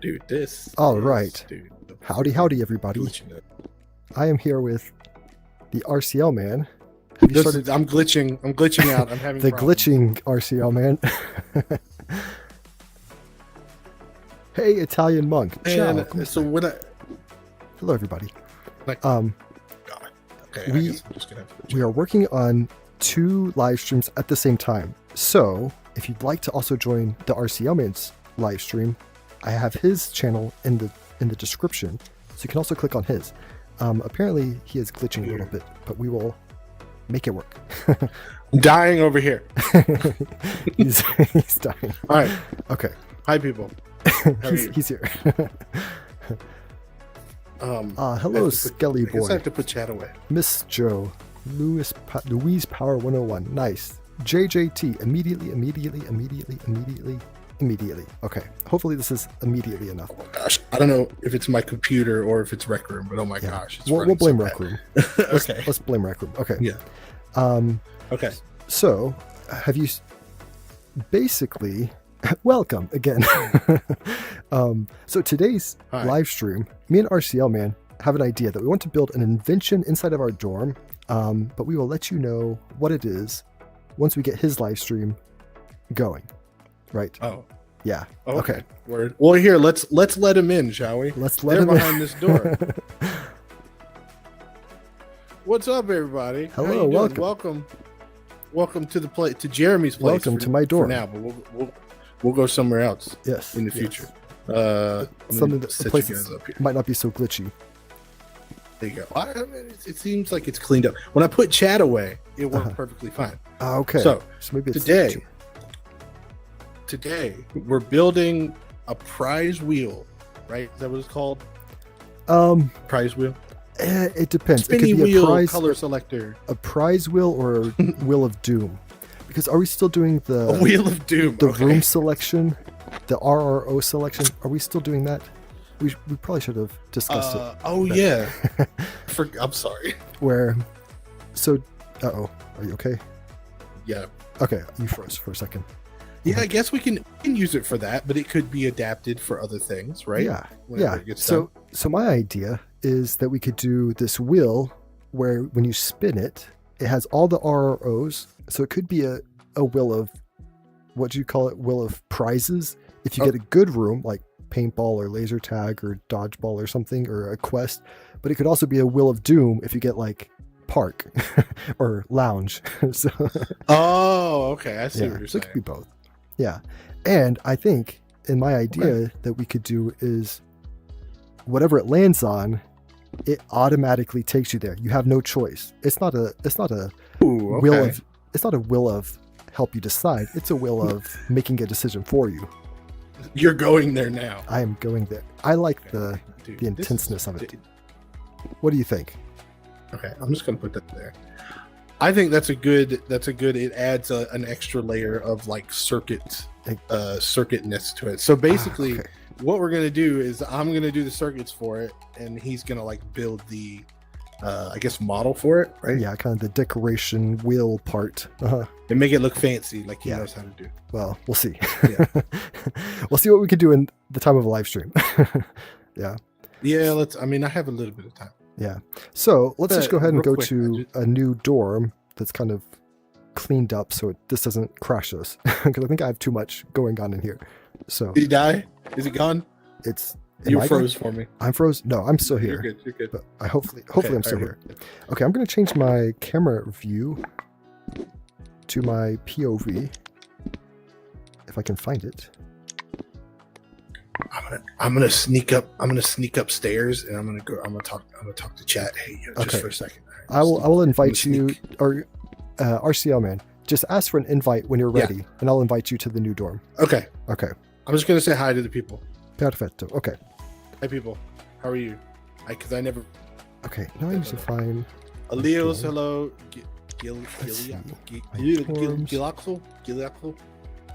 Dude, this. All right. Dude, Howdy, everybody. glitching it. I am here with the RCL man. Have you started I'm glitching. I'm glitching out. I'm having the problems. glitching RCL man? Hey, Italian monk. Ciao. And so when I Hello, everybody. like, Um, okay, I we- guess I'm just gonna have to we are working on 2 live streams at the same time. So, if you'd like to also join the RCL man's live stream, I have his channel in the description, so you can also click on his. Apparently, he is glitching a little bit, but we will make it work. I'm dying over here. he's dying. All right. Okay, Hi, people. How are you? he's here. I Hello, have to put- Skelly I guess I boy. have to put chat away. Miss Joe, Louise Power 101. Nice. JJT. Immediately. Okay. Hopefully this is immediately enough. Oh my gosh, I don't know if it's my computer or if it's Rec Room, but oh my Yeah. gosh, it's We'll running blame so Rec bad. Room. Okay. Let's blame Rec Room. Okay. Yeah. Okay. So, have you basically welcome again? So today's Hi. live stream, me and RCL man have an idea that we want to build an invention inside of our dorm, but we will let you know what it is once we get his live stream going. Right? Oh. Yeah. Okay. Word. Well, here, let's let him in, shall we? Let's let They're him in. behind this door. What's up, everybody? How Hello, you doing? welcome. Welcome to to Jeremy's place. Welcome to my for dorm. now, but we'll go somewhere else Yes. in the yes. future. I'm Something gonna that set the you place guys up here. might not be so glitchy. There you go. I mean, it seems like it's cleaned up. When I put chat away, it worked Uh-huh. perfectly fine. Okay. So maybe it's today we're building a prize wheel, right? Is that what it's called? Prize wheel. It depends. It Spinny could be wheel a prize, color selector. a prize wheel or a wheel of doom. Because are we still doing A the wheel of doom. Okay. room selection, the RRO selection? Are we still doing that? We probably should have discussed it. Oh better. yeah. I'm sorry. Where, so, are you okay? Yeah. Okay, you froze for a second. Yeah, I guess we can use it for that, but it could be adapted for other things, right? Yeah, Whenever yeah. it gets So, done. so my idea is that we could do this wheel where when you spin it, it has all the RROs. So it could be a wheel of, what do you call it? Wheel of prizes. If you get a good room, like paintball or laser tag or dodgeball or something, or a quest. But it could also be a wheel of doom if you get like park or lounge. So, Oh, okay. I see yeah, what you're so it saying. could be both. Yeah. And I think in my idea that we could do is whatever it lands on, it automatically takes you there. You have no choice. It's not a Ooh, okay. will of help you decide. It's a will of making a decision for you. You're going there now. I am going there. I like the Dude, the this intenseness is- of it. What do you think? Okay, I'm just gonna put that there. I think that's a good. It adds an extra layer of like circuitness to it. So basically, Okay. what we're gonna do is I'm gonna do the circuits for it, and he's gonna like build the, I guess, model for it, right? Yeah, kind of the decoration wheel part. Uh-huh. And make it look fancy, like he Yeah. knows how to do. Well, we'll see. Yeah. We'll see what we can do in the time of a live stream. Yeah. Yeah, let's. I mean, I have a little bit of time. Yeah. So let's just go ahead and real go quick, to a new dorm that's kind of cleaned up so this doesn't crash us. Because I think I have too much going on in here. So Did he die? Is he gone? it's. You am I froze gone? for me. I'm froze? No, I'm still You're here. good. You're good. But I hopefully Okay, I'm still all right, here. Okay, I'm going to change my camera view to my POV. If I can find it. I'm gonna sneak up. I'm gonna sneak upstairs, and I'm gonna talk to chat. Hey, just Okay. for a second. I will invite I'm gonna you, or RCL man, just ask for an invite when you're Yeah. ready, and I'll invite you to the new dorm. Okay. Okay. I'm just gonna say hi to the people. Perfetto. Okay. Hi, people. How are you? Because I never. Okay. Now I need to find. Aleos, Okay. hello. Let's see. Gilaxel.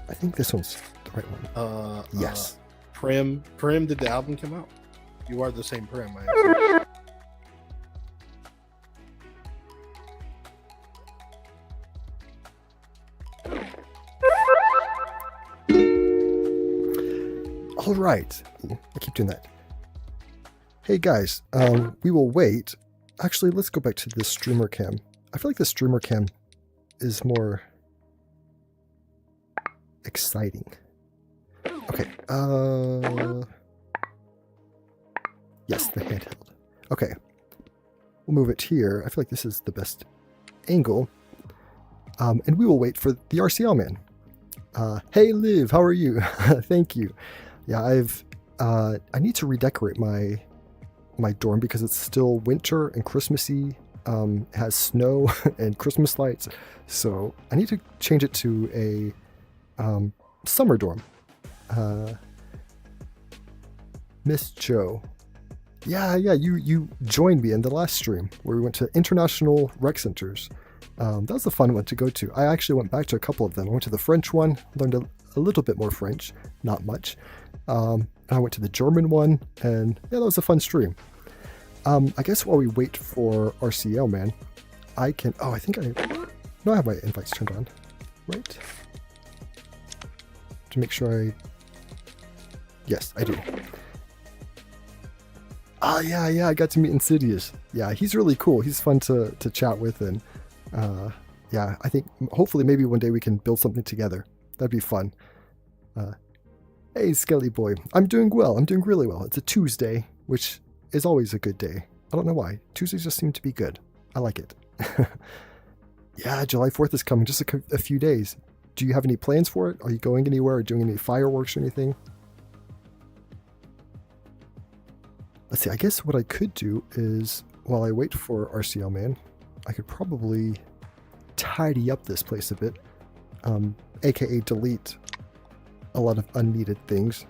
I think this one's the right one. Yes. Prim. Did the album come out? You are the same Prim. I assume. All right. I keep doing that. Hey guys, we will wait. Actually, let's go back to the streamer cam. I feel like the streamer cam is more exciting. Okay. Yes, the handheld. Okay. We'll move it here. I feel like this is the best angle. And we will wait for the RCL man. Hey Liv, how are you? Thank you. Yeah, I need to redecorate my dorm because it's still winter and Christmassy. It has snow and Christmas lights, so I need to change it to a summer dorm. Miss Joe. Yeah, you joined me in the last stream where we went to international rec centers. That was a fun one to go to. I actually went back to a couple of them. I went to the French one, learned a little bit more French, not much. I went to the German one, and yeah, that was a fun stream. I guess while we wait for RCL man, I can. Oh, I think I have my invites turned on, right? To make sure yes, I do. Ah, yeah, I got to meet Insidious. Yeah, he's really cool. He's fun to chat with, and yeah, I think hopefully maybe one day we can build something together. That'd be fun. Hey, Skelly boy. I'm doing well. I'm doing really well. It's a Tuesday, which is always a good day. I don't know why. Tuesdays just seem to be good. I like it. Yeah, July 4th is coming. Just a few days. Do you have any plans for it? Are you going anywhere or doing any fireworks or anything? Let's see. I guess what I could do is, while I wait for RCL man, I could probably tidy up this place a bit. AKA delete a lot of unneeded things.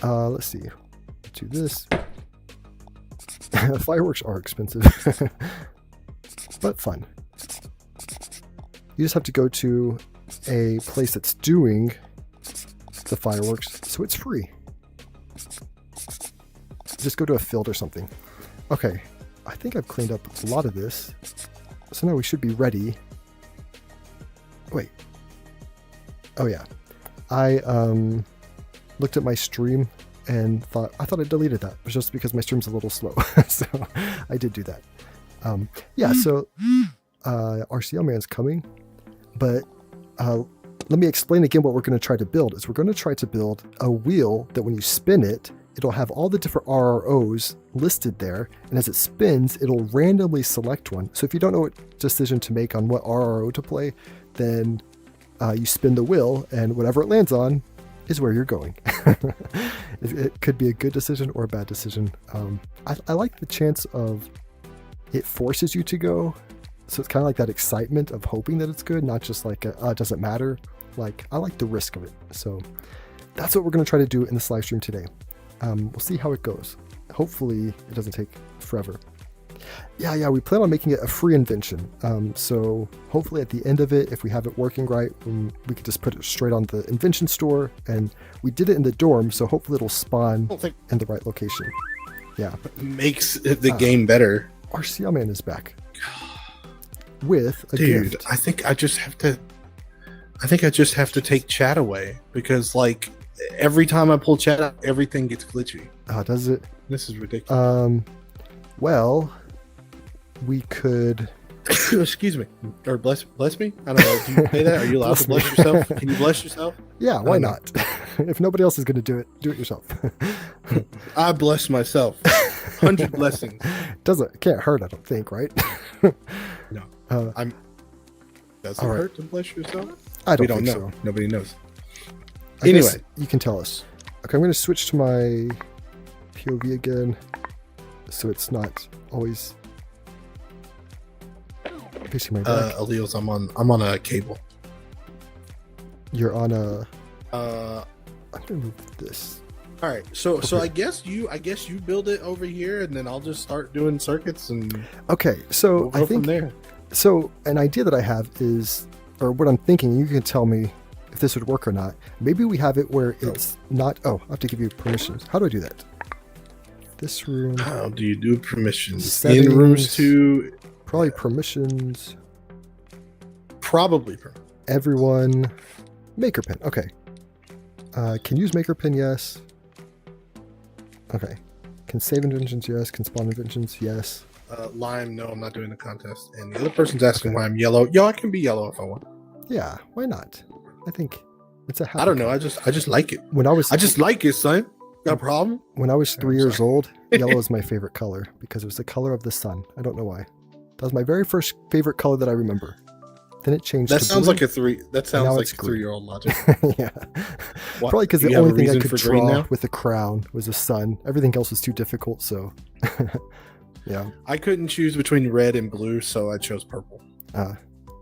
Let's see. Do this. Fireworks are expensive, but fun. You just have to go to a place that's doing the fireworks, so it's free. Just go to a field or something. Okay, I think I've cleaned up a lot of this, so now we should be ready. Wait. Oh yeah, I looked at my stream and I thought I deleted that. It was just because my stream's a little slow, so I did do that. Yeah, so RCL man's coming, but let me explain again what we're going to try to build. Is we're going to try to build a wheel that when you spin it, it'll have all the different RROs listed there, and as it spins, it'll randomly select one. So if you don't know what decision to make on what RRO to play, then you spin the wheel, and whatever it lands on is where you're going. It could be a good decision or a bad decision. I like the chance of it forces you to go, so it's kind of like that excitement of hoping that it's good, not just like it doesn't matter. Like, I like the risk of it. So that's what we're going to try to do in this live stream today. We'll see how it goes. Hopefully it doesn't take forever. Yeah, we plan on making it a free invention. So hopefully at the end of it, if we have it working right, we could just put it straight on the invention store. And we did it in the dorm, so hopefully it'll spawn in the right location. Yeah. Makes the game better. RCL man is back with a Dude, gift. I think I just have to take chat away, because like every time I pull chat out, everything gets glitchy. Does it? This is ridiculous. Well, we could. Excuse me, or bless me. I don't know. Do you say that? Are you allowed to bless yourself? Can you bless yourself? Yeah, why not? If nobody else is going to do it yourself. I bless myself. 100 blessings. Can't hurt, I don't think, right? No. Does it all right. hurt to bless yourself? I We don't don't think know. so. Nobody knows. I guess Anyway, you can tell us. Okay, I'm going to switch to my POV again, so it's not always facing my back. Aleos, I'm on a cable. You're on a. Uh, I'm going to move this. all right. So Okay. I guess you build it over here, and then I'll just start doing circuits, and Okay, so we'll go I think from there. so. An idea that I have is, or what I'm thinking, you can tell me if this would work or not. Maybe we have it where it's not. Oh, I have to give you permissions. How do I do that? This room. How do you do permissions? Settings. In rooms 2? Probably permissions. Probably permissions. everyone maker pen. Okay. Can use maker pen, yes. Okay. Can save inventions, yes. Can spawn inventions, yes. Lime, no, I'm not doing the contest. And the other person's asking why I'm yellow. Yo, I can be yellow if I want. Yeah, why not? I think it's a happy I don't know. color. I just like it. I just like it, son. Got a problem? When I was 3 years old, yellow was my favorite color because it was the color of the sun. I don't know why. That was my very first favorite color that I remember. Then it changed. That to sounds blue, like a three. That sounds like a green. 3-year-old logic. Yeah. What? Probably because Do the you have only a thing I reason could for green draw now? with the crown was the sun. Everything else was too difficult, so yeah. I couldn't choose between red and blue, so I chose purple.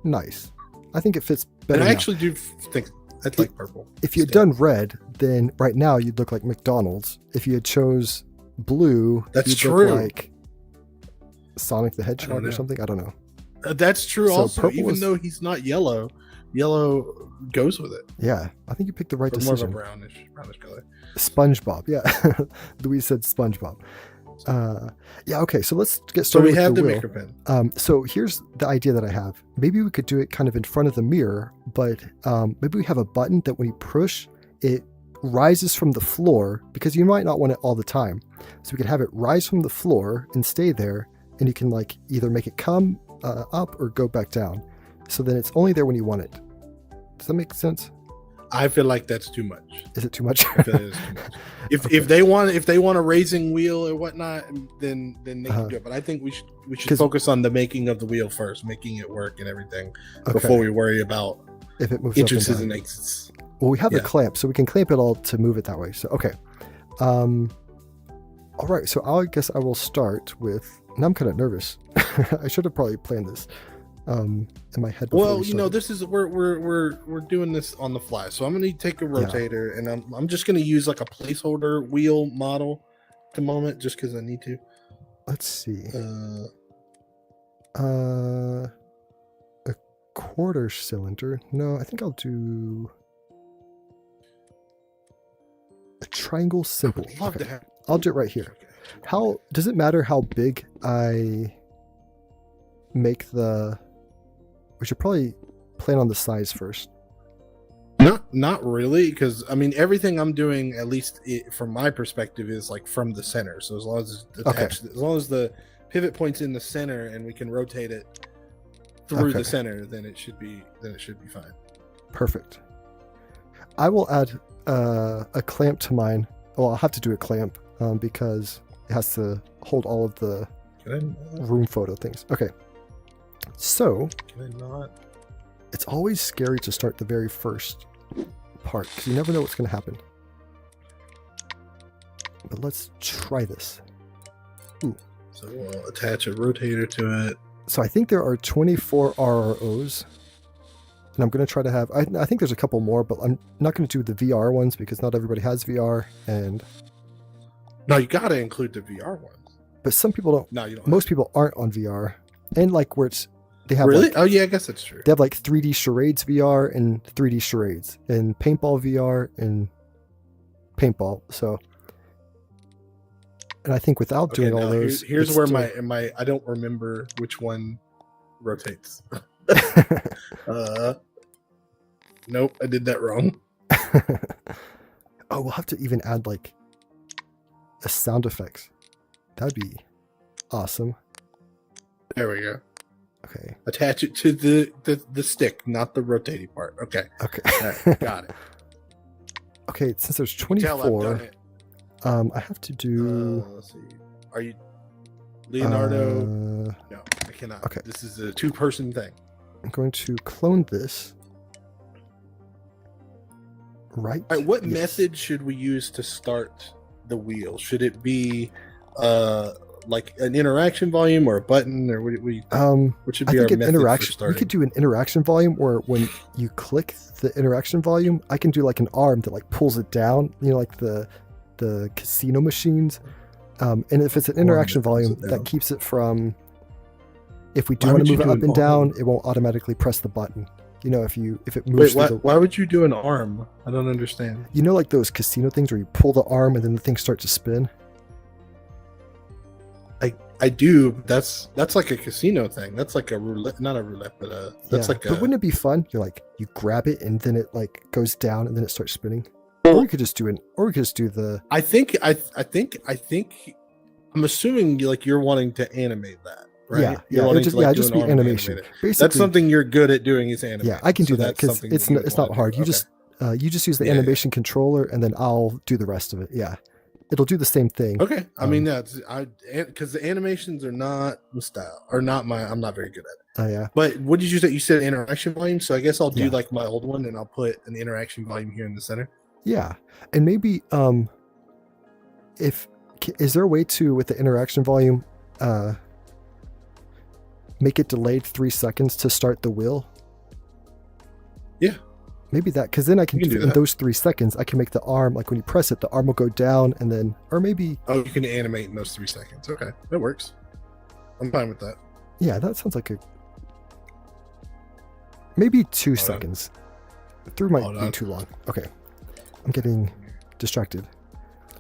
Nice. I think it fits And better. I now. actually do think I'd like purple. If you had still. done red, then right now you'd look like McDonald's. If you had chose blue, That's you'd true. look like Sonic the Hedgehog know. or something. I don't know. That's true. So Also, purple even is- though he's not yellow, yellow goes with it. Yeah, I think you picked the right But more of a decision. brownish color. SpongeBob, yeah. Louise said SpongeBob. Yeah, okay, so let's get So started we with have the the wheel. maker pen. So here's the idea that I have. Maybe we could do it kind of in front of the mirror, but maybe we have a button that when you push, it rises from the floor because you might not want it all the time. So we could have it rise from the floor and stay there, and you can like either make it come up or go back down. So then it's only there when you want it. Does that make sense? I feel like that's too much. Is it too much? I feel it is too much. If Okay. if they want a raising wheel or whatnot, then they can do it. But I think we should 'Cause- focus on the making of the wheel first, making it work and everything Okay. before we worry about If it moves entrances up and and down. exits. Well, we have the Yeah. clamp, so we can clamp it all to move it that way. So, okay. All right, so I guess I will start with, now I'm kind of nervous. I should have probably planned this in my head. before Well, we you know, started. this is we're doing this on the fly. So I'm gonna take a rotator and I'm just gonna use like a placeholder wheel model at the moment, just because I need to. Let's see. Uh, A quarter cylinder. No, I think I'll do a triangle simple. I'd love Okay, to have. I'll do it right here. How does it matter how big I make the? We should probably plan on the size first. Not really, because I mean everything I'm doing, at least from my perspective, is like from the center. So as long as it's attached, as long as the pivot point's in the center and we can rotate it through Okay. the center, then it should be fine. Perfect. I will add a clamp to mine. Well, I'll have to do a clamp because it has to hold all of the Can room photo things. Okay. So I not? it's always scary to start the very first part because you never know what's going to happen. But let's try this. So we'll attach a rotator to it. So I think there are 24 RROs. And I'm going to try to have, I think there's a couple more, but I'm not going to do the VR ones because not everybody has VR. No, you got to include the VR ones. But some people don't, No, you don't. most people aren't on VR. And like where it's, they have Really? like, Oh yeah, I guess that's true. they have like 3D charades VR and 3D charades and paintball VR and paintball. So, and I think without doing all now those, here's it's where still- my I don't remember which one rotates. Nope, I did that wrong. Oh, we'll have to even add like a sound effects. That'd be awesome. There we go. Okay. Attach it to the stick, not the rotating part. Okay. Okay. All right, got it. Okay. Since there's Tell I've 24, done it. I have to do. Let's see. Are you Leonardo? No, I cannot. okay. This is a 2-person thing. I'm going to clone this. Right. All right, what Yes. method should we use to start the wheel? Should it be like an interaction volume or a button, or what should I be our think an method for interaction. We starting? could do an interaction volume, or when you click the interaction volume, I can do like an arm that like pulls it down. You know, like the casino machines. And if it's an interaction that pulls volume, it down. that keeps it from. If we do Why want would to you move it do up an and down, arm? it won't automatically press the button. You know, if it Wait, moves. why, through the, why would you do an arm? I don't understand. you know, like those casino things where you pull the arm and then the things start to spin. I do. But that's like a casino thing. That's like a roulette, not a roulette, but that's Yeah, like but a. wouldn't it be fun? You're like, you grab it and then it like goes down and then it starts spinning. Well, Or we could just do the. I think I'm assuming you're wanting to animate that, right? Yeah, You're yeah, wanting just to like do just an be arm and animation. animate it. Basically, That's something you're good at doing is animate. yeah, I can do that that's because something it's that you would it's not wanna hard. do. You Okay. just use the Yeah, animation controller and then I'll do the rest of it. Yeah, it'll do the same thing. Okay. I mean that's because the animations are not my style or not my. I'm not very good at it. Oh yeah, But what did you say? You said interaction volume. So I guess I'll do Yeah. like my old one and I'll put an interaction volume here in the center. yeah, and maybe is there a way to with the interaction volume make it delayed 3 seconds to start the wheel? Yeah. Maybe that, because then I can You can do do in that. those 3 seconds, I can make the arm, like when you press it, the arm will go down and then, or maybe, Oh, you can animate in those 3 seconds. Okay, that works. I'm fine with that. yeah, that sounds like maybe 2 Hold on. seconds. 3 might Hold be on. too long. Okay. I'm getting distracted.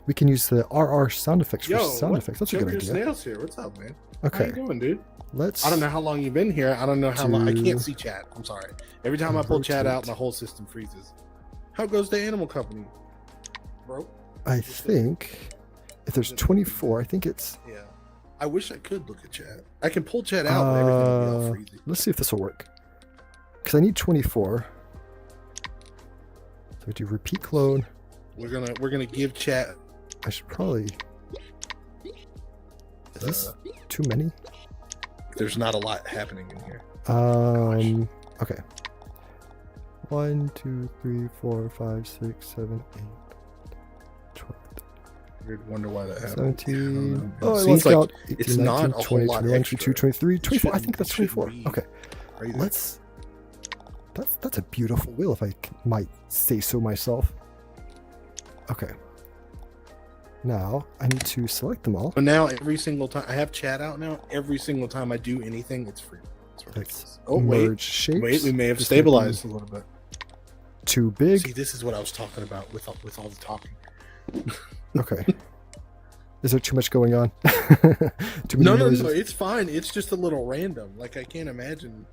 We can use the RR sound effects for sound effects. That's a good idea. Snails here. What's up, man? Okay. How you doing, dude? Let's. I don't know how long you've been here. I don't know how long. I do- can't see chat. I'm sorry. Every time I pull chat out, rotate. my whole system freezes. How goes the animal company, bro? I think if there's 24, I think it's. Yeah. I wish I could look at chat. I can pull chat out, but everything will be all freezing. Let's see if this will work. Because I need 24. So we do repeat clone. We're gonna give chat. I should probably. Is this too many? There's not a lot happening in here. Okay. 1, 2, 3, 4, 5, 6, 7, 8, 12, You'd wonder why that happened. 17. It Oh, I seems lost like count. 18, it's 19, not a 20, whole lot 21, extra. 22, 23, 24. I shouldn't- think that's it shouldn't 24. be Okay. crazy. Let's. That's a beautiful wheel, if I might say so myself. Okay. Now I need to select them all. But now every single time I have chat out now, every single time I do anything, it's free. It's ridiculous. Let's Oh merge wait, shapes. we may have This stabilized a might little bit. be Too big. See, this is what I was talking about with all the talking. Okay. Is there too much going on? Too many No, noises? it's fine. It's just a little random. Like I can't imagine.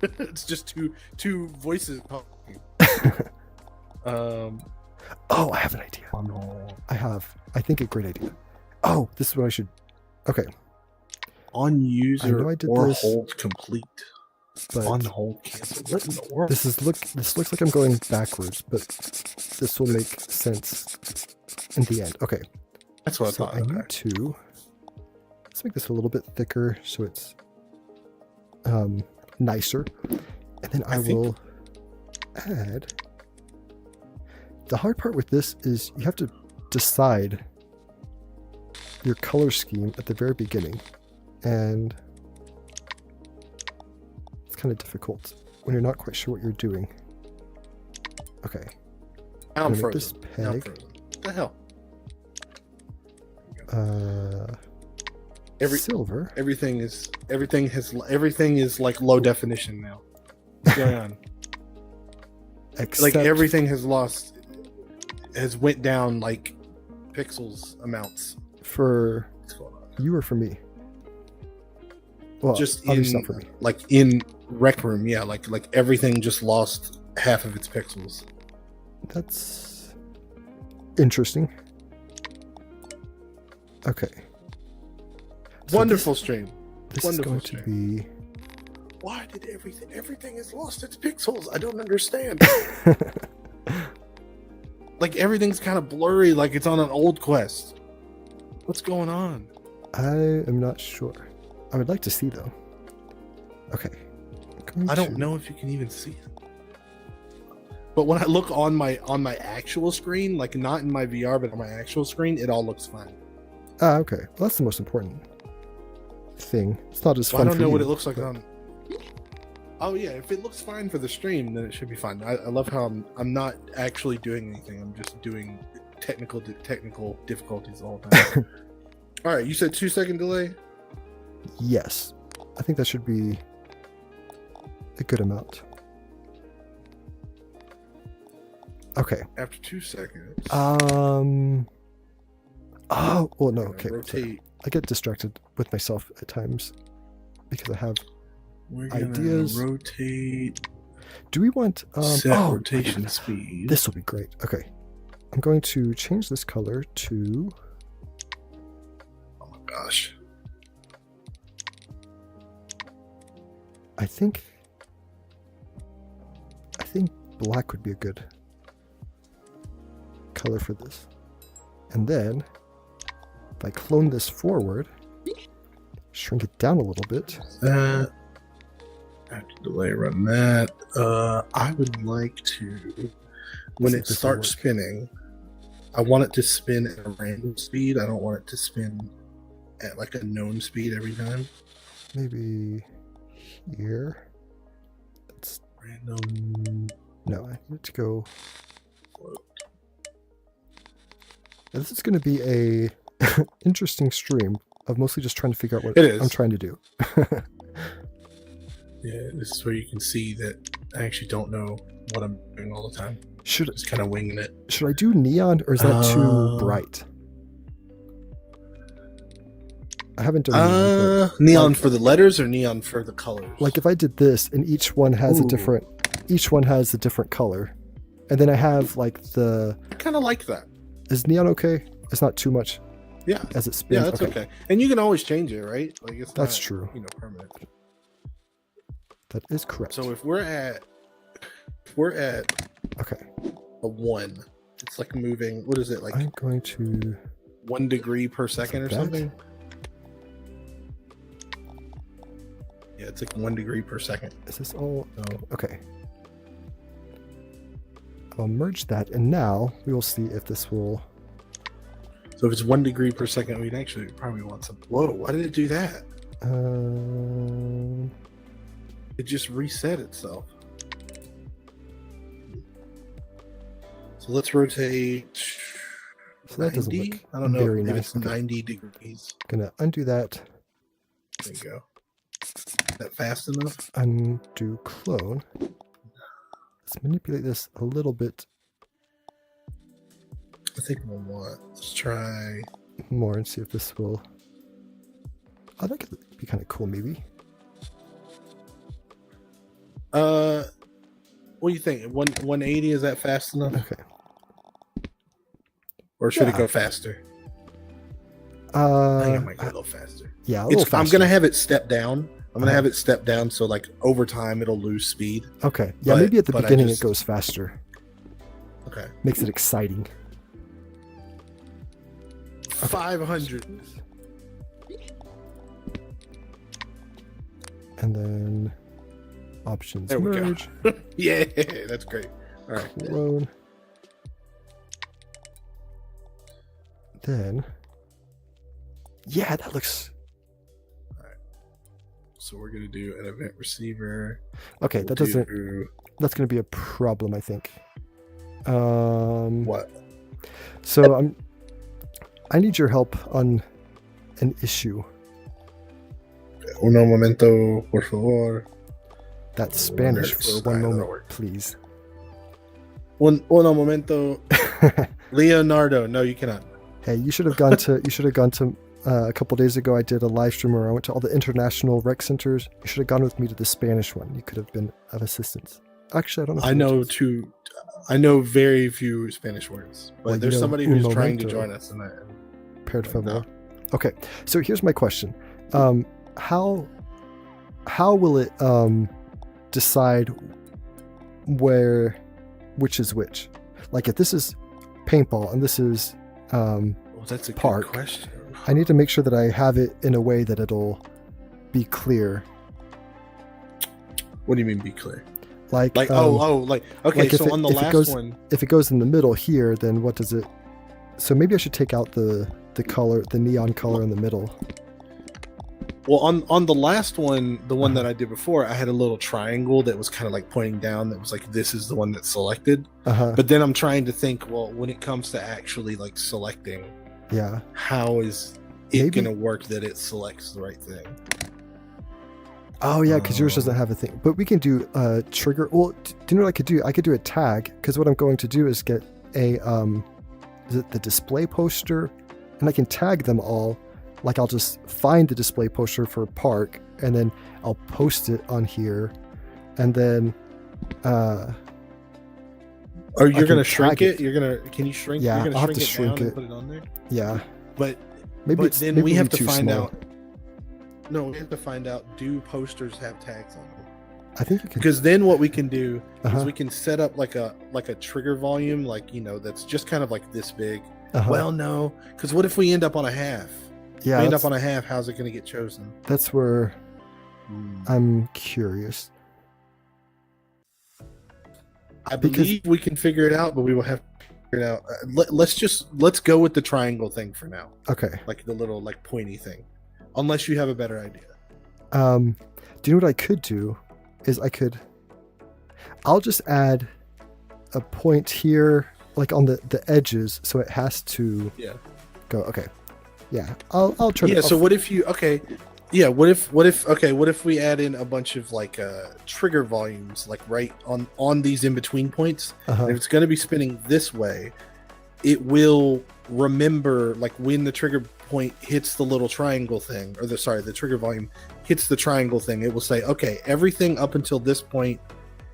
It's just two voices talking. Oh, I have an idea. I think, a great idea. Oh, this is what I should. Okay, On user I know I did or this, hold complete. but On hold cancel. What in the world? this looks like I'm going backwards, but this will make sense in the end. Okay, That's what so I thought. I Okay. need to. Let's make this a little bit thicker so it's nicer, and then I will add. The hard part with this is you have to decide your color scheme at the very beginning, and it's kind of difficult when you're not quite sure what you're doing. Okay, I'm gonna make frozen. this Now I'm peg. frozen. What the hell? Silver. Everything is like low definition now. What's going on? Except Like everything has went down like pixels amounts. for What's going on? you or for me? Well, Just obviously in not for me. like in Rec Room, yeah, like everything just lost half of its pixels. That's interesting. Okay. So Wonderful stream. This Wonderful is going to be. Why did everything has lost its pixels? I don't understand. Like everything's kind of blurry, like it's on an old quest. What's going on? I am not sure. I would like to see though. Okay. I don't know if you can even see it. But when I look on my actual screen, like not in my VR, but on my actual screen, it all looks fine. Ah, okay. Well, that's the most important thing. It's not as Well, fun. I don't for know you, what it looks like but- on. Oh yeah, if it looks fine for the stream, then it should be fine. I love how I'm not actually doing anything. I'm just doing technical difficulties the whole time. All right, you said 2-second delay. Yes, I think that should be a good amount. Okay. After 2 seconds. Oh, well, no. I'm gonna Okay. rotate I get distracted with myself at times because I have We're gonna ideas. rotate. Do we want Set rotation speed. This will be great. Okay. I'm going to change this color to Oh my gosh. I think black would be a good color for this. And then if I clone this forward, shrink it down a little bit. I have to delay run that. I would like to, when it starts spinning, I want it to spin at a random speed. I don't want it to spin at like a known speed every time. Maybe here. That's Random. no, I need to go. This is going to be a interesting stream of mostly just trying to figure out what I'm trying to do. Yeah, this is where you can see that I actually don't know what I'm doing all the time. Just kind of winging it. Should I do neon or is that too bright? I haven't done neon for the letters or neon for the colors. Like if I did this and each one has a different color, and then I have like the. I kind of like that. Is neon okay? It's not too much. Yeah. As it spins. Yeah, that's okay. And you can always change it, right? Like it's that's not, true. Permanent. That is correct. So if we're at okay, a 1, it's like moving. What is it like? I'm going to 1 degree per second or something. Yeah, it's like 1 degree per second. Is this all? Oh, okay. I'll merge that, and now we will see if this will. So if it's 1 degree per second, we'd actually probably want some. Whoa! Why did it do that? It just reset itself. So let's rotate. So that 90? doesn't look I don't know very if nice. it's 90 degrees. Gonna undo that. There you go. Is that fast enough? Undo clone. Let's manipulate this a little bit I think we'll want. Let's try more and see if this will. Oh, that could be kind of cool, maybe. What do you think? 180, is that fast enough? Okay. Or should it go faster? I think it might go a little faster. Yeah, a little faster. I'm gonna have it step down. I'm gonna have it step down, so like over time it'll lose speed. Okay. Yeah, maybe at the beginning it goes faster. Okay. Makes it exciting. 500. And then options there we merge. Go. Yeah, that's great. All right. Clone. Then, yeah, that looks. All right. So we're gonna do an event receiver. Okay, that doesn't. That's gonna be a problem, I think. What? So I need your help on an issue. Uno momento, por favor. That's Spanish for one moment, please. Uno momento. Leonardo. No, you cannot. Hey, you should have gone to a couple days ago. I did a live stream where I went to all the international rec centers. You should have gone with me to the Spanish one. You could have been of assistance. Actually, I don't know. I know very few Spanish words, but well, there's somebody who's trying to join us. And Per favor. No. Okay, so here's my question: how will it decide which is which? Like if this is paintball and this is that's a park, good question. I need to make sure that I have it in a way that it'll be clear. What do you mean be clear? Like okay, like so on the last one, if it goes in the middle here, then what does it? So maybe I should take out the color, the neon color in the middle. Well, on the last one, the one that I did before, I had a little triangle that was kind of like pointing down. That was like, this is the one that's selected. But then I'm trying to think, well, when it comes to actually like selecting, how is it going to work that it selects the right thing? Oh yeah, because yours doesn't have a thing. But we can do a trigger. Well, do you know what I could do? I could do a tag, because what I'm going to do is get a is it the display poster, and I can tag them all, like I'll just find the display poster for park, and then I'll post it on here, and then Or you're can gonna shrink tag it. it? Can you shrink? Yeah, you're gonna I'll have to shrink shrink it down it. and put it on there. Yeah, But maybe but then maybe we it'll have be to too find small. out. No, we have to find out. Do posters have tags on them? I think you can. Because then what we can do is Uh-huh. we can set up like a trigger volume, like that's just kind of like this big. Uh-huh. Well, no, because what if we end up on a half? Yeah, we end up on a half. How's it going to get chosen? that's where I'm curious. I because- believe we can figure it out, but we will have to figure it out. Let's go with the triangle thing for now, Okay. like the little like pointy thing, unless you have a better idea. Do you know what I could do? I'll just add a point here, like on the edges, so it has to go. Okay. Yeah. I'll try. Yeah. So what if you? Okay. Yeah. What if? What if we add in a bunch of like trigger volumes, like right on these in between points? Uh-huh. And if it's going to be spinning this way, it will remember like when the trigger point hits the little triangle thing, or the trigger volume hits the triangle thing. It will say, okay, everything up until this point,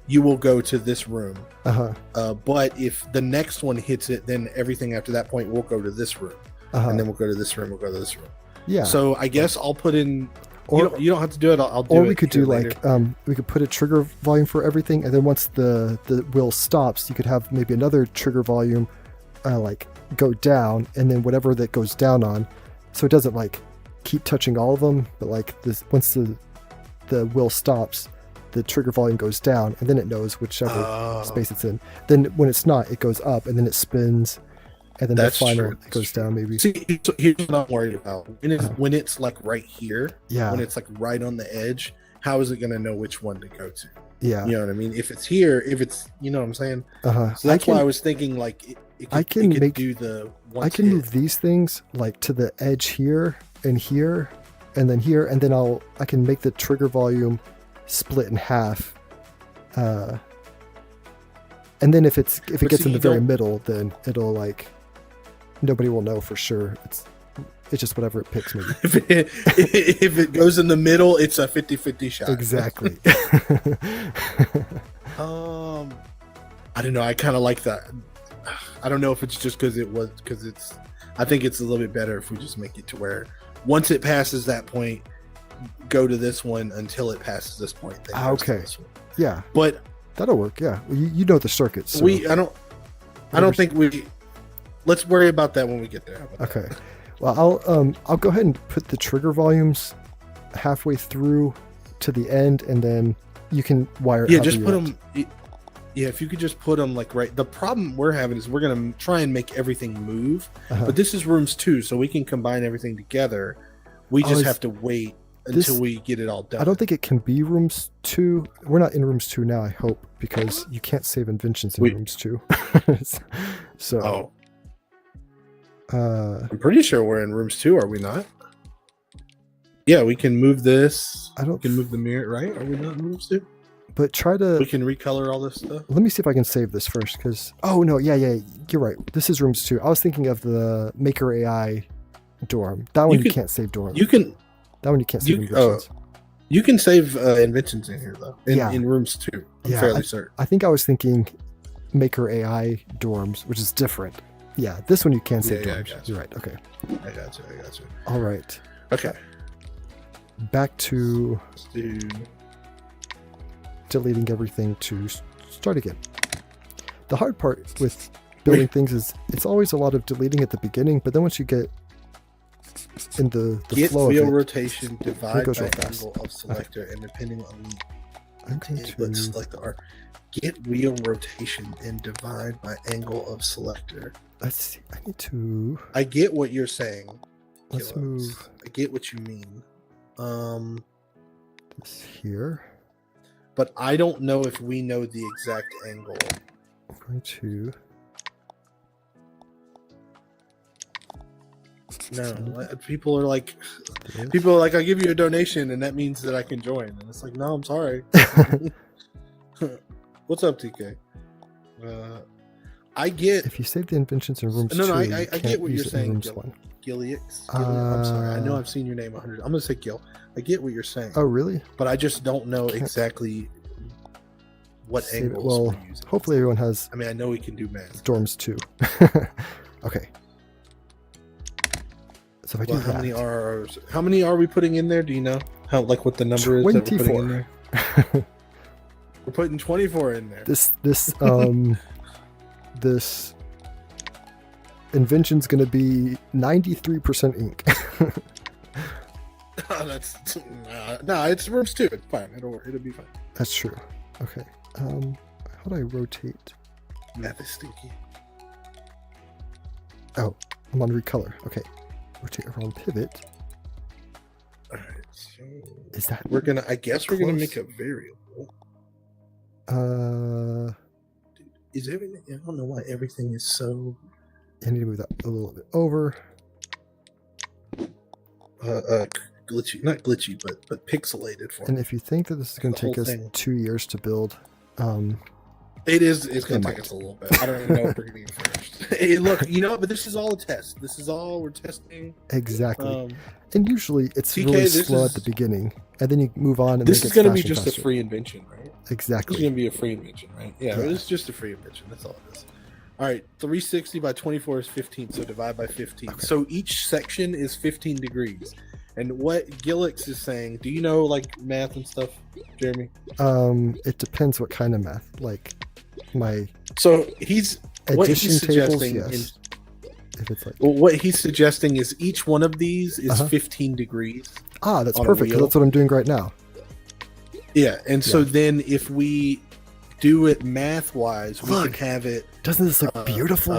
you will go to this room. Uh-huh. But if the next one hits it, then everything after that point will go to this room, Uh-huh. and then we'll go to this room. We'll go to this room. Yeah. So I guess I'll put in. Or You don't have to do it. I'll do it. or we could here do later. like we could put a trigger volume for everything, and then once the wheel stops, you could have maybe another trigger volume like go down, and then whatever that goes down on, so it doesn't like keep touching all of them, but like this, once the wheel stops, the trigger volume goes down, and then it knows whichever space it's in. Then when it's not, it goes up, and then it spins, and then That's the final true. goes down maybe. See, here's what I'm worried about. When it's like right here, Yeah. when it's like right on the edge, how is it going to know which one to go to? Yeah. You know what I mean? If it's here, if it's, you know what I'm saying? Uh-huh. So that's why I was thinking like it I could can do the I can move these things like to the edge here, and then here, and then I can make the trigger volume split in half. And then if it But gets see, in the you very don't- middle, then it'll like nobody will know for sure. It's just whatever it picks maybe. if it goes in the middle, it's a 50-50 shot. Exactly. I don't know. I kind of like that. I don't know if it's just because it's. I think it's a little bit better if we just make it to where once it passes that point, go to this one until it passes this point. Then goes to Okay. this one. Yeah, But that'll work. Yeah, well, you know the circuits. So I don't think we. Let's worry about that when we get there. How about that? Okay. Well, I'll go ahead and put the trigger volumes halfway through to the end, and then you can wire. Yeah, however just you put want. them. Yeah, if you could just put them like right. The problem we're having is we're gonna try and make everything move, Uh-huh. but this is rooms 2, so we can combine everything together. We just have to wait until we get it all done. I don't think it can be rooms 2. We're not in rooms 2 now, I hope, because you can't save inventions in rooms 2. So, I'm pretty sure we're in rooms 2, are we not? Yeah, we can move this. I don't. We can move the mirror, right? Are we not in rooms 2? But try to. We can recolor all this stuff. Let me see if I can save this first, because no, yeah, you're right. This is rooms 2. I was thinking of the Maker AI dorm. That one you can't save dorm. That one you can't save inventions. You can save inventions in here though. Yeah. In rooms 2. I'm fairly certain. I think I was thinking Maker AI dorms, which is different. Yeah, this one you can save dorms. You're right. Okay. I got you. All right. Okay. Back to Let's do. deleting everything to start again. The hard part with building things is it's always a lot of deleting at the beginning, but then once you get in the Get flow wheel of it, rotation, divide goes by real fast. angle of selector, and depending on I'm going let's to, select the R. Get wheel rotation and divide by angle of selector. let's see, I need to, I get what you're saying. let's Kilos. move I get what you mean. this here. But I don't know if we know the exact angle. I'm going to, No, people are like, this. I'll give you a donation, and that means that I can join. And it's like, no, I'm sorry. What's up, TK? I get. If you save the inventions in rooms No, 2, I you get can't what you're use it in saying, rooms Gil. 1. Gilliax. I'm sorry. I know I've seen your name 100. I'm gonna say Gil. I get what you're saying. Oh, really? But I just don't know Can't exactly what save it. angles Well, we're using. hopefully everyone has I mean, I know we can do math. dorms too. Okay. So if I do How that, many RRs? How many are we putting in there? Do you know how what the number is that we're putting in 24. there? We're putting 24 in there. This this invention's going to be 93% ink. That's no, it's rooms 2. It's fine. It'll be fine. That's true. Okay. How do I rotate? Math is stinky. Oh, I'm on recolor. Okay. Rotate around pivot. All right. So Is that? I guess we're gonna close? make a variable. Is everything? I don't know why everything is so. I need to move that a little bit over. Glitchy, not glitchy, but pixelated for And me. if you think that this is going The to take whole us thing. 2 years to build, It is. It's gonna It take might. us a little bit. I don't even know if we're gonna get first. Hey, look, but this is all a test. This is all we're testing. exactly. And usually it's TK, really this slow is- at the beginning, and then you move on, and This then is it gets gonna be faster and just a faster. free invention, right? This is Exactly. gonna be a free invention, right? Yeah, Yeah. it's just a free invention. That's all it is. All right, 360 by 24 is 15, so divide by 15. Okay. So each section is 15 degrees. And what Gilliax is saying, do you know like math and stuff, Jeremy? It depends what kind of math. Like my So what addition he's tables, suggesting yes. is If it's like what he's suggesting is each one of these is Uh-huh. 15 degrees. that's on a perfect, 'cause wheel. that's what I'm doing right now. Yeah, and so Yeah. then if we do it math wise, we Look. can have it. Doesn't this look beautiful?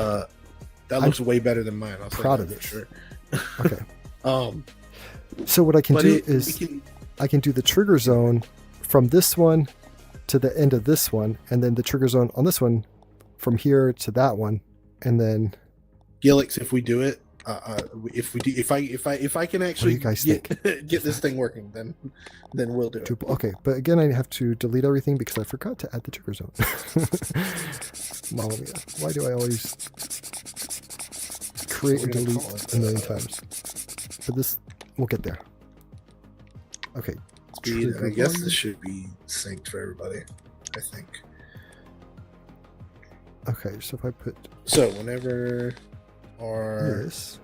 That looks way better than mine. I'll say proud that of for this. sure. Okay. So what I can But do we is can, I can do the trigger zone from this one to the end of this one, and then the trigger zone on this one from here to that one, and then Gilliax, if we do it, if I can actually you guys get this thing working, then we'll do it. okay. But again, I have to delete everything because I forgot to add the trigger zone. Mamma mia. Why do I always create and We're gonna delete call it, a million times? But this, we'll get there. Okay. Speed, and I Trigger guess volume. this should be synced for everybody. I think. Okay, so if I put So whenever our this,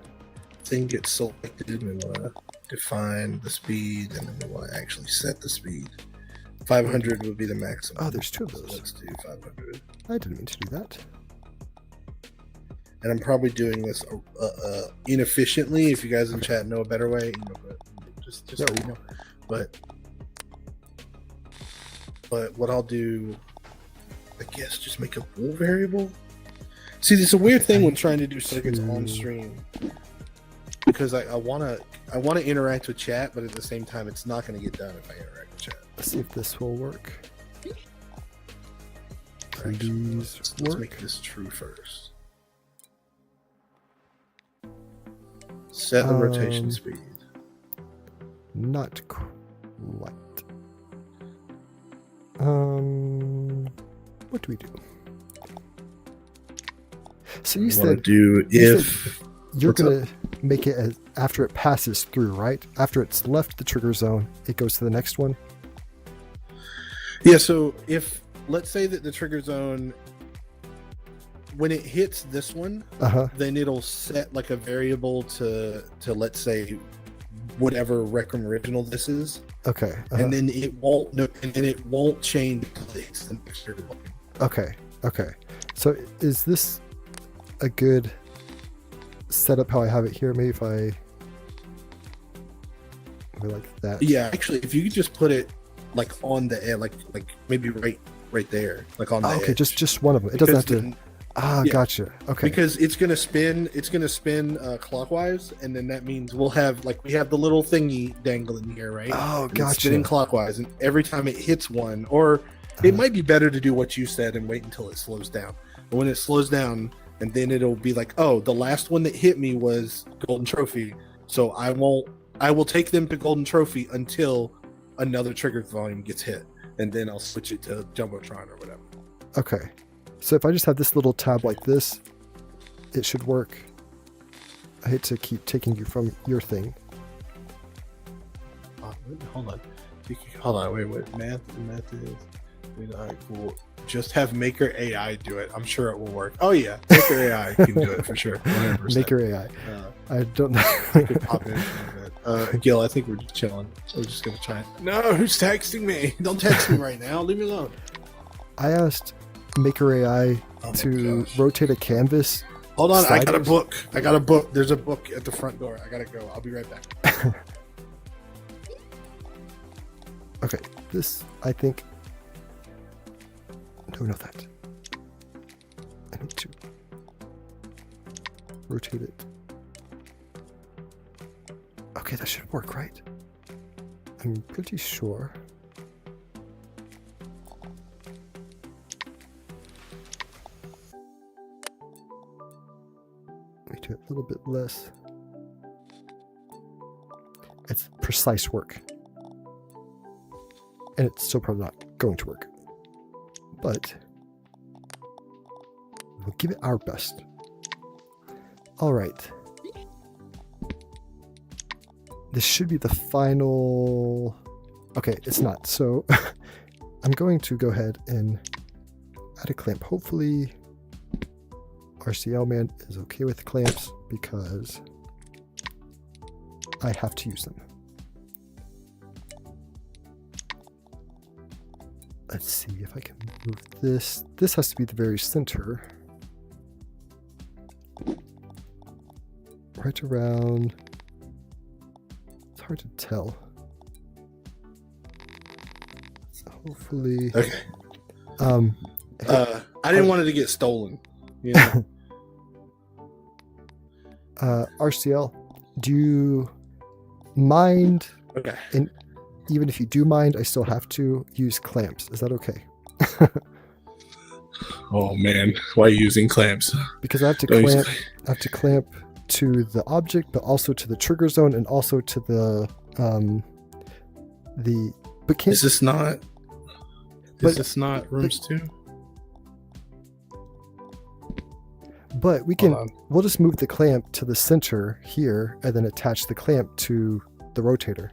thing gets selected, we want to define the speed, and then we want to actually set the speed. 500 would be the maximum. oh, there's two of So those. let's do 500. I didn't mean to do that. And I'm probably doing this inefficiently. If you guys in chat know a better way, but just No. so you know. But what I'll do, I guess, just make a bool variable. See, it's a weird Okay, thing I when trying to do circuits to- on stream, because I want to interact with chat, but at the same time, it's not going to get done if I interact with chat. Let's see if this will work. Actually, These let's work. make this true first. Set the rotation Um, speed. Not quite. What do we do? So you You want said to do you if you're what's gonna make it as after it passes through, right? After it's left the trigger zone, it goes to the next one. yeah. So if let's say that the trigger zone, when it hits this one, then it'll set like a variable to let's say whatever Recrum original this is, Okay. and then it won't change until it's the next trigger one. Okay. Okay. So is this a good setup how I have it here? Maybe like that. Yeah, actually, if you could just put it like on the edge, like maybe right there, like on the Oh, okay, edge. just one of them. It doesn't have Because to. then- Ah, yeah. gotcha. Okay. Because it's gonna spin clockwise, and then that means we have the little thingy dangling here, right? Oh, And it's gotcha. spinning clockwise, and every time it hits one, or it might be better to do what you said and wait until it slows down. But when it slows down, and then it'll be like, oh, the last one that hit me was golden trophy, so I will take them to golden trophy until another trigger volume gets hit, and then I'll switch it to jumbotron or whatever. Okay. So if I just have this little tab like this, it should work. I hate to keep taking you from your thing. Hold on. Hold on. Wait. Math is. All right, cool. Just have Maker AI do it. I'm sure it will work. Oh yeah, Maker AI can do it for sure. 100%. Maker AI. I don't know. Pop in Gil, I think we're just chilling. We're just gonna try. No, who's texting me? Don't text me right now. Leave me alone. I asked Maker AI to rotate a canvas. Hold on, sliders. I got a book. There's a book at the front door. I gotta go. I'll be right back. Okay, this I think. No, not that. I need to rotate it. Okay, that should work, right? I'm pretty sure. Let me do it a little bit less. It's precise work. And it's still probably not going to work. But we'll give it our best. All right. This should be the final. Okay, it's not. So I'm going to go ahead and add a clamp. Hopefully RCL man is okay with clamps because I have to use them. Let's see if I can move this. This has to be the very center. Right around. It's hard to tell. Hopefully. Okay. I didn't want it to get stolen. You know? RCL, do you mind? Okay. And even if you do mind, I still have to use clamps. Is that okay? Oh man, why are you using clamps? Because I have to clamp. I have to clamp to the object, but also to the trigger zone, and also to the. But can't. Is this not? Is this not rooms 2? But we can. We'll just move the clamp to the center here, and then attach the clamp to the rotator.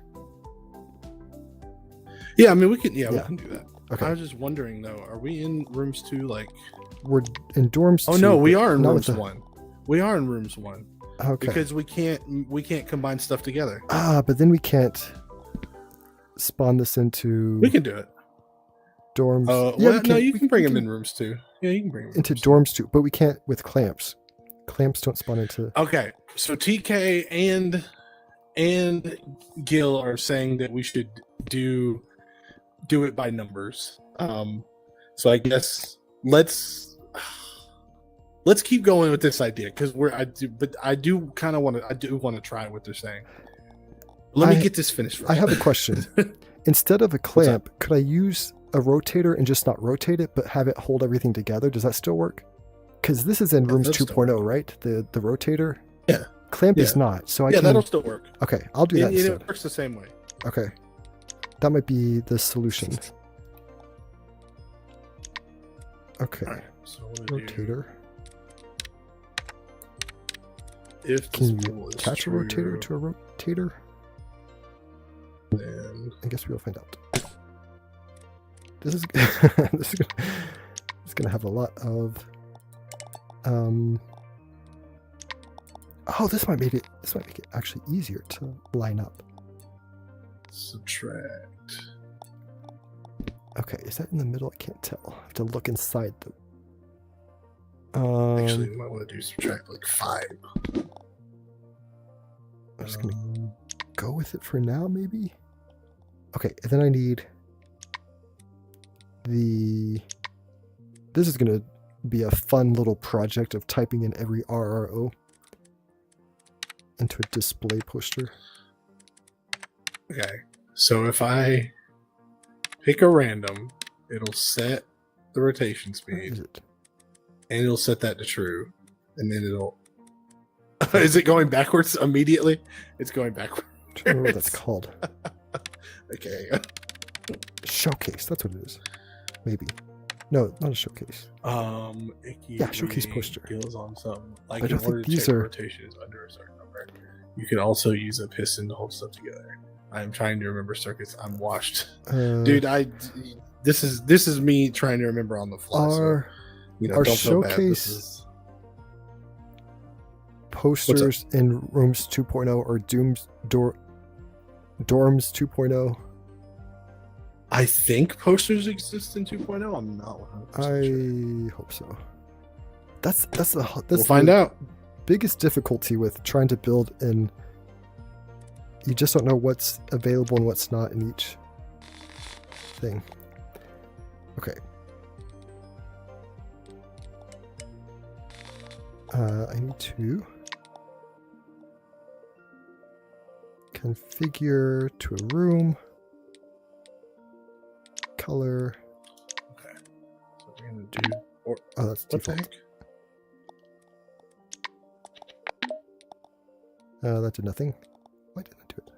Yeah, I mean we can. Yeah, we can do that. Okay. I was just wondering though, are we in rooms 2? Like, we're in dorms. Oh 2, no, we are in not rooms with 1. We are in rooms 1. Okay. Because we can't combine stuff together. But then we can't spawn this into. We can do it. Dorms. No, you can bring them in rooms 2. Yeah, you can bring them into dorms 2, but we can't with clamps. Clamps don't spawn into. Okay, so TK and Gil are saying that we should do it by numbers. So I guess let's keep going with this idea because I do want to try what they're saying. Let me get this finished first. I have a question. Instead of a clamp, could I use a rotator and just not rotate it, but have it hold everything together? Does that still work? Because this is in rooms 2.0, right? The rotator. Yeah. Clamp is not. So I can. That'll still work. Okay, I'll do that instead. It works the same way. Okay, that might be the solution. Okay. All right, so rotator. If can you attach a rotator to a rotator? Then I guess we'll find out. This is gonna have a lot of. Oh, this might make it actually easier to line up. Subtract. Okay, is that in the middle? I can't tell. I have to look inside the. Actually, you might want to do subtract like 5. I'm just gonna go with it for now, maybe. Okay, and then I need the. This is gonna be a fun little project of typing in every RRO into a display poster. Okay, so if I pick a random, it'll set the rotation speed. Where is it? And it'll set that to true. And then it'll... Is it going backwards immediately? It's going backwards. I don't know what that's called. Okay. Showcase, that's what it is. Maybe. No, not a showcase. Yeah, showcase poster. Skills on something. Like I in don't order think to these check are- rotation is under a certain number. You can also use a piston to hold stuff together. I'm trying to remember circuits. I'm washed, dude. This is me trying to remember on the fly. Our Don't feel bad. This showcase is posters in Rooms 2.0 or Dorms 2.0. I think posters exist in 2.0. I'm not 100% I hope so. That's we'll find out. Biggest difficulty with trying to build in. You just don't know what's available and what's not in each thing. Okay. I need to configure to a room. Color. Okay. So we're gonna do. Oh, that's What the default. heck? That did nothing. Why didn't I do it?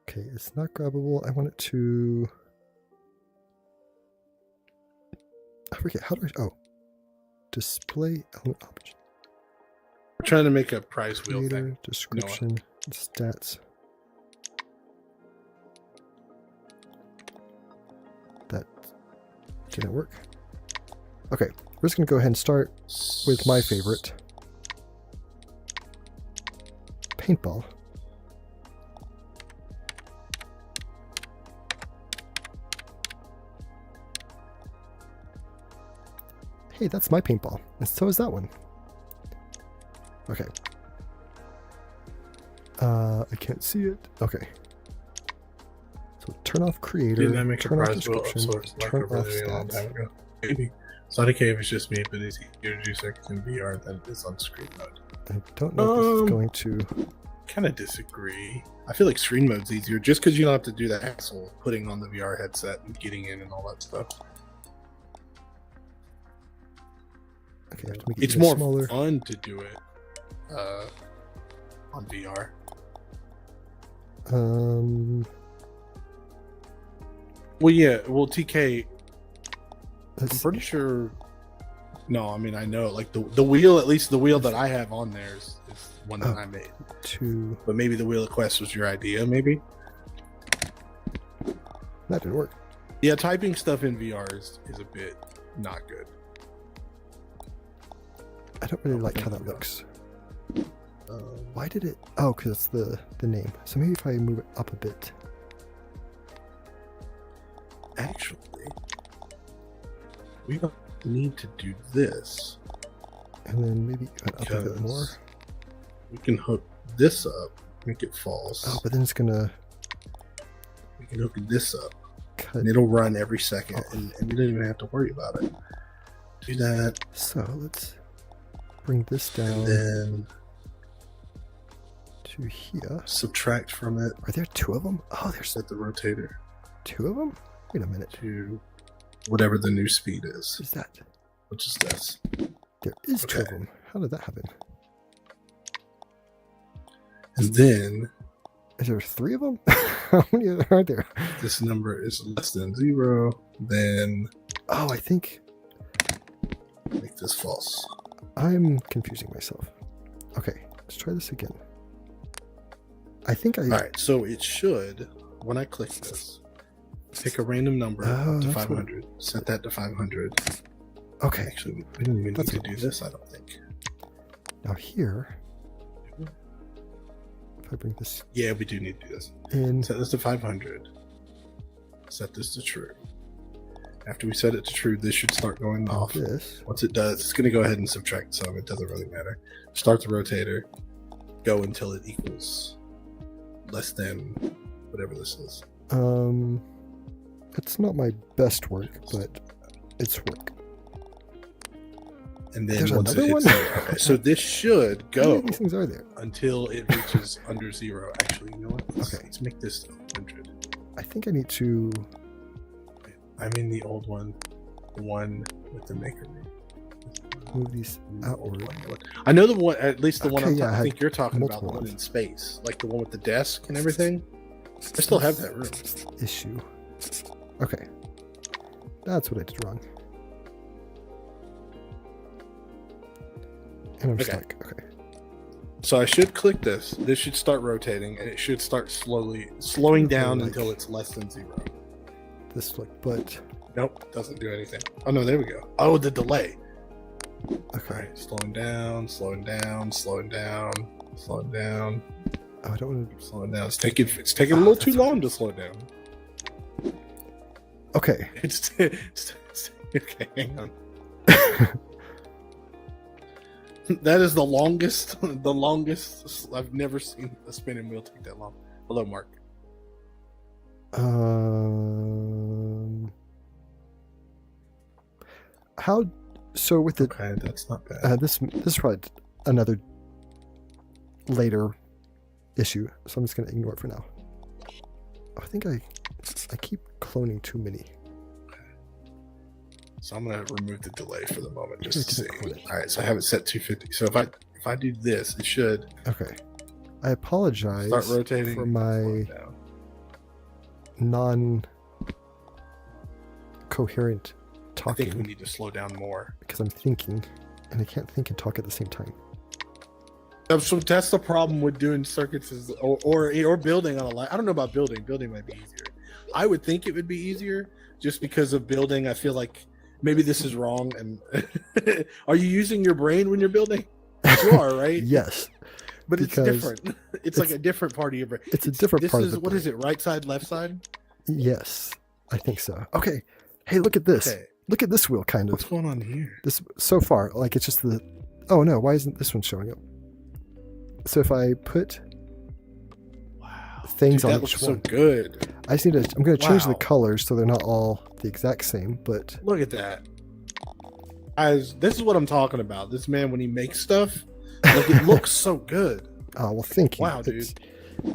Okay, it's not grabbable. I want it to. I forget. How do I. Oh. Display element option. We're trying to make a prize wheel Creator, thing. description, stats. That didn't work. Okay, we're just going to go ahead and start with my favorite. Paintball. Hey, that's my paintball. And so is that one. Okay. I can't see it. Okay. So turn off creator. Didn't I make a turn off prize wheel of description, sorts like turn a off really long stats. time ago? Maybe. Sonic Cave is just me, but it's easier to do circuits in VR than it is on screen mode. I don't know if this is going to. Kind of disagree. I feel like screen mode's easier just because you don't have to do that hassle of putting on the VR headset and getting in and all that stuff. Okay, I have to make it It's even more smaller. fun to do it on VR. Well, yeah. Well, TK, I'm Let's pretty sure. No, I mean I know. Like the wheel, at least the wheel that I have on there is one that I made. to. But maybe the Wheel of Quest was your idea. Maybe. That didn't work. Yeah, typing stuff in VR is a bit not good. I don't really like how that looks. Why did it? Oh, because it's the name. So maybe if I move it up a bit. Actually, we don't need to do this. And then maybe up a bit more. Because we can hook this up, make it false. Oh, but then it's gonna We can hook this up, cut. and it'll run every second, and you don't even have to worry about it. Do that, So let's bring this down and then to here. subtract from it. Are there two of them? Oh, there's Set the rotator two of them? Wait a minute. to whatever the new speed is, What is that? which is this. There is two of Okay. them. How did that happen? And then Is there three of them? How many are there? if this number is less than 0, then Oh, I think make this false. I'm confusing myself. Okay, let's try this again. I think I. All right, so it should, when I click this, pick a random number Oh, up to that's 500, set that to 500. Okay, Actually, we didn't even need That's to what do it this, I don't think. now here, if I bring this Yeah, we do need to do this. in, Set this to 500. Set this to true. After we set it to true, this should start going off. this. Once it does, it's going to go ahead and subtract some. It doesn't really matter. Start the rotator. Go until it equals less than whatever this is. It's not my best work, but it's work. And then There's once it another hits one? 0, okay, so this should How go many of these things are there? until it reaches under 0. Actually, you know what? Okay. Let's make this 100. I think I need to. I mean the old one. The one with the maker name. Move these outward. I know the one, at least the one Okay, yeah, I I had think you're talking about, the multiple one ones. in space. Like the one with the desk and everything. I still have that room. Issue. Okay. That's what I did wrong. And I'm stuck. Okay. So I should click this. This should start rotating, and it should start slowing down like until it's less than 0. This look, but nope, doesn't do anything. Oh no, there we go. Oh, the delay. okay. Right, slowing down, slowing down, slowing down, slowing down. Oh, I don't want Keep slowing down. It's taking a little too long to slow down. to. Okay. It's okay. Hang on. That is the longest. The longest. I've never seen a spinning wheel take that long. Hello, Mark. How? So with the Okay, that's not bad. this is probably another later issue, so I'm just gonna ignore it for now. I think I keep cloning too many. So I'm gonna remove the delay for the moment just Just to see. clone it. All right, so I have it set 250. So if I do this, it should Okay. I apologize start rotating for and my slow down. non-coherent I talking think we need to slow down more. because I'm thinking, and I can't think and talk at the same time. So that's the problem with doing circuits or building on a line. I don't know about building. Building might be easier. I would think it would be easier just because of building. I feel like maybe this is wrong. And are you using your brain when you're building? You are, right? Yes, But it's because different. It's like a different part of your brain. it's a different part of the What brain. is it? Right side, left side? Yes, I think so. Okay. Hey, look at this. Okay. Look at this wheel, kind What's of. going on here? This so far, like it's just the. Oh no! Why isn't this one showing up? So if I put Wow. things Dude, on that each looks one, so good. I just need to. I'm going to change the Wow. colors so they're not all the exact same. But Look at that. This is what I'm talking about. This man, when he makes stuff, like it looks so good. oh well, thank you. Wow, dude. We'll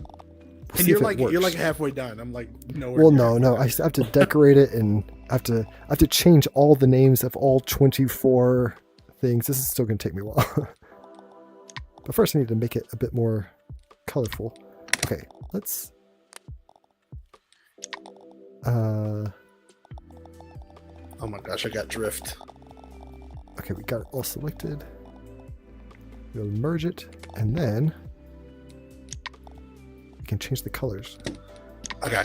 And see you're if it like you're like works. halfway done. I'm like nowhere. Well, near no. I have to decorate it, and I have to change all the names of all 24 things. This is still going to take me a while. But first, I need to make it a bit more colorful. Okay, let's. Oh my gosh, I got drift. Okay, we got it all selected. We'll merge it, and then we can change the colors. Okay.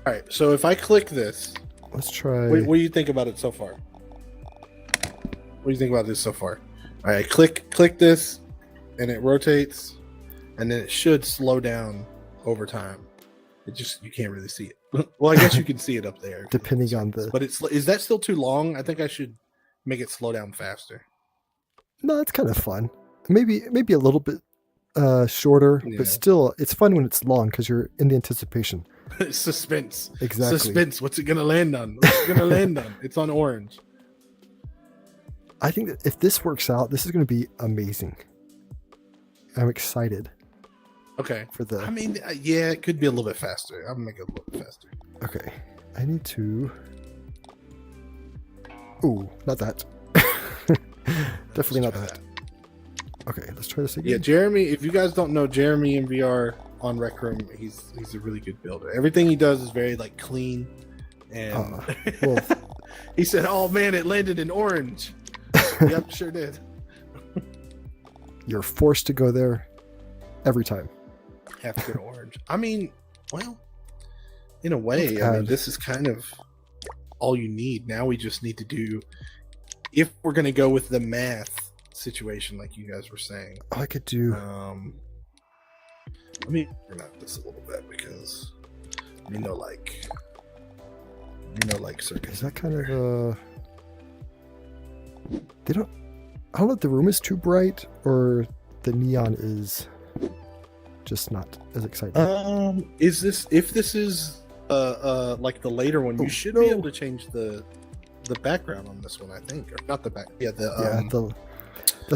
All right. So if I click this, Let's try. what do you think about it so far? What do you think about this so far? All right, click this, and it rotates, and then it should slow down over time. It just you can't really see it. Well, I guess you can see it up there, Depending on the. But is that still too long? I think I should make it slow down faster. No, it's kind of fun. Maybe a little bit shorter, Yeah. but still, it's fun when it's long because you're in the anticipation. Suspense. Exactly. Suspense. What's it gonna land on? What's it gonna land on? It's on orange. I think that if this works out, this is going to be amazing. I'm excited Okay. for the. I mean, yeah, it could be a little bit faster. I'm gonna make it a little bit faster. Okay, I need to. Ooh, not that. Definitely not Let's that. try Okay, let's try this Yeah, again. Jeremy. If you guys don't know Jeremy in VR on Rec Room, he's a really good builder. Everything he does is very like clean, and well- he said, "Oh man, it landed in orange." Yep, sure did. You're forced to go there every time. Have to go to orange. I mean, well, in a way, Let's I mean, add- this is kind of all you need. Now we just need to do, if we're going to go with the math situation, like you guys were saying. Oh, I could do. Let me turn out this a little bit because circuits. Is that kind of They don't. I don't know if the room is too bright or the neon is just not as exciting. Is this if this is like the later one? Oh, You should no. be able to change the background on this one, I think, or not the back. Yeah, That's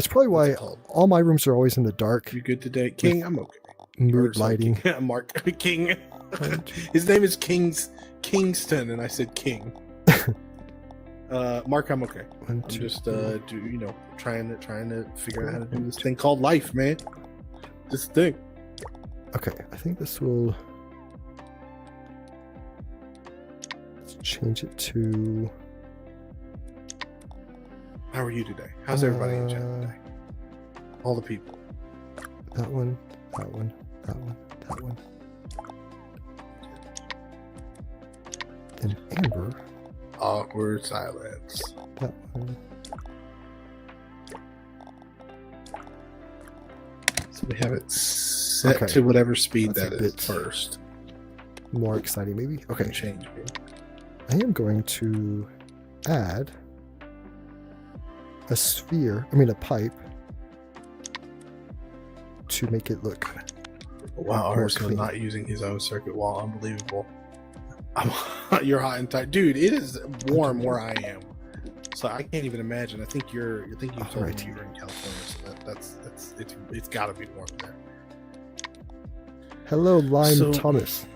probably what's why it called? all my rooms are always in the dark. You good today, King? I'm okay. Mood Or sorry, lighting. King. Mark King. His name is Kingston, and I said King. Mark, I'm okay. One, I'm two, just three. trying to figure out how to do this thing called life, man. This thing. Okay, I think this will. Let's change it to... How are you today? How's everybody in chat today? All the people. That one, that one, that one, that one. Then amber. Awkward silence. That one. So we have it set to whatever speed That's that is first. More exciting, maybe? Okay. Change it. I am going to add a sphere, I mean a pipe, to make it look... Wow, RCL not using his own circuit wall. Unbelievable. You're hot and tight. Dude, it is warm where I am. So I can't even imagine. I think you told me you were in California, so it's gotta be warm there. Hello, Lime Thomas.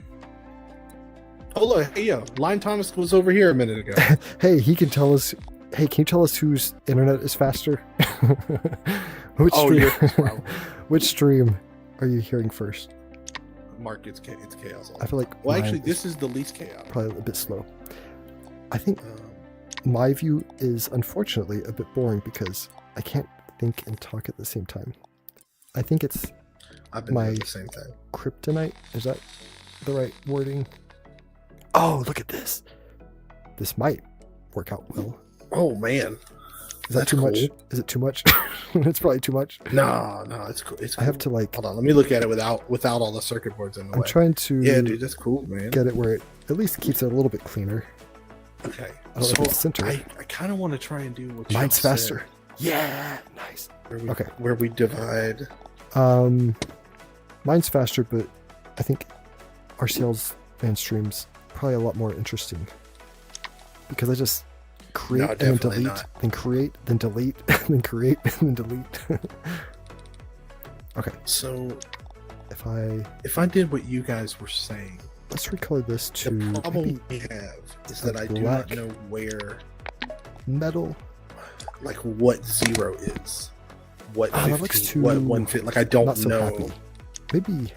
Oh look, hey yo, Lime Thomas was over here a minute ago. Hey, he can tell us. Hey, can you tell us whose internet is faster? Which stream are you hearing first? Mark, it's chaos. I feel like. Well, actually, this is the least chaos. Probably a bit slow. I think my view is unfortunately a bit boring because I can't think and talk at the same time. I think it's my the same thing. Kryptonite. Is that the right wording? Oh, look at this. This might work out well. Oh man, is that too much? Is it too much? It's probably too much. No, it's cool. I have to like. Hold on, let me look at it without all the circuit boards in the way. I'm trying to. Yeah, dude, that's cool, man. Get it where it at least keeps it a little bit cleaner. Okay. I don't know if it's center. I kind of want to try and do what mine's faster. Yeah, nice. Where we divide. Mine's faster, but I think RCL's and streams probably a lot more interesting because I just create and then delete, then create, then delete, then create, and then delete. Okay. So if I did what you guys were saying, let's recolor this to. The problem we have is that I do not know where metal, like what 0 is, what 15, what 150. Like I don't know. Happy. Maybe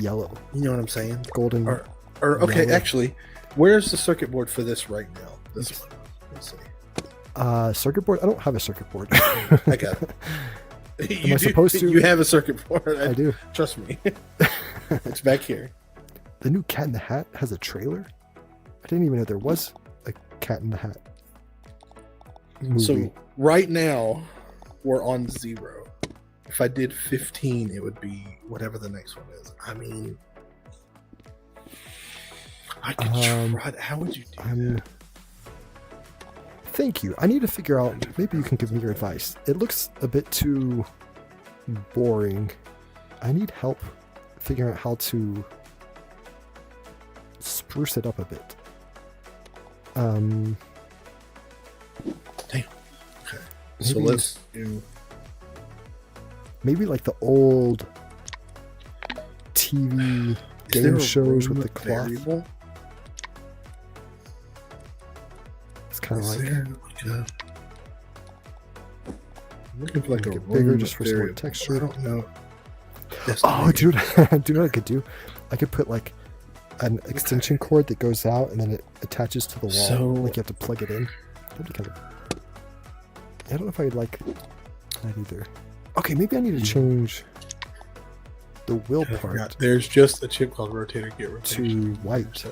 yellow. You know what I'm saying? Golden. Or okay, yellow. Actually, where's the circuit board for this right now? This one. Let's see. Circuit board. I don't have a circuit board. I got it. Am I supposed to? You have a circuit board. I do. Trust me. It's back here. The new Cat in the Hat has a trailer. I didn't even know there was a Cat in the Hat movie. So right now we're on 0. If I did 15, it would be whatever the next one is. I mean, I could try. How would you do that? Thank you. I need to figure out. Maybe you can give me your advice. It looks a bit too boring. I need help figuring out how to spruce it up a bit. Damn. Okay. So let's do. Maybe like the old TV game shows with the cloth. Variable? It's kind of like. I'm looking for like a bigger just for some more texture. I don't know. Oh, dude, do you know what I could do? I could put like an extension cord that goes out and then it attaches to the wall. So, like you have to plug it in. That'd be kind of. I don't know if I'd like that either. Okay, maybe I need to change the wheel part. There's just a chip called rotator get rotation to white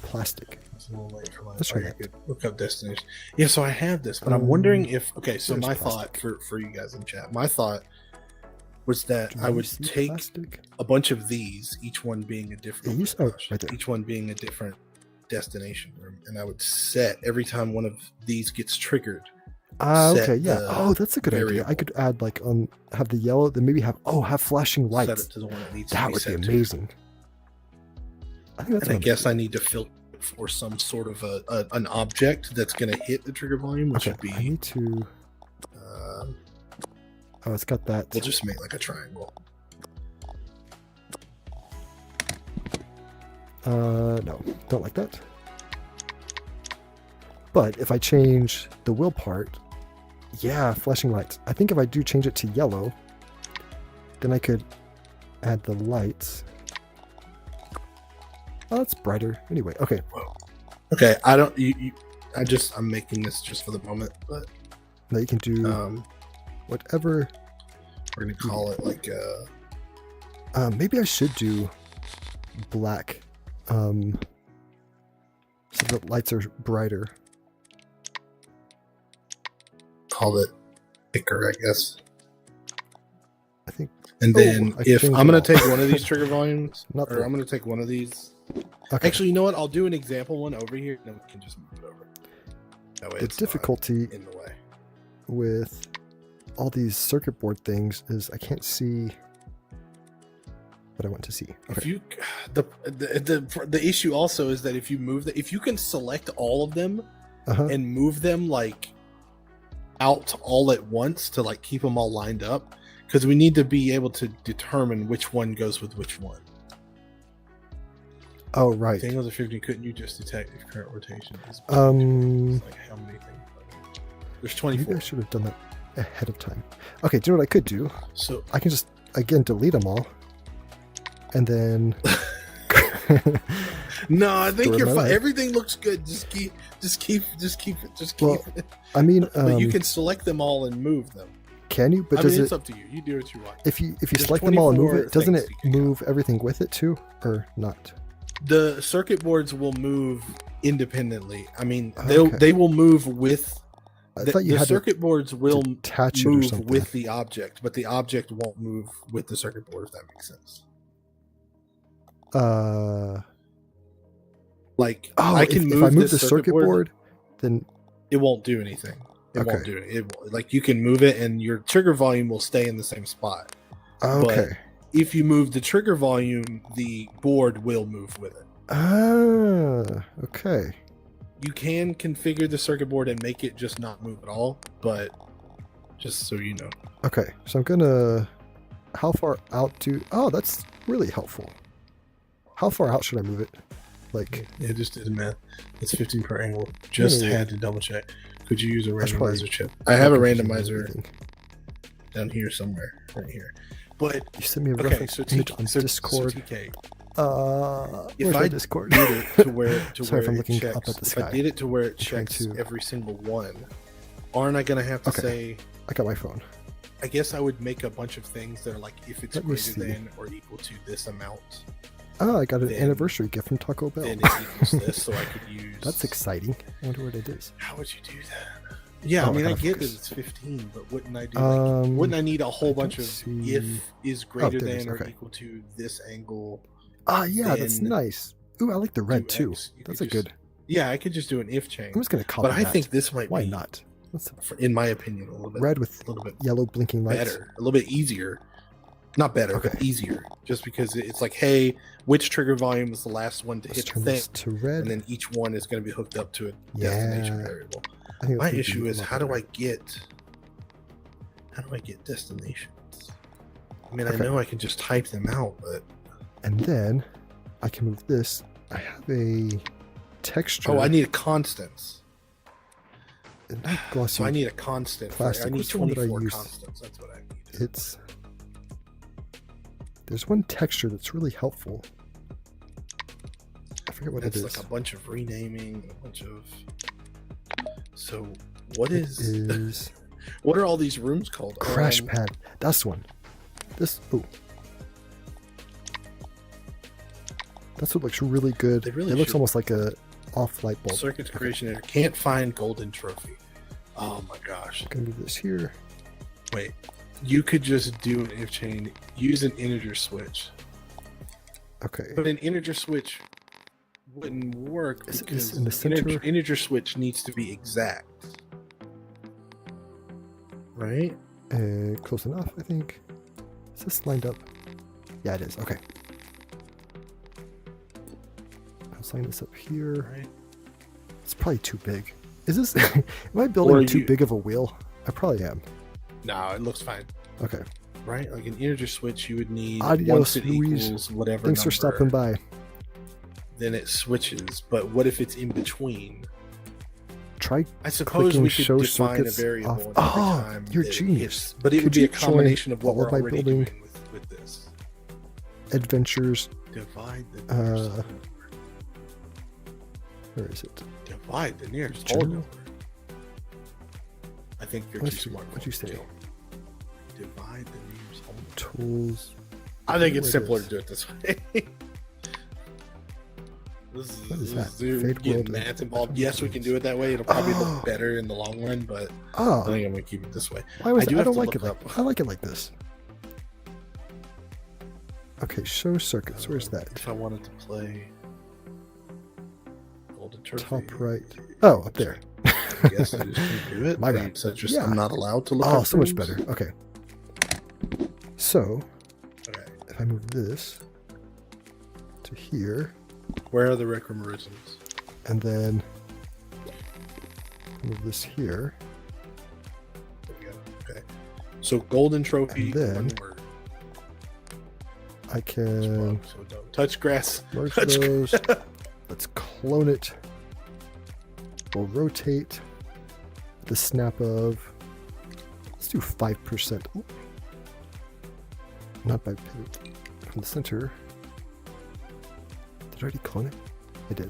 plastic. It's a little late for my. Let's try that. Look up destination. Yeah, so I have this, but I'm wondering if. Okay, so my thought for you guys in chat, my thought was that I would take a bunch of these, each one being a different. Each one being a different destination room, and I would set every time one of these gets triggered. Okay, yeah. Oh, that's a good idea. I could add like have the yellow, then maybe have flashing lights. Set it to the one that needs that to be would set be amazing. I think that's. And I guess I need to filter for some sort of an object that's going to hit the trigger volume, which would be. I need to. It's got that. We'll just make like a triangle. No, don't like that. But if I change the wheel part, yeah, flashing lights. I think if I do change it to yellow, then I could add the lights. Oh, that's brighter. Anyway, okay. Okay, I don't. I'm making this just for the moment, but Now you can do whatever. we're gonna call it like Maybe I should do black, so the lights are brighter. call it thicker, I guess. I think. And then if I'm gonna take one of these trigger volumes, Not or the- I'm gonna take one of these. Okay. Actually, you know what? I'll do an example one over here, and then we can just move it over. That way, The it's difficulty not in the way. with all these circuit board things is I can't see what I want to see. If you, the issue also is that if you move if you can select all of them Uh-huh. and move them like out all at once to like keep them all lined up, because we need to be able to determine which one goes with which one. Oh, right. If angles are 50, couldn't you just detect if current rotation is it's like how many things? There's 24. Maybe I should have done that ahead of time. Okay, do you know what I could do? So I can just, again, delete them all. And then... no, I think Store you're my fine. life. Everything looks good. Just keep it. Well, I mean, But you can select them all and move them. can you? But I does mean, it... it's up to you. You do what you want. If you There's select them all and move 24 it, doesn't things it you can move everything with it too? Or not? The circuit boards will move independently. I mean, Okay. they will move with I the, thought you the had circuit boards will to attach it or move something. with the object, but the object won't move with the circuit board. If that makes sense. Like I can if I move this the circuit board, then it won't do anything. It Okay. won't do it. Like you can move it, and your trigger volume will stay in the same spot. okay. If you move the trigger volume, the board will move with it. Okay. You can configure the circuit board and make it just not move at all, but just so you know. Okay, so I'm gonna... How far out do... Oh, that's really helpful. How far out should I move it? Like... Yeah, just did the math. It's 15 per angle. Just Yeah. had to double check. Could you use a That's probably randomizer chip? I have a confusing randomizer everything. down here somewhere, right here. But You sent me a okay, reference so image TK, on so Discord. TK, If if my I Discord? did it to where Sorry if I'm it looking checks, up at the if sky. I did it to where it trying checks to- every single one, aren't I gonna have to Okay. say? I got my phone. I guess I would make a bunch of things that are like if it's Let me greater see. than or equal to this amount, Oh, I got an Then- anniversary gift from Taco Bell. then it equals this, so I could use. That's exciting. I wonder what it is. How would you do that? Yeah, Oh, I mean, I I gotta get that focus. it's 15, but wouldn't I do? Like, wouldn't I need a whole I bunch don't of see- if is greater there it is, than or okay. equal to this angle? Ah, yeah, that's then nice. Ooh, I like the red too. 2x? You That's could a just- good... Yeah, I could just do an if chain, I'm just gonna copy but I that. think this might Why be, not? Let's in my opinion, a little bit red with a little bit yellow blinking lights. better, a little bit easier. Not better, but Okay. easier. Just because it's like, hey, which trigger volume is the last one to Let's hit the turn thing, this to red. and then each one is going to be hooked up to a destination Yeah. variable. I think My that's gonna issue be a is lot how do better. I get destinations? I mean, Okay. I know I can just type them out, but And then I can move this. I have a texture. I need a constants. Not glossy. So I need a constant. Plastic. I need What's the one that I 24 use? constants. That's what I need. It's there's one texture that's really helpful. I forget what That's it is. like a bunch of renaming, a bunch of. So what It is? What are all these rooms called? crash pad? That's one. This that's what looks really good. They really it looks should. almost like a off light bulb. Circuits creation editor. Can't find golden trophy. Oh my gosh. I'm gonna move this here. Wait. You could just do an if chain. Use an integer switch. Okay. But an integer switch wouldn't work Is it because in the center? integer switch needs to be exact. Right? Close enough, I think. Is this lined up? Yeah, it is. Okay. I'll line this up here. Right. It's probably too big. Is this? Am I building Or too you- big of a wheel? I probably am. No, it looks fine. Okay. Right? Like an integer switch, you would need Adios, once it Louise. equals whatever Thanks for number, stopping by. then it switches. But what if it's in between? Try. I suppose Clicking we could show define a circuits variable off- every Oh, time you're that it genius. hits. But it would Could be a you join combination of what all we're of my already building? doing with this. Adventures. Divide the numbers. Where is it? Divide the nearest General? hole number. I think you're too smart. What'd you say? Divide the nearest hole number. Tools. I think it's Where simpler is- to do it this way. What is that? Dude, Fade getting world math and- involved. Yes, we can do it that way. It'll probably look better in the long run, but I Oh, think I'm gonna keep it this way. why was I do I have don't to like it look like I like it like this. Okay, show circuits. Where's that? If I wanted to play Golden Trophy, Top right. Oh, up there. I guess I just can't do it. My Or bad. So just Yeah. I'm not allowed to look. Oh, at so much things? better. Okay. So Okay. if I move this to here, Where are the Recrimarisms? and then move this here, There we go. Okay. So Golden Trophy. And then- one word. I can So don't touch grass. merge Touch those. Let's clone it. We'll rotate the snap of. Let's do 5%. Ooh. Not by pivot. From the center. Did I already clone it? I did.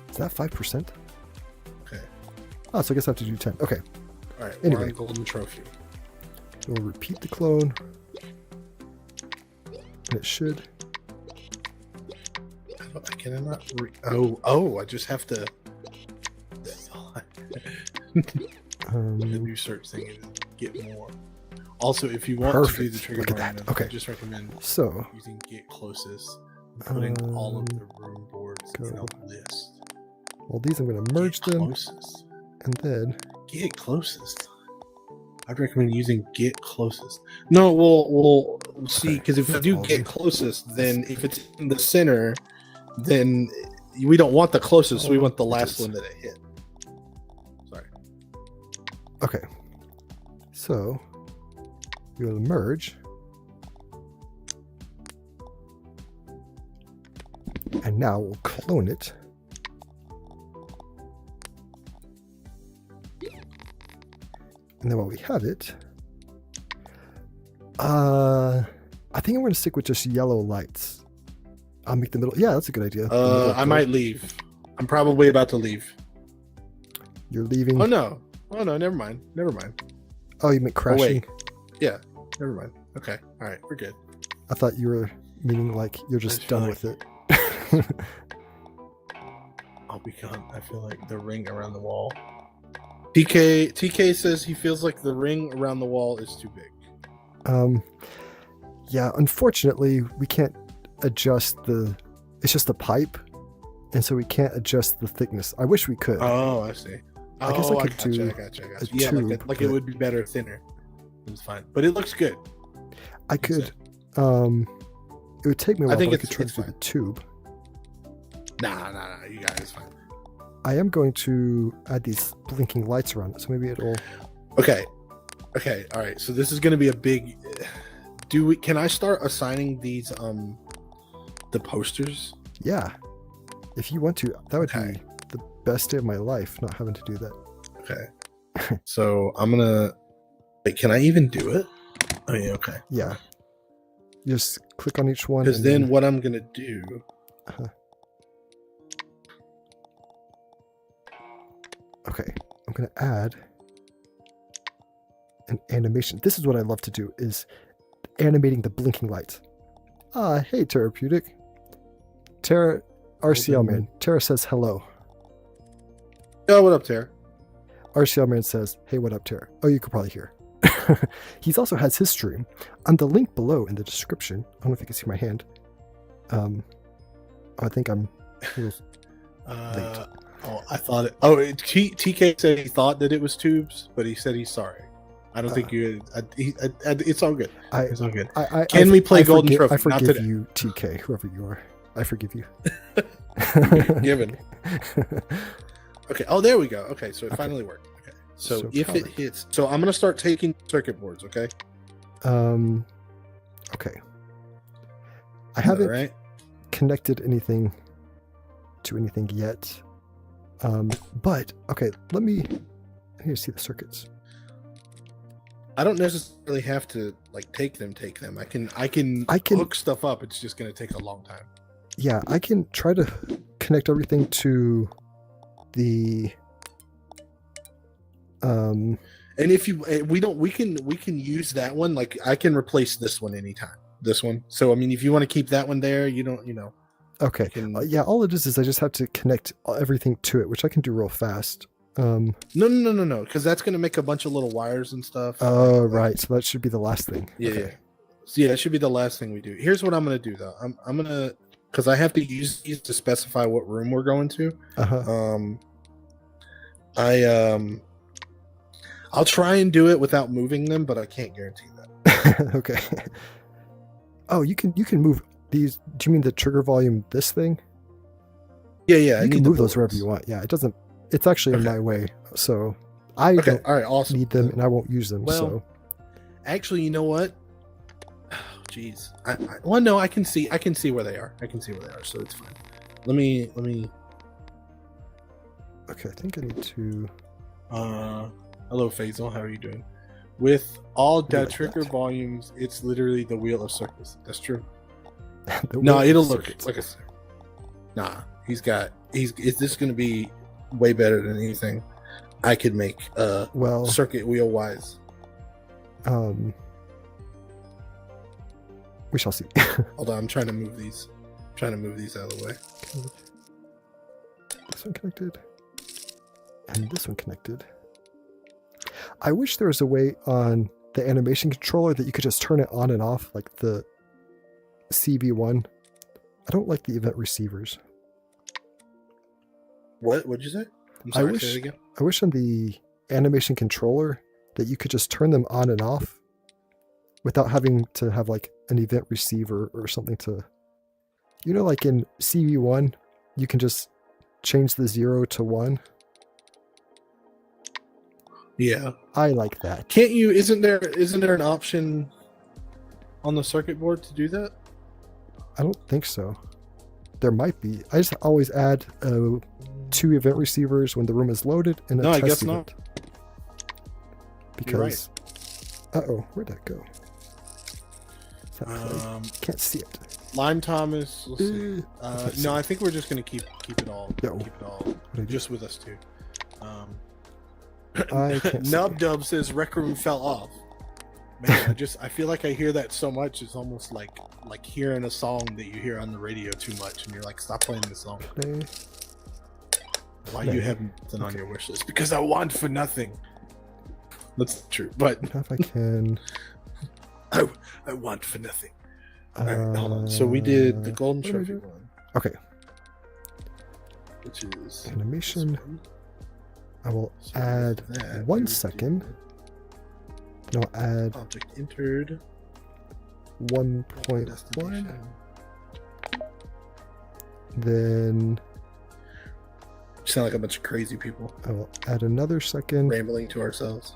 Is that 5%? Okay. Oh, so I guess I have to do 10. Okay. All right. Anyway. We're on Golden Trophy. We'll repeat the clone. And it should. I cannot. Oh! I just have to. The new search thing is get more. Also, if you want to do the Perfect. trigger Look at bar, that. I Okay. just recommend So, using get closest, and putting all of the room boards in go. a list. well, these I'm going to merge Get them. closest. And then, Get closest. I'd recommend using get closest. No, we'll see, Okay. because if you do All get these. closest, then if it's in the center, then we don't want the closest. We want the It last is. one that it hit. Sorry. okay. So, we will merge. And now we'll clone it. And then while we have it, I think I'm going to stick with just yellow lights. I'll make the middle. Yeah, that's a good idea. The middle I gold. might leave. I'm probably about to leave. You're leaving. Oh no. Never mind. Never mind. Oh, you meant crashing? Yeah. Never mind. Okay. All right. We're good. I thought you were meaning like you're just just feel done like- with it. I'll become. I feel like the ring around the wall. TK says he feels like the ring around the wall is too big. Yeah, unfortunately, we can't adjust the. It's just a pipe, and so we can't adjust the thickness. I wish we could. Oh, I see. I guess I could do I got you. a Yeah, tube, like it but- would be better thinner. It's fine, but it looks good. I could. It would take me a while, think but I could it's try to do fine. the tube. Nah. You got it. It's fine. I am going to add these blinking lights around it, so maybe it'll. Okay. All right. So this is going to be a big. Can I start assigning these the posters? Yeah, if you want to, that would Okay. be the best day of my life, not having to do that. Okay. So I'm gonna. Wait, can I even do it? Oh yeah. Okay. Yeah, you just click on each one. Because and then what I'm gonna do. Okay, I'm gonna add an animation. This is what I love to do: is animating the blinking lights. Hey, Therapeutic. Tara, RCL man. Tara says hello. Oh, what up, Tara? RCL man says, "Hey, what up, Tara?" Oh, you could probably hear. He's also has his stream on the link below in the description. I don't know if you can see my hand. I think I'm a little late. Oh, I thought it. Oh, TK said he thought that it was tubes, but he said he's sorry. I don't think you. It's all good. It's all good. Can we play Golden Trophy? I Not forgive today. you, TK, whoever you are. I forgive you. Given. Okay. Oh, there we go. Okay, so it Okay. finally worked. Okay. So So if it powered. hits, so I'm gonna start taking circuit boards. Okay. Okay. I haven't Right. connected anything to anything yet. But okay, I need to see the circuits. I don't necessarily have to like take them. I can I can- hook stuff up. It's just gonna take a long time. Yeah, I can try to connect everything to the And if you we can use that one. Like I can replace this one anytime. This one. So I mean, if you want to keep that one there, you don't. Okay. Yeah, all it is I just have to connect everything to it, which I can do real fast. No, because that's going to make a bunch of little wires and stuff. Oh, right. So that should be the last thing. Yeah. Okay. So yeah, that should be the last thing we do. Here's what I'm going to do though. I'm going to, because I have to use these to specify what room we're going to. I'll try and do it without moving them, but I can't guarantee that. Okay. Oh, you can move these. Do you mean the trigger volume? This thing? Yeah. You can move those wherever you want. Yeah, it doesn't. It's actually in my way, so I don't awesome. need them, and I won't use them. Well, so actually, you know what? Jeez. Well, no, I can see where they are. So it's fine. Let me. Okay, I think I need to. Hello, Faisal. How are you doing? With all trigger volumes, it's literally the wheel of circus. That's true. No, it'll look like a. Nah, is this going to be way better than anything I could make? Circuit wheel wise. We shall see. Hold on, I'm trying to move these. Out of the way. This one connected, and this one connected. I wish there was a way on the animation controller that you could just turn it on and off, like the CV1. I don't like the event receivers. What'd you say? I'm sorry, say it again. I wish on the animation controller that you could just turn them on and off without having to have like an event receiver or something to, like in CV1, you can just change the 0 to 1. Yeah, I like that. Can't you? Isn't there an option on the circuit board to do that? I don't think so. There might be. I just always add 2 event receivers when the room is loaded and a test I guess event. Not. Because, where'd that go? Can't see it. Lime Thomas. Let's see. No, I think we're just gonna keep it all. Yeah. Keep it all just with us two. Nub Dub says Rec Room fell off. Man, I feel like I hear that so much. It's almost like hearing a song that you hear on the radio too much, and you're like, stop playing this song. Why you have nothing on your wish list? Because I want for nothing. That's true, but if I can, I want for nothing. All right, hold on. So we did the Golden Trophy one. Okay. Which is animation. I will add 1 second. Then I'll add object entered 1.1. Then we sound like a bunch of crazy people. I will add another second. Rambling to ourselves.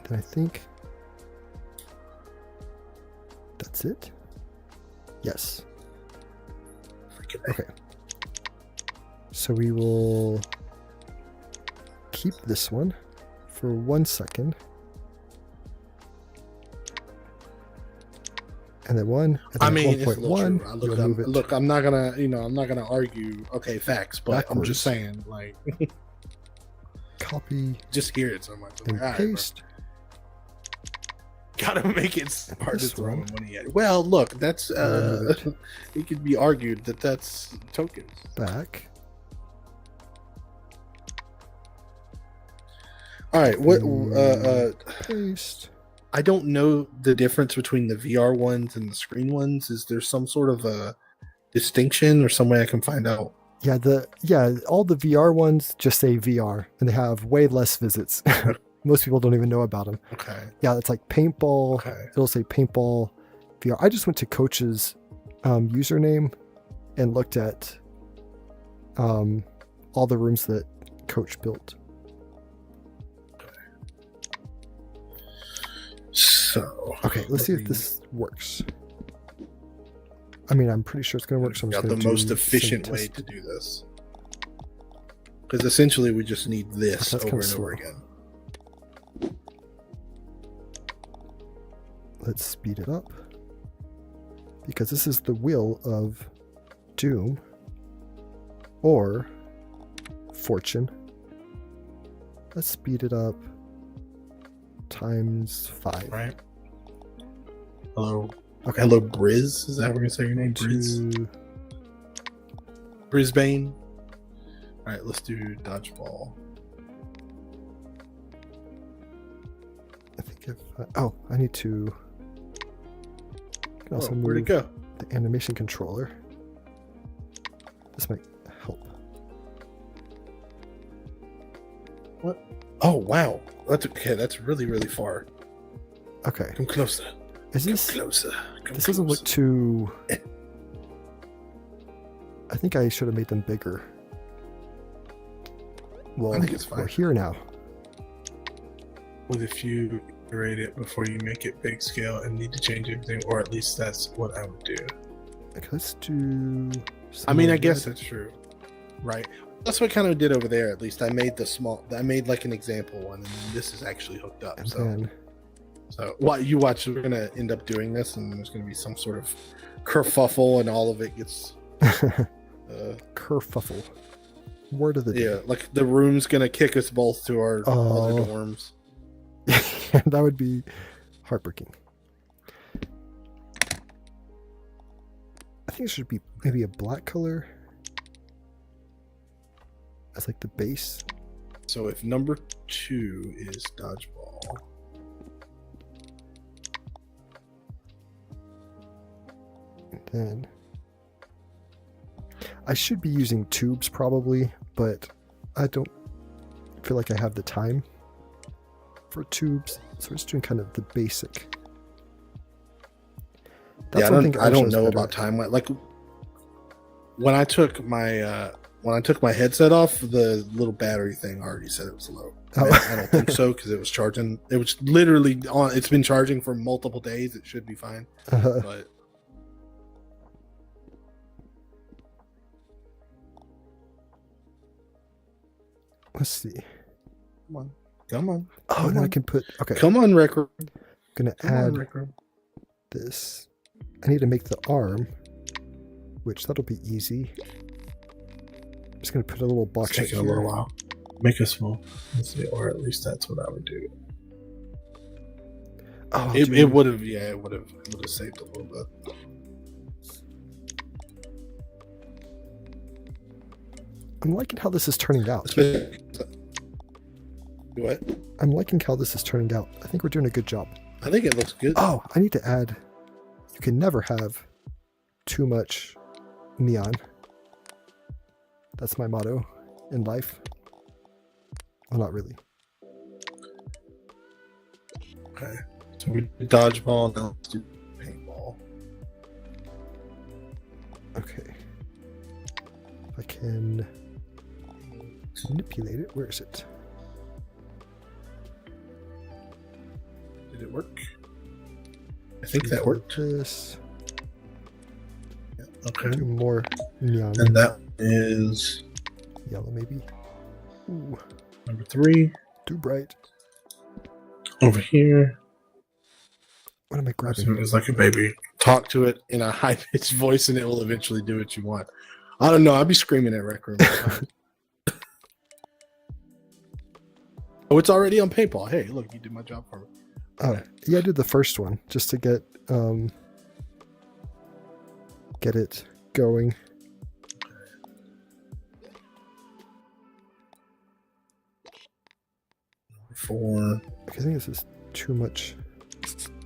Then I think that's it. Yes. Okay. So we will keep this one for 1 second. And then 1. And then 1.1. Look, I'm not gonna argue. Okay, facts, but backwards. I'm just saying, like, copy. Just hear it so much. And like, paste. Gotta make it hard to throw money at it. Well, look, that's it could be argued that that's tokens. Back. All right, paste. I don't know the difference between the VR ones and the screen ones. Is there some sort of a distinction or some way I can find out? Yeah, all the VR ones just say VR, and they have way less visits. Most people don't even know about them. Okay. Yeah, it's like paintball. Okay. It'll say paintball VR. I just went to Coach's username and looked at all the rooms that Coach built. So okay, let's see if this works. I mean, I'm pretty sure it's going to work. So I'm just the most efficient way to do this, because essentially we just need this over and over again. Let's speed it up, because this is the wheel of Doom or Fortune. Let's speed it up times 5. Right. Hello. Okay. Hello, Briz. Is that how we're gonna say your name? Briz. Brisbane. All right, let's do dodgeball. I think if I need to. I can also Where'd it move go? the animation controller. This might help. What? Oh wow, that's okay. That's really really far. Okay. Come closer. Is Come this? closer. Come This doesn't look closer. too. I think I should have made them bigger. Well, I think it's we're fine. here now. What if you iterate it before you make it big scale and need to change everything, or at least that's what I would do. Okay, let's do. I mean, I more guess red. that's true, right? That's what I kind of did over there. At least I made the small. I made like an example one, and this is actually hooked up. And So, then what you watch? We're gonna end up doing this, and there's gonna be some sort of kerfuffle, and all of it gets. kerfuffle. Word of the day. Yeah, like the room's gonna kick us both to our other dorms. That would be heartbreaking. I think it should be maybe a black color as like the base. So if number 2 is dodgeball, And then I should be using tubes probably, but I don't feel like I have the time for tubes, so we're just doing kind of the basic. yeah, one thing I don't Aisha's know better about at. time. Like when I took my headset off, the little battery thing already said it was low. I don't think so because it was charging. It was literally on. It's been charging for multiple days. It should be fine, but. Let's see. Come on. Oh, Come and then I on. can put. Okay, Come on, record. I'm gonna Come on, add record. this. I need to make the arm, which that'll be easy. I'm just gonna put a little box It's right taking a here. little while. Make a small. Let's see, or at least that's what I would do. Oh, It dude. would have, yeah, it would have saved a little bit. I'm liking how this is turning out. What? I'm liking how this is turning out. I think we're doing a good job. I think it looks good. Oh, I need to add. You can never have too much neon. That's my motto in life. Well, not really. Okay. So we did dodgeball, now let's do paintball. Okay. If I can manipulate it. Where is it? Did it work? I think that Import worked. This. Yeah, okay. Do more neon. And that is Yellow, maybe. Ooh, number 3. too bright. Over here. What am I So grabbing? it's like a baby. Talk to it in a high pitched voice and it will eventually do what you want. I don't know. I'll be screaming at Rec Room. Oh, it's already on paintball. Hey, look, you did my job for me. Oh, yeah, I did the first one just to get it going. Number 4. I think this is too much.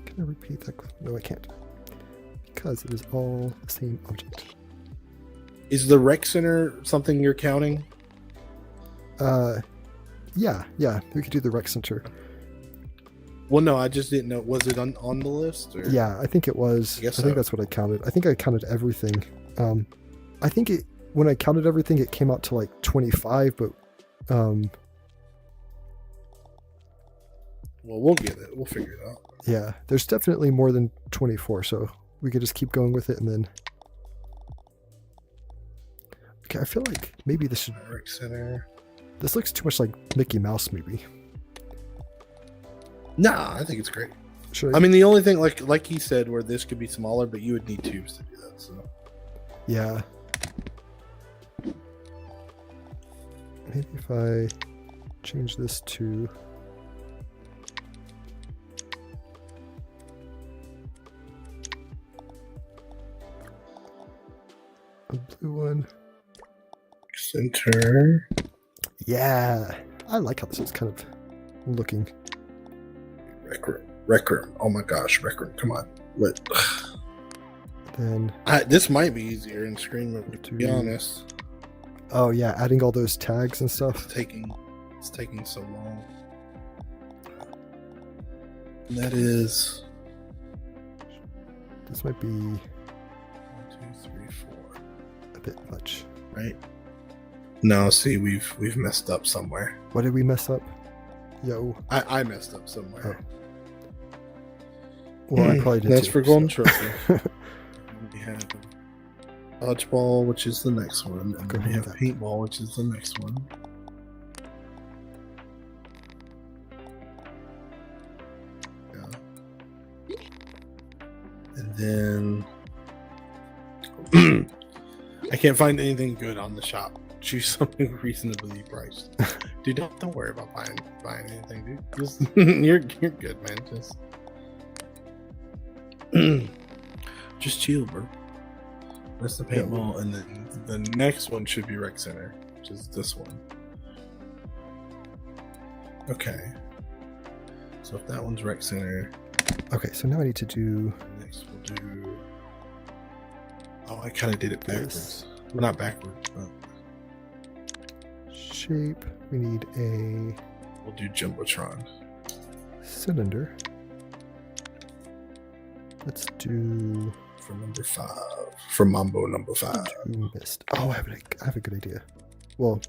Can I repeat that? No, I can't. Because it is all the same object. Is the rec center something you're counting? Yeah, we could do the rec center. Well, no, I just didn't know. Was it on the list? Or? Yeah, I think it was. I guess think so. that's what I counted. I think I counted everything. I think when I counted everything, it came out to like 25, but Well, we'll get it. We'll figure it out. yeah, there's definitely more than 24, so we could just keep going with it and then. Okay, I feel like maybe this should. Rec center. This looks too much like Mickey Mouse, maybe. Nah, I think it's great. Should I mean, the only thing, like he said, where this could be smaller, but you would need tubes to do that. So yeah. Maybe if I change this to a blue one. Center. Yeah, I like how this is kind of looking. Rec room. Oh my gosh, rec room. Come on. What? Then This might be easier in screen mode, to be honest. oh yeah, adding all those tags and stuff. It's taking so long. And that is This might be 1, 2, 3, 4. a bit much. Right? No, see, we've messed up somewhere. What did we mess up? Yo. I messed up somewhere. Oh. Well, I probably did That's too, for golden so. trophy. We have dodgeball, which is the next one, and then we have paintball, which is the next one. Yeah. And then I can't find anything good on the shop. Choose something reasonably priced. Dude, don't worry about buying anything, dude. Just you're good, man. Just chill, bro. That's the paintball, and then the next one should be rec center, which is this one. Okay. So if that one's rec center, Okay, so now I need to do next we'll do. Oh, I kind of did it backwards. Well, not backwards, but shape. We need a we'll do jumbotron. cylinder. Let's do For number 5. For Mambo number 5. mist. Oh, I have a good idea. Well,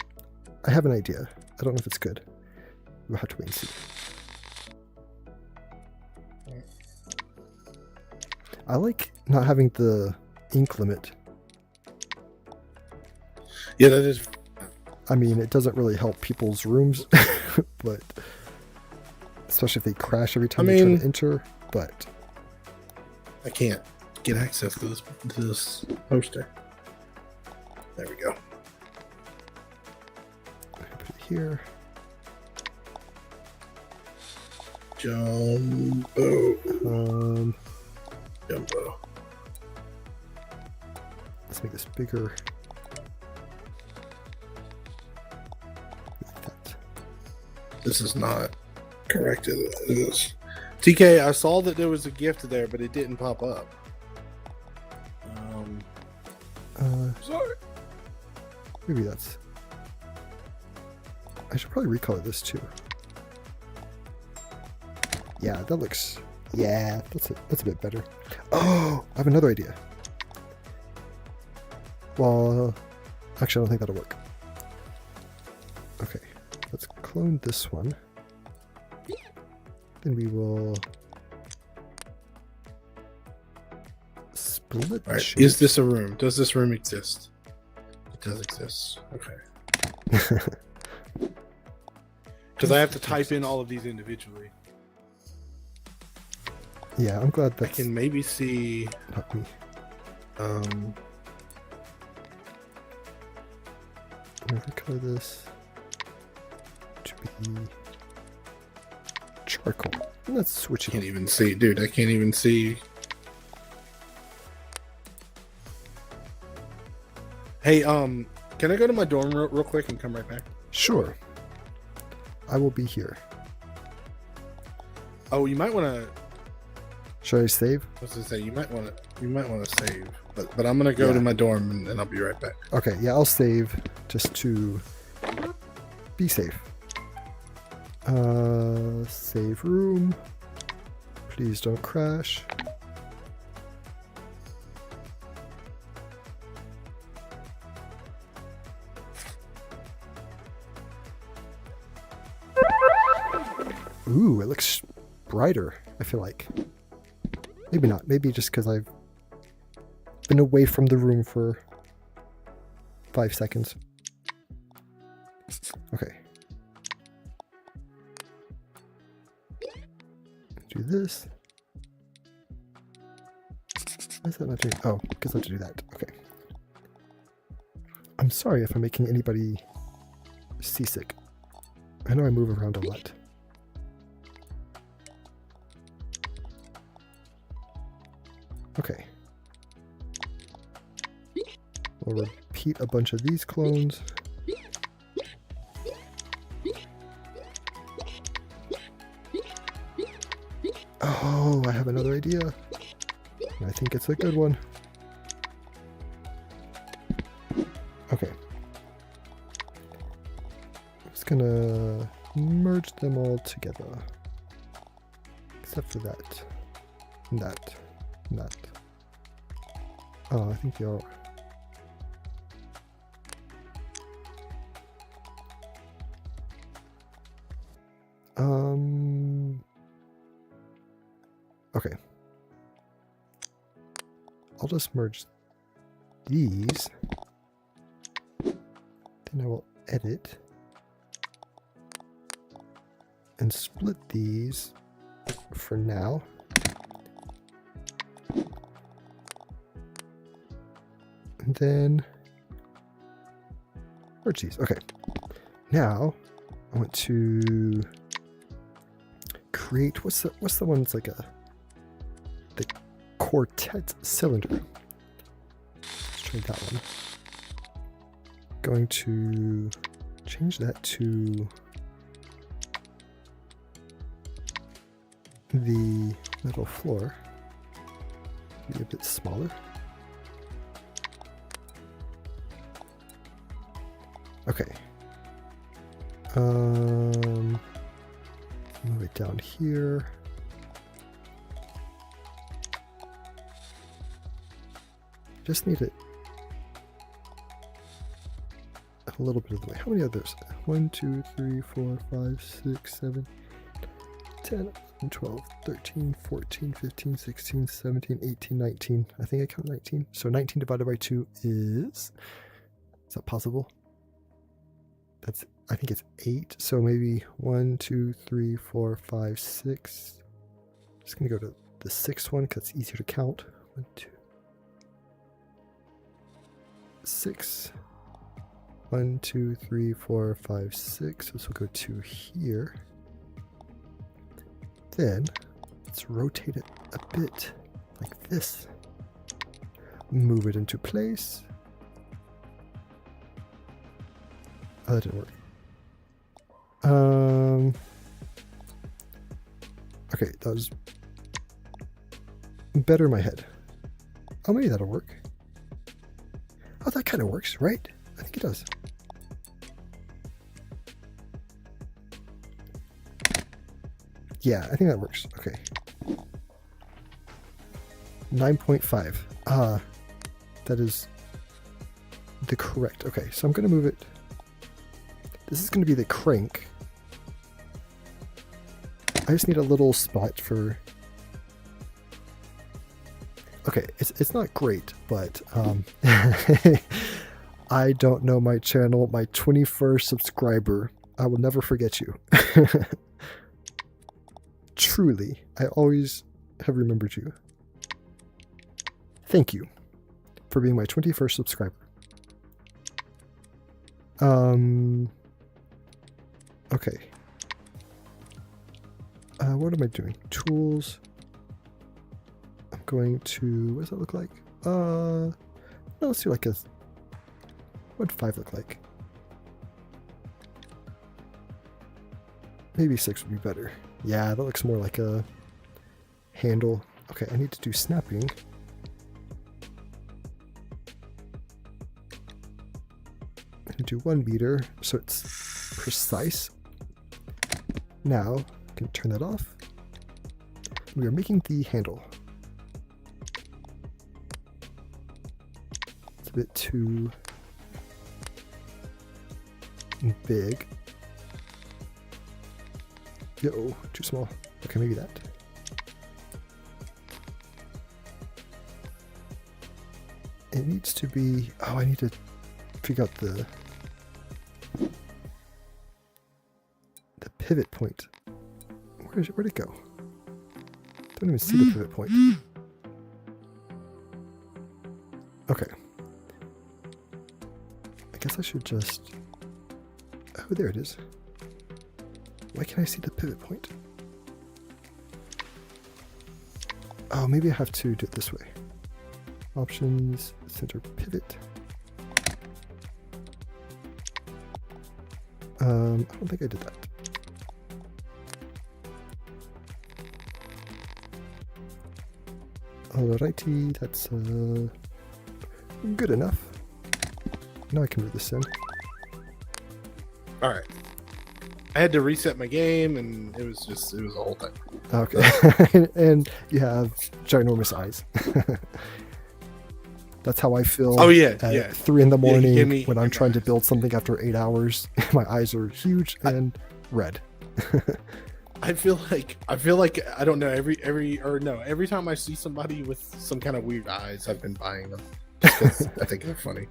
I have an idea. I don't know if it's good. We'll have to wait and see. I like not having the ink limit. Yeah, that is. I mean, it doesn't really help people's rooms, but especially if they crash every time they try to enter. But I can't get access to this poster. There we go. put it here. Jumbo. Jumbo. Let's make this bigger. Like that. This is not correct. It is. TK, I saw that there was a gift there, but it didn't pop up. Sorry. Maybe that's. I should probably recolor this too. Yeah, that looks. Yeah, that's a bit better. Oh, I have another idea. Well, actually, I don't think that'll work. Okay, let's clone this one. Then we will split. All right. Is this a room? Does this room exist? It does exist. Okay. Because I have to type in all of these individually. Yeah, I'm glad I that's can maybe see. not me. Um. I'm gonna color this to be charcoal. And let's switch it. Can't even see, dude. I can't even see. Hey, can I go to my dorm real quick and come right back? Sure. I will be here. Oh, you might want to. Should I save? What's it say? You might want to save, but I'm gonna go to my dorm and I'll be right back. Okay, yeah, I'll save just to be safe. Save room. Please don't crash. Ooh, it looks brighter, I feel like. Maybe not. Maybe just because I've been away from the room for 5 seconds. Okay. Do this. Why is that not doing? Oh, because I have to do that. Okay. I'm sorry if I'm making anybody seasick. I know I move around a lot. Okay. We'll repeat a bunch of these clones. Oh, I have another idea. I think it's a good one. Okay. I'm just gonna merge them all together. Except for that. And that. And that. Oh, I think they are. Okay. I'll just merge these. Then I will edit and split these for now. And then merge these. Okay. Now I want to create what's the one that's like the quartet cylinder. Let's try that one. Going to change that to the metal floor. Be a bit smaller. Okay. Move it down here. Just need it a little bit of the way. How many others? 1, 2, 3, 4, 5, 6, 7, 10, 11, 12, 13, 14, 15, 16, 17, 18, 19. I think I count 19. So 19 divided by 2 is that possible? That's, I think it's 8. So maybe 1, 2, 3, 4, 5, 6. Just gonna go to the 6th one because it's easier to count. 1, 2, 6. 1, 2, 3, 4, 5, 6. This will go to here. Then let's rotate it a bit like this. Move it into place. Oh, that didn't work. Okay, that was better in my head. Oh, maybe that'll work. Oh, that kind of works, right? I think it does. Yeah, I think that works. Okay. 9.5. That is the correct. Okay, so I'm going to move it. This is going to be the crank. I just need a little spot for... Okay, it's not great, but I don't know my channel, my 21st subscriber. I will never forget you. Truly, I always have remembered you. Thank you for being my 21st subscriber. Okay. What am I doing? Tools. I'm going to, what does that look like? No, let's do like a, what'd 5 look like? Maybe 6 would be better. Yeah, that looks more like a handle. Okay, I need to do snapping. I can do 1 meter, so it's precise. Now, I can turn that off. We are making the handle. It's a bit too big. Yo, too small. Okay, maybe that. It needs to be... Oh, I need to figure out the pivot point. Where'd it go? Don't even see the pivot point. Okay. I guess I should just... Oh, Oh, there it is. Why can't I see the pivot point? Oh, maybe I have to do it this way. Options, center pivot. I don't think I did that. Alrighty, that's good enough. Now I can move this in. All right. I had to reset my game, and it was a whole thing. Okay, and you have ginormous eyes. That's how I feel. Oh yeah, at 3 in the morning when I'm trying to eyes. build something after 8 hours. My eyes are huge and red. I feel like I don't know every time I see somebody with some kind of weird eyes, I've been buying them because I think they're funny.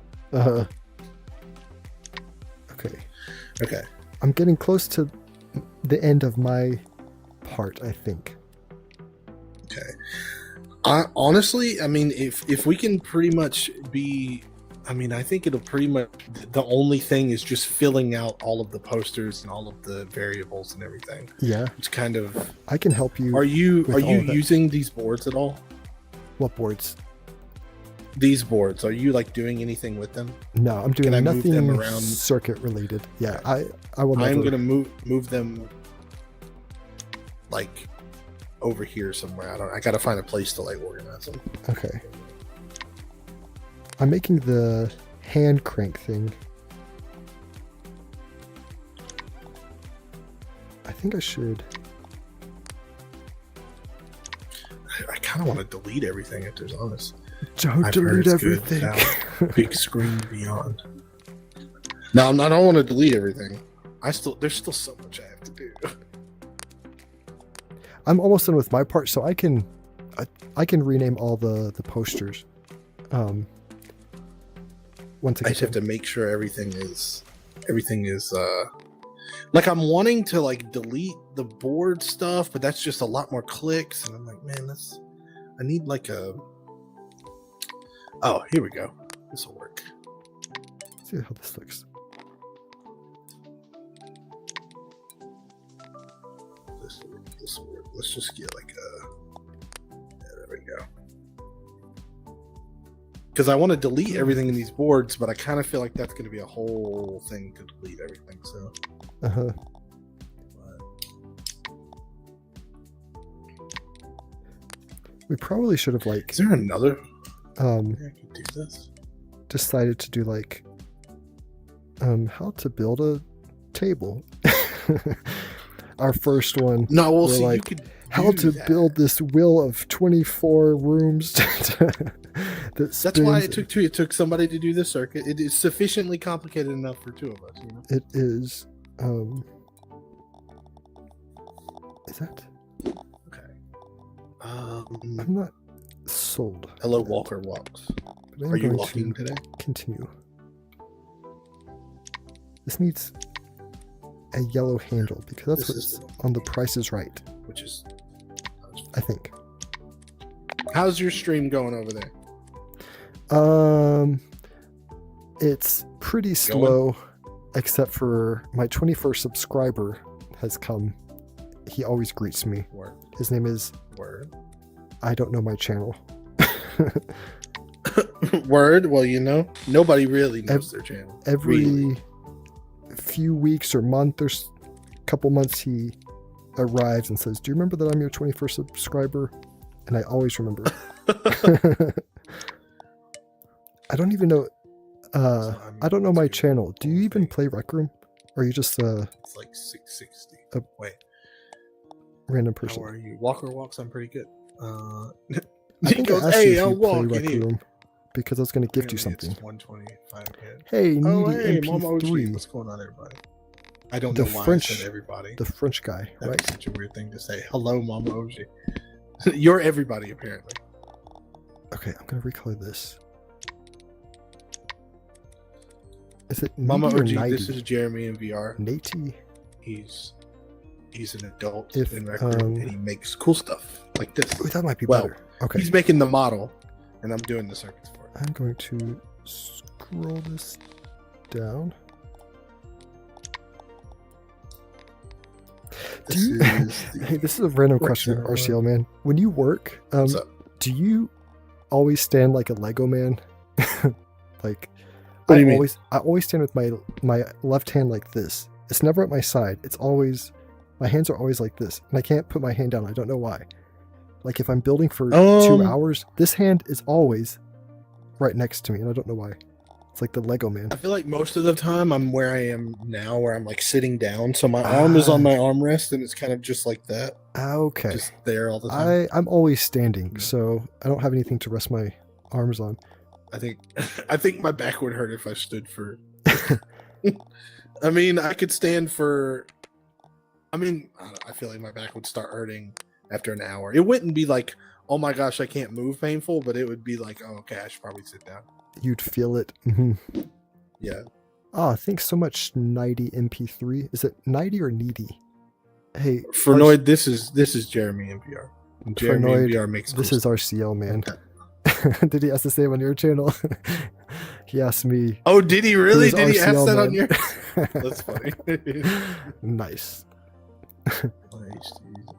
Okay. I'm getting close to the end of my part, I think. Okay. Honestly, I mean, if we can pretty much be, I mean, I think it'll pretty much, the only thing is just filling out all of the posters and all of the variables and everything. Yeah. It's kind of. I can help you. Are you with all of that. using these boards at all? What boards? These boards, are you like doing anything with them? No, I'm doing Can I move nothing them around? circuit related. Yeah, I will never. I'm gonna move them like over here somewhere. I gotta find a place to like organize them. Okay. I'm making the hand crank thing. I think I should. I kind of want to delete everything if there's honest. Don't I've heard delete it's good everything. without big screen beyond. No, I don't want to delete everything. There's still so much I have to do. I'm almost done with my part, so I can rename all the posters. Once I just have to make sure everything is like I'm wanting to like delete the board stuff, but that's just a lot more clicks, and I'm like, man, I need like a. Oh, here we go. This will work. Let's see how this looks. This will work. Let's just get like a. Yeah, there we go. Because I want to delete everything in these boards, but I kind of feel like that's going to be a whole thing to delete everything. So. We probably should have like. Is there another? I could do this. Decided to do like how to build a table. Our first one. No, we'll see. Like, you could how to build this wheel of 24 rooms. That's why it took two. It took somebody to do the circuit. It is sufficiently complicated enough for two of us. You know? It is. Is that? Okay. I'm not sold. Hello, Walker Walks. Are you walking today? Continue. This needs a yellow handle because that's what's on the Price is Right. Which is, I think. How's your stream going over there? It's pretty slow, except for my 21st subscriber has come. He always greets me. Word. His name is Word. I don't know my channel. Word. Well, you know, nobody really knows their channel. Every few weeks or month or couple months, he arrives and says, "Do you remember that I'm your 21st subscriber?" And I always remember. I don't even know. I don't know my channel. Do you even play Rec Room, or are you just It's like 660. Wait. Random person? How are you? Walker Walks. I'm pretty good. I think goes, I asked hey, you if I'll you play walk Rec in Room because I was going to gift you something. 125 hit. Hey, needy hey, Mama OG. MP3. What's going on, everybody? I don't The know why French- I said everybody. The French guy, That right? was such a weird thing to say. Hello, Mama OG. You're everybody, apparently. Okay, I'm going to recolor this. Is it Mama Needy or OG, Nighty? this is Jeremy in VR. Natey? He's an adult If, in Rec Room, and he makes cool stuff like this. Oh, that might be Well, better. Okay. He's making the model, and I'm doing the circuits for it. I'm going to scroll this down. Hey, this is a random question, RCL man. When you work, do you always stand like a Lego man? Like, what do you mean? I always stand with my left hand like this. It's never at my side. It's always, my hands are always like this, and I can't put my hand down. I don't know why. Like if I'm building for 2 hours, this hand is always right next to me, and I don't know why. It's like the Lego man. I feel like most of the time I'm where I am now, where I'm like sitting down, so my arm is on my armrest, and it's kind of just like that. Okay. Just there all the time. I'm always standing, so I don't have anything to rest my arms on. I think my back would hurt if I stood for. I mean, I could stand for. I mean, I feel like my back would start hurting after an hour. It wouldn't be like, oh my gosh, I can't move painful, but it would be like, oh, okay, I should probably sit down. You'd feel it. Mm-hmm. Yeah. Oh, thanks so much, Nighty MP3. Is it Nighty or Needy? Hey, Fernoid, this is Jeremy MPR. Jeremy Fernoid, MPR makes this is RCL, man. Did he ask the same on your channel? He asked me. Oh, did he really? Did he ask that man? on your? That's funny. Nice.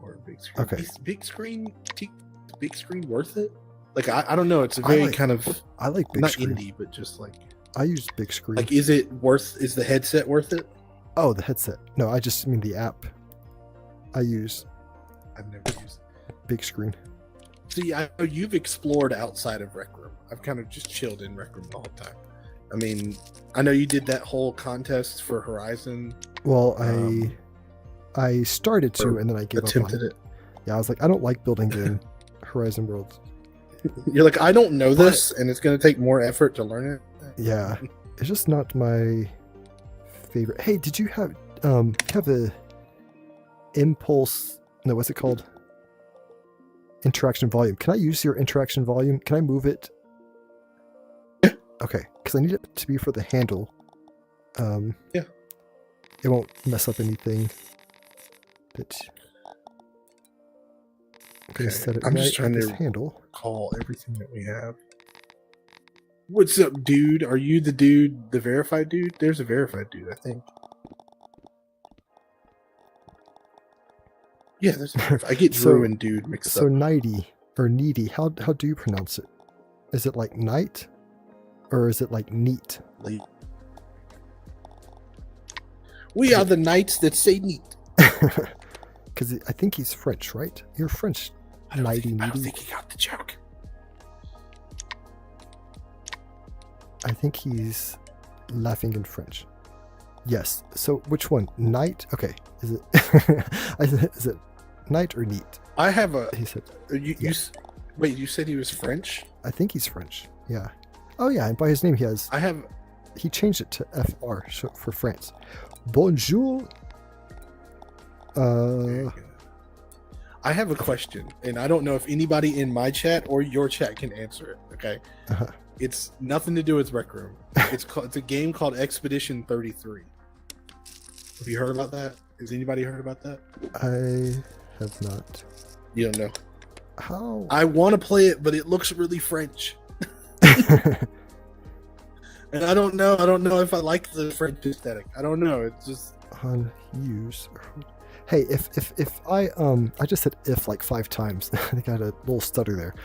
Or big screen. Okay. Is big screen worth it? Like I don't know. It's a very kind of. I like big not screen. indie, but just like. I use big screen. Like, is the headset worth it? Oh, the headset. No, I just mean the app. I've never used big screen. See, I know you've explored outside of Rec Room. I've kind of just chilled in Rec Room the whole time. I mean, I know you did that whole contest for Horizon. Well, I started to, and then I gave up on it. Yeah, I was like, I don't like building in Horizon Worlds. You're like, I don't know this, and it's going to take more effort to learn it. Yeah, it's just not my favorite. Hey, did you have a impulse? No, what's it called? Interaction volume. Can I use your interaction volume? Can I move it? Okay, because I need it to be for the handle. Yeah. It won't mess up anything. But okay. Set it I'm right just trying to handle. Call everything that we have. What's up, dude? Are you the dude, the verified dude? There's a verified dude, I think. Yeah, there's a verified. I get Drew and dude mixed up. So Nighty or Needy, how do you pronounce it? Is it like night? Or is it like neat? We are the knights that say neat. Because I think he's French, right? You're French. I don't think he got the joke. I think he's laughing in French. Yes. So which one? Night? Okay. Is it is it night or neat? I have a. He said. Wait, you said he was French? I think he's French. Yeah. Oh yeah, and by his name he has. He changed it to FR for France. Bonjour. I have a question, and I don't know if anybody in my chat or your chat can answer it. Okay. Uh-huh. It's nothing to do with Rec Room. It's a game called Expedition 33. Have you heard about that? Has anybody heard about that? I have not. You don't know. How? I want to play it, but it looks really French. And I don't know if I like the French aesthetic. I don't know. It's just unused. Hey, if I just said if like 5 times. I think I had a little stutter there.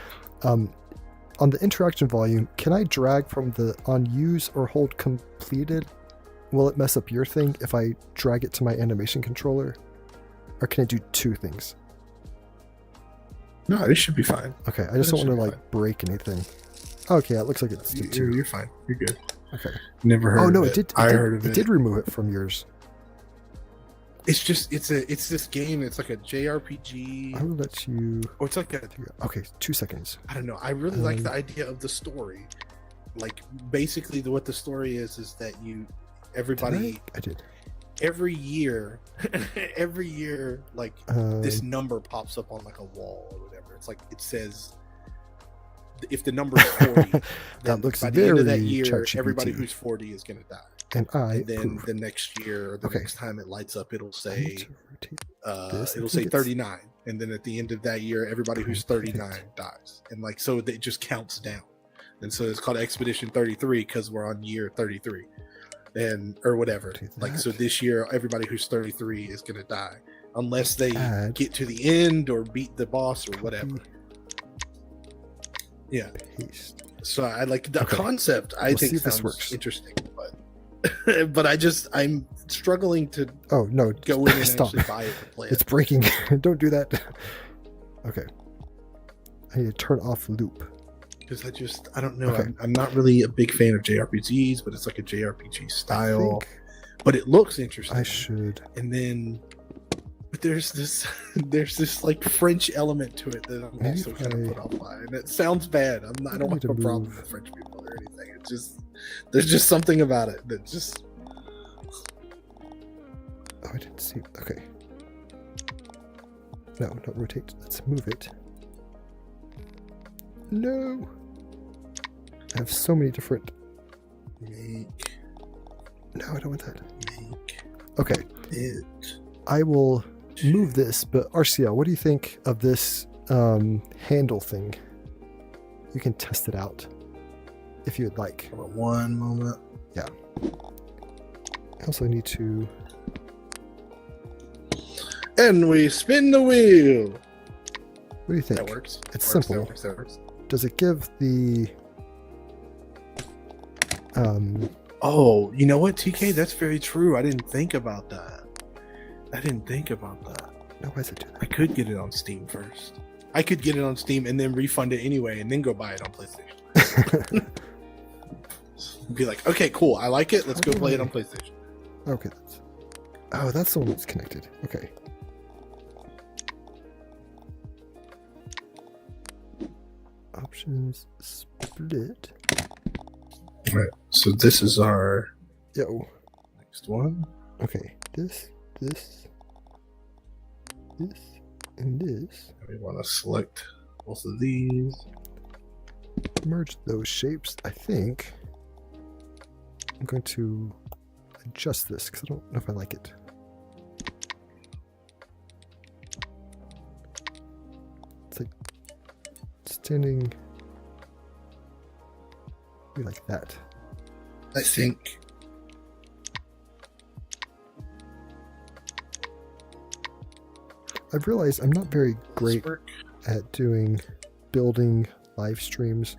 On the interaction volume, can I drag from the on use or hold completed? Will it mess up your thing if I drag it to my animation controller? Or can I do 2 things? No, it should be fine. Okay, I just don't want to like break anything. Okay, it looks like it's 2. You're fine. You're good. Okay. Never heard. Oh no, of it did. I heard of it. It did remove it from yours. It's just it's this game. It's like a JRPG. I will let you. Oh, it's like a. Okay, 2 seconds. I don't know. I really like the idea of the story. Like basically, what the story is that everybody. I did. Every year, like this number pops up on like a wall or whatever. It's like it says. If the number is 40, then looks by the end of that year, ChatGPT. Everybody who's 40 is going to die. And then the next year, or the next time it lights up, it'll say 39. And then at the end of that year, everybody who's 39 dies. And like so, it just counts down. And so it's called Expedition 33 because we're on year 33, or whatever. Like so, this year, everybody who's 33 is going to die. unless they Add. get to the end or beat the boss or whatever. Yeah. Paste. So I like the concept. I We'll think see if this sounds works. interesting, but but I'm struggling to Oh no! go in and Stop. actually buy it and play It's it. breaking. Don't do that. Okay. I need to turn off loop. Because I don't know. Okay. I'm not really a big fan of JRPGs, but it's like a JRPG I style. think But it looks interesting. I should. And then, but there's this like French element to it that I'm Maybe also if kind of I- put off by, and it sounds bad. I don't need have a to problem move. with French people or anything. It's just there's just something about it that just Oh, I didn't see. Okay. No, not rotate. Let's move it. No. I have so many different. make No, I don't want that. make Okay. it. I will move this, but RCL, what do you think of this handle thing? You can test it out if you'd like. Hold on one moment. I also need to. And we spin the wheel. What do you think? That works. It's Works, simple. That works. Does it give the? Oh, you know what, TK? That's very true. I didn't think about that. No, why does it do I could get it on Steam first. I could get it on Steam and then refund it anyway, and then go buy it on PlayStation. that? Be like, okay, cool. I like it. Let's go play it on PlayStation. Okay. That's the one that's connected. Okay. Options split. All right. So this is our Yo. next one. Okay. This, and this. We want to select both of these. Merge those shapes. I think I'm going to adjust this because I don't know if I like it. It's like standing maybe like that. I think. I've realized I'm not very great at doing building live streams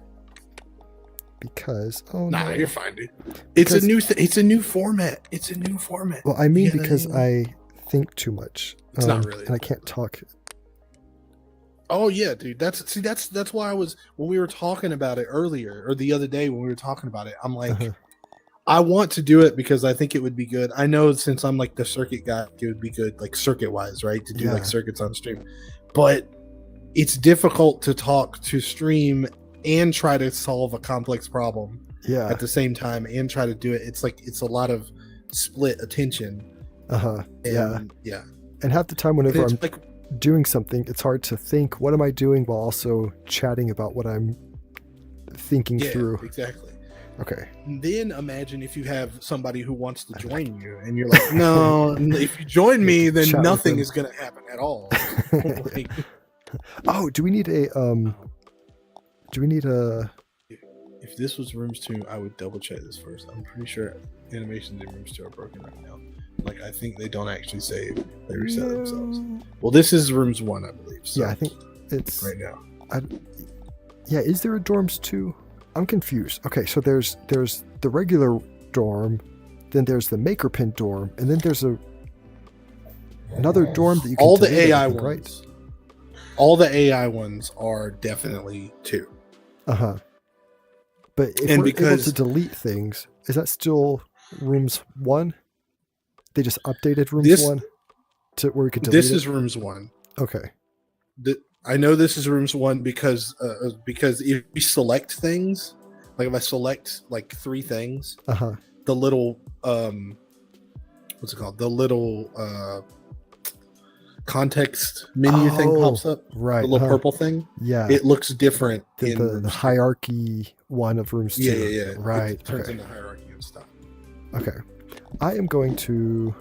because Nah, no. you're fine, dude. It's Because- a new. It's a new format. It's a new format. Well, I mean Yeah, because yeah. I think too much. It's not really. and I can't talk. Oh yeah, dude. That's why I was when we were talking about it earlier or the other day when we were talking about it. I'm like, Uh-huh. I want to do it because I think it would be good. I know since I'm like the circuit guy, it would be good, like circuit wise, right? To do Yeah. like circuits on stream. But it's difficult to talk to stream and try to solve a complex problem Yeah. at the same time and try to do it. It's like it's a lot of split attention. Uh-huh. Yeah. And, yeah. And half the time whenever It's I'm like doing something, it's hard to think, what am I doing, while also chatting about what I'm thinking yeah, through. exactly. Okay. Then imagine if you have somebody who wants to join you and you're like, no, if you join me, then Chat with nothing them. is going to happen at all. Like, Oh, do we need a if this was Rooms 2, I would double check this first. I'm pretty sure animations in Rooms 2 are broken right now. Like, I think they don't actually save, they reset themselves. Well, this is Rooms 1, I believe. So, Yeah, I think it's right now. Yeah, is there a dorms 2? I'm confused. Okay, so there's the regular dorm, then there's the maker pin dorm, and then there's another dorm that you can All the delete, I AI think, ones. right? All the AI ones are definitely 2. Uh-huh. But if And we're able because- to delete things, is that still rooms 1? They just updated rooms This- 1 to where we could delete This it? is Rooms 1. Okay. I know this is Rooms 1 because if we select things, like if I select like 3 things, Uh-huh. the little what's it called? The little context menu thing Oh, pops up. Right. The little uh-huh. purple thing. Yeah. It looks different the, in the, Rooms the 2. hierarchy one of rooms 2. Yeah. Right. It turns Okay. into hierarchy and stuff. Okay. I am going to,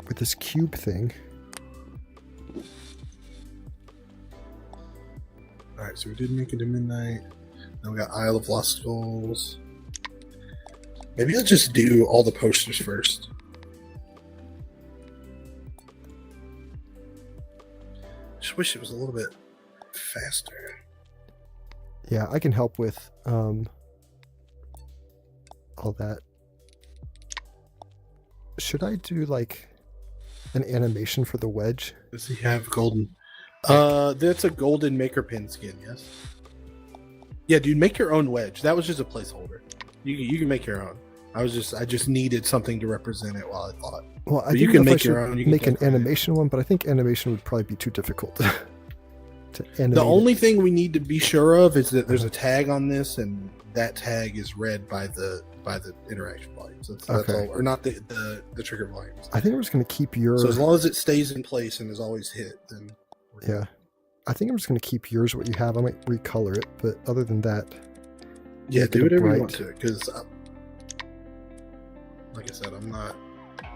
with this cube thing. All right, so we did Make It to Midnight. Now we got Isle of Lost Skulls. Maybe I'll just do all the posters first. Just wish it was a little bit faster. Yeah, I can help with all that. Should I do like an animation for the wedge? Does he have golden? That's a golden maker pin skin, yes. Yeah, dude, make your own wedge. That was just a placeholder. You can make your own. I just needed something to represent it while I thought. Well, I But think you can if I make should your own. You can make an decorate it. animation one, but I think animation would probably be too difficult to animate. The only thing we need to be sure of is that there's a tag on this, and that tag is read by the interaction volumes. That's Okay. all, or not the trigger volumes. I think I'm just going to keep your. So as long as it stays in place and is always hit, then we're good. Yeah, I think I'm just going to keep yours what you have. I might recolor it, but other than that, Yeah, make it do a whatever you bright- want to, because like I said, I'm not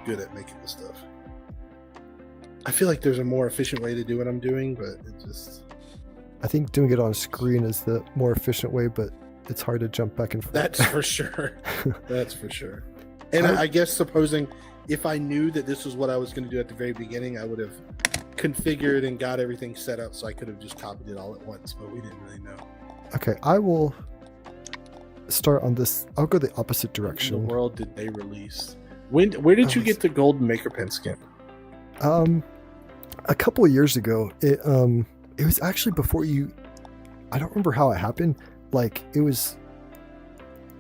good at making this stuff. I feel like there's a more efficient way to do what I'm doing, but it just I think doing it on screen is the more efficient way, but it's hard to jump back and forth. that's for sure. That's for sure. And I guess supposing if I knew that this was what I was going to do at the very beginning, I would have configured and got everything set up so I could have just copied it all at once, but we didn't really know. Okay, I will start on this. I'll go the opposite What in direction. the world did they release? Where did you get the golden maker pen skin? A couple of years ago, it was actually before you. I don't remember how it happened. Like it was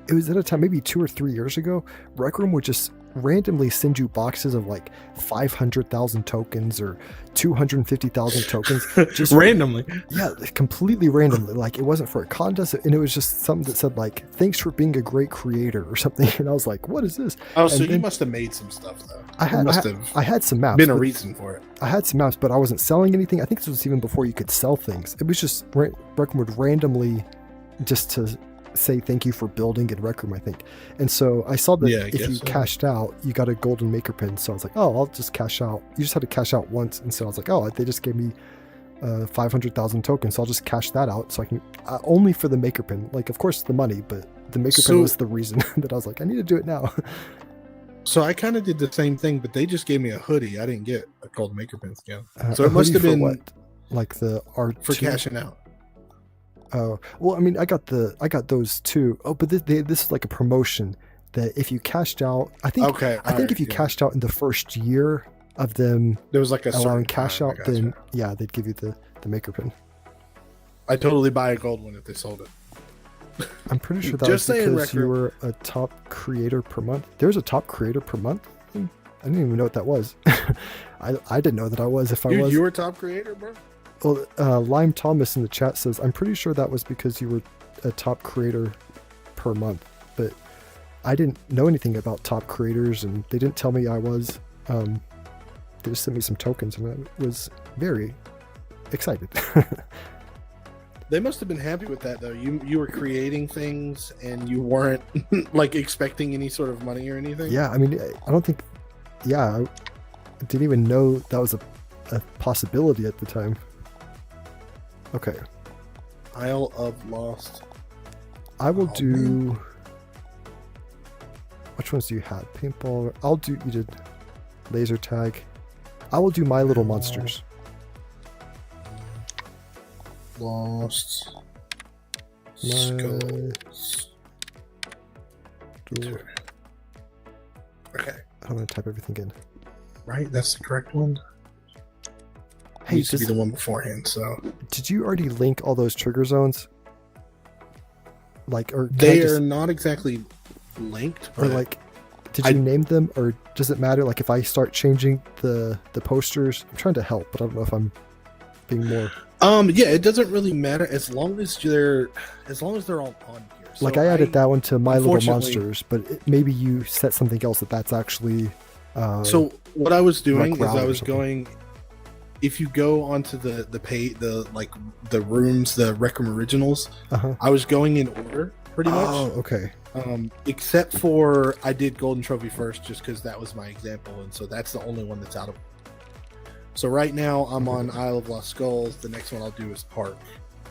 at a time maybe 2 or 3 years ago. Rec Room would just randomly send you boxes of like 500,000 tokens or 250,000 tokens, just randomly. Yeah, completely randomly. Like it wasn't for a contest, and it was just something that said like "Thanks for being a great creator" or something. And I was like, "What is this?" Oh, so And you then must have made some stuff though. I There had must have I had some maps. been a but- reason for it. I had some maps, but I wasn't selling anything. I think this was even before you could sell things. It was just Rec Room would randomly just to say thank you for building in Rec Room, I think. And so I saw that Yeah, I if guess you so. cashed out, you got a golden maker pin. So I was like, oh, I'll just cash out. You just had to cash out once. And so I was like, oh, they just gave me 500,000 tokens. So I'll just cash that out. So I can only for the maker pin. Like, of course, the money, but the maker So- pin was the reason that I was like, I need to do it now. So I kind of did the same thing, but they just gave me a hoodie. I didn't get a golden maker pin skin. So A it must hoodie have for been what? Like the R2 for cashing out. Oh, well, I mean, I got those too. Oh, but this is like a promotion that if you cashed out, I think Okay. I think if you cashed out in the first year of them there was like a allowing certain cash time, I out, gotcha. then yeah, they'd give you the maker pin. I totally buy a gold one if they sold it. I'm pretty sure that Just was saying, because you were a top creator per month. There's a top creator per month thing? I didn't even know what that was. I didn't know that I was. If I Dude, was, you were top creator, bro. well, Lime Thomas in the chat says I'm pretty sure that was because you were a top creator per month, but I didn't know anything about top creators, and they didn't tell me I was. They just sent me some tokens, and I was very excited. They must have been happy with that though. You were creating things and you weren't like expecting any sort of money or anything. Yeah, I mean, I don't think. Yeah, I didn't even know that was a possibility at the time. Okay, Isle of Lost. I will Oh, do. Which ones do you have? Paintball. I'll do. You did laser tag. I will do My Little Monsters. Lost. My- Skulls. Okay, Okay. I'm gonna type everything in. Right? That's the correct one. Hey, Used to be the one beforehand, so did you already link all those trigger zones? Like, or can I they just- are not exactly linked. or but like, did I- you name them, or does it matter? Like, if I start changing the posters, I'm trying to help, but I don't know if I'm being more. yeah, it doesn't really matter as long as they're all on here. So Like, I added that one to My Little unfortunately- Monsters, but maybe you set something else that's actually. So what I was doing like is route I or was something. going. If you go onto the rooms, the Rec Room originals, Uh-huh. I was going in order pretty much. Oh, okay. Except for I did Golden Trophy first, just because that was my example, and so that's the only one that's out of. So right now I'm on Isle of Lost Skulls. The next one I'll do is Park,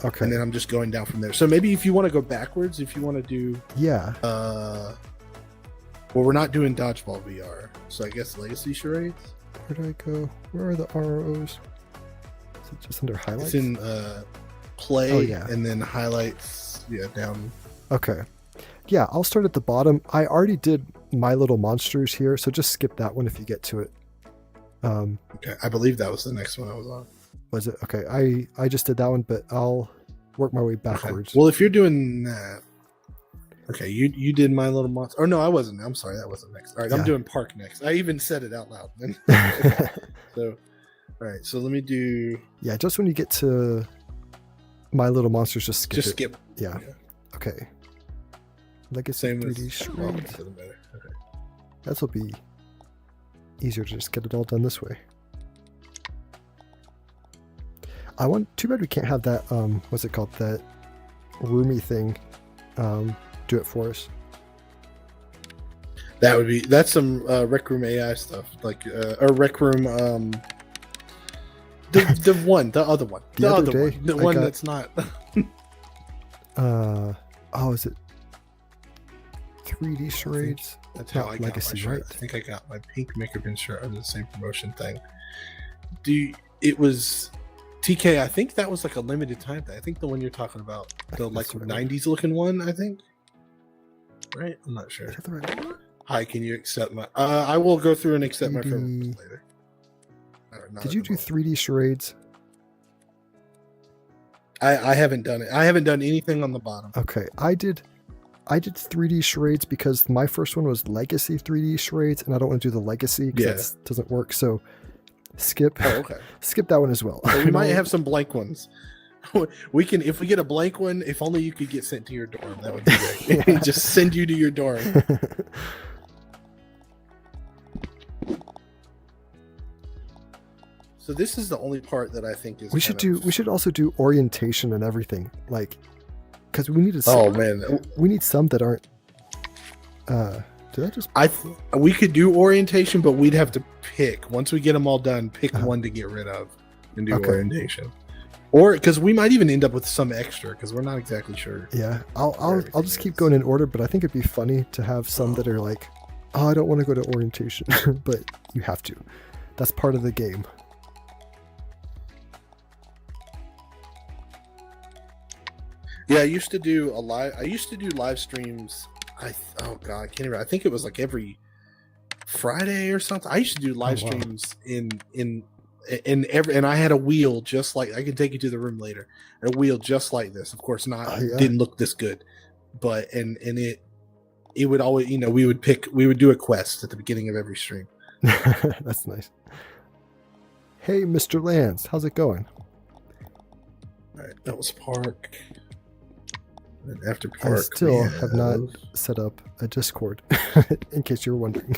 Okay. and then I'm just going down from there. So maybe if you want to go backwards, if you want to do, Yeah. well, we're not doing Dodgeball VR, so I guess Legacy Charades. Where do I go? Where are the ROs? Is it just under highlights? It's in play, Oh, yeah. and then highlights. Yeah, down. Okay. Yeah, I'll start at the bottom. I already did My Little Monsters here, so just skip that one if you get to it. Okay, I believe that was the next one I was on. Was it? Okay, I just did that one, but I'll work my way backwards. Okay. Well, if you're doing that, okay, you did My Little Monster. Oh no, I wasn't. I'm sorry, that wasn't next. All right, I'm doing Park next. I even said it out loud. So, all right, so let me do. Yeah, just when you get to My Little Monsters, just skip it. Skip. Yeah. Okay. Legacy Same 3D as. Charades. Oh, okay, doesn't matter. Okay. This will be easier to just get it all done this way. Too bad we can't have that, what's it called? That roomy thing, do it for us. That's some Rec Room AI stuff, like, or Rec Room, the other one. The one that's not. Is it 3D Charades? That's how I got Legacy, my shirt. right? I think I got my pink Maker Bin shirt under the same promotion thing. It was TK. I think that was like a limited time thing. I think the one you're talking about, the like 90s looking one. I think. Right? I'm not sure. Is that the right one? Hi, can you accept my? I will go through and accept my friend request later. Did you do 3D Charades? I haven't done it. I haven't done anything on the bottom. Okay, I did 3D Charades because my first one was Legacy 3D Charades, and I don't want to do the Legacy because that doesn't work. So skip. Oh, okay. Skip that one as well. So we might have some blank ones. We can, if we get a blank one. If only you could get sent to your dorm, that would be great. Just send you to your dorm. So this is the only part that I think is. We should also do orientation and everything, like, because we need to. Oh man, we need some that aren't. Did I just? We could do orientation, but we'd have to pick once we get them all done. Pick one to get rid of and do orientation, or because we might even end up with some extra because we're not exactly sure. Yeah, I'll just keep going in order, but I think it'd be funny to have some that are like, oh, I don't want to go to orientation, but you have to. That's part of the game. Yeah, I used to do live streams. Oh god, I can't remember. I think it was like every Friday or something. I used to do live streams in and I had a wheel just like, I can take you to the room later. A wheel just like this. Of course not. Didn't look this good, but and it would always, we would do a quest at the beginning of every stream. That's nice. Hey, Mr. Lance, how's it going? All right, that was Park. And after Park, I still have not set up a Discord, in case you were wondering.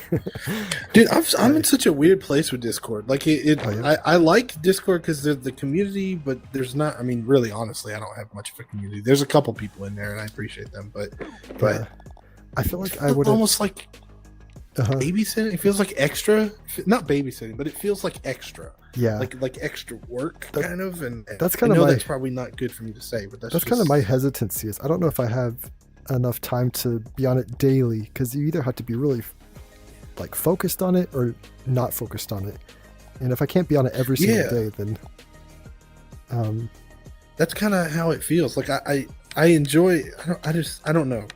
Dude, I'm in such a weird place with Discord. Like I like Discord because there's the community, but there's not. I mean, really, honestly, I don't have much of a community. There's a couple people in there, and I appreciate them, but I feel like I would almost like babysitting. It feels like extra, not babysitting, but it feels like extra. Yeah, like extra work, kind of, and that's kind of that's probably not good for me to say, but that's kind of my hesitancy. Is I don't know if I have enough time to be on it daily, because you either have to be really like focused on it or not focused on it, and if I can't be on it every single day, then that's kind of how it feels. Like I enjoy. I don't know.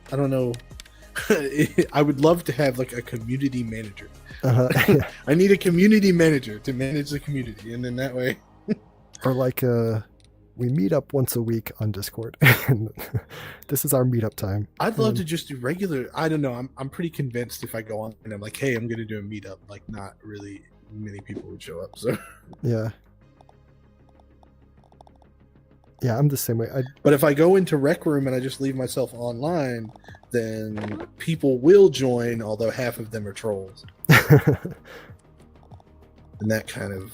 I would love to have like a community manager. I need a community manager to manage the community, and then that way, or like we meet up once a week on Discord. This is our meetup time. I'd love to just do regular. I don't know. I'm pretty convinced if I go on and I'm like, hey, I'm going to do a meetup, like not really many people would show up. So yeah, I'm the same way. But if I go into Rec Room and I just leave myself online, then people will join, although half of them are trolls. And that kind of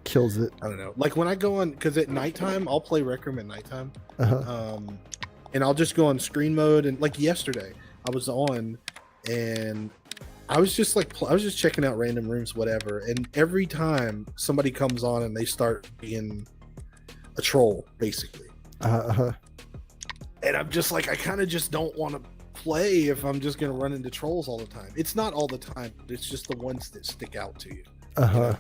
kills it. I don't know. Like when I go on, because at nighttime, I'll play Rec Room at nighttime. And I'll just go on screen mode. And like yesterday, I was on and I was just like, I was just checking out random rooms, whatever. And every time somebody comes on and they start being a troll, basically. And I'm just like, I kind of just don't want to play if I'm just going to run into trolls all the time. It's not all the time, but it's just the ones that stick out to you. You know?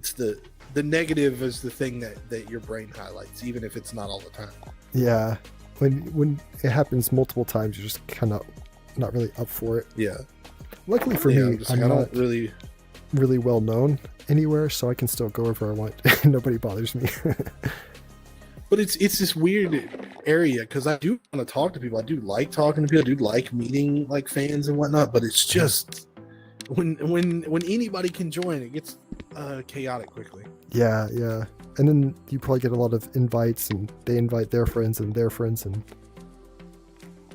it's the negative is the thing that your brain highlights, even if it's not all the time. Yeah. When it happens multiple times, you're just kind of not really up for it. Yeah. Luckily for me, I'm not really well known anywhere, so I can still go wherever I want. Nobody bothers me. But it's this weird area because I do want to talk to people. I do like talking to people. I do like meeting like fans and whatnot. But it's just when anybody can join, it gets chaotic quickly. Yeah. And then you probably get a lot of invites, and they invite their friends, and it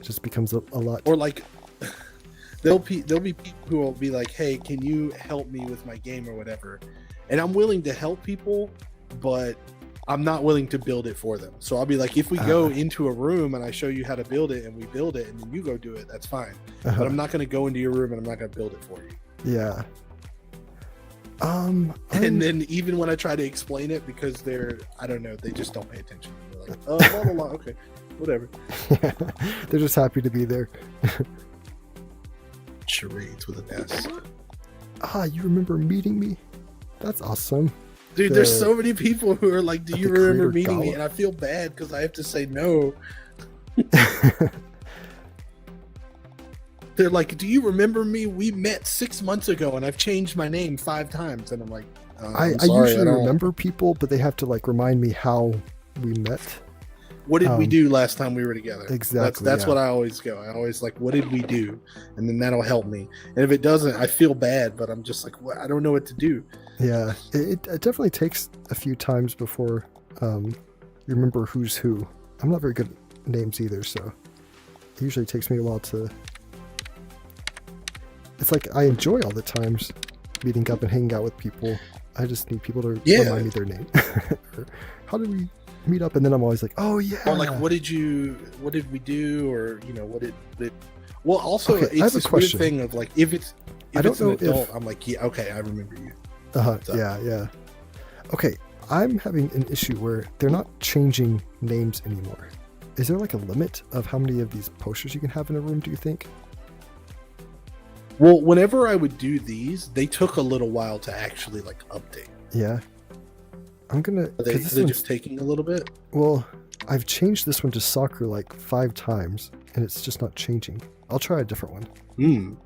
just becomes a lot. Or like there'll be people who will be like, "Hey, can you help me with my game or whatever?" And I'm willing to help people, but I'm not willing to build it for them. So I'll be like, if we go into a room and I show you how to build it and we build it and then you go do it, that's fine. But I'm not going to go into your room and I'm not going to build it for you. Yeah. And then even when I try to explain it, because I don't know, they just don't pay attention. They're like, oh, blah, blah, blah. Okay, whatever. Yeah. They're just happy to be there. Charades with an S. You remember meeting me? That's awesome. Dude, there's so many people who are like, do you remember meeting me? And I feel bad because I have to say no. They're like, do you remember me? We met 6 months ago and I've changed my name 5 times. And I'm like, I usually remember people, but they have to like remind me how we met. What did we do last time we were together? Exactly. That's what I always go. I always like, what did we do? And then that'll help me. And if it doesn't, I feel bad, but I'm just like, well, I don't know what to do. Yeah, it definitely takes a few times before you remember who's who. I'm not very good at names either, so it usually takes me a while to... It's like I enjoy all the times meeting up and hanging out with people. I just need people to remind me their name. How did we meet up? And then I'm always like, oh yeah. Or like, what did we do? Or, you know, what did well, also, okay, it's this weird thing of like, if it's an adult, I'm like, yeah, okay, I remember you. Yeah. Okay, I'm having an issue where they're not changing names anymore. Is there like a limit of how many of these posters you can have in a room, do you think? Well, whenever I would do these, they took a little while to actually like update. Yeah. I'm gonna... They're just taking a little bit? Well, I've changed this one to soccer like 5 times, and it's just not changing. I'll try a different one.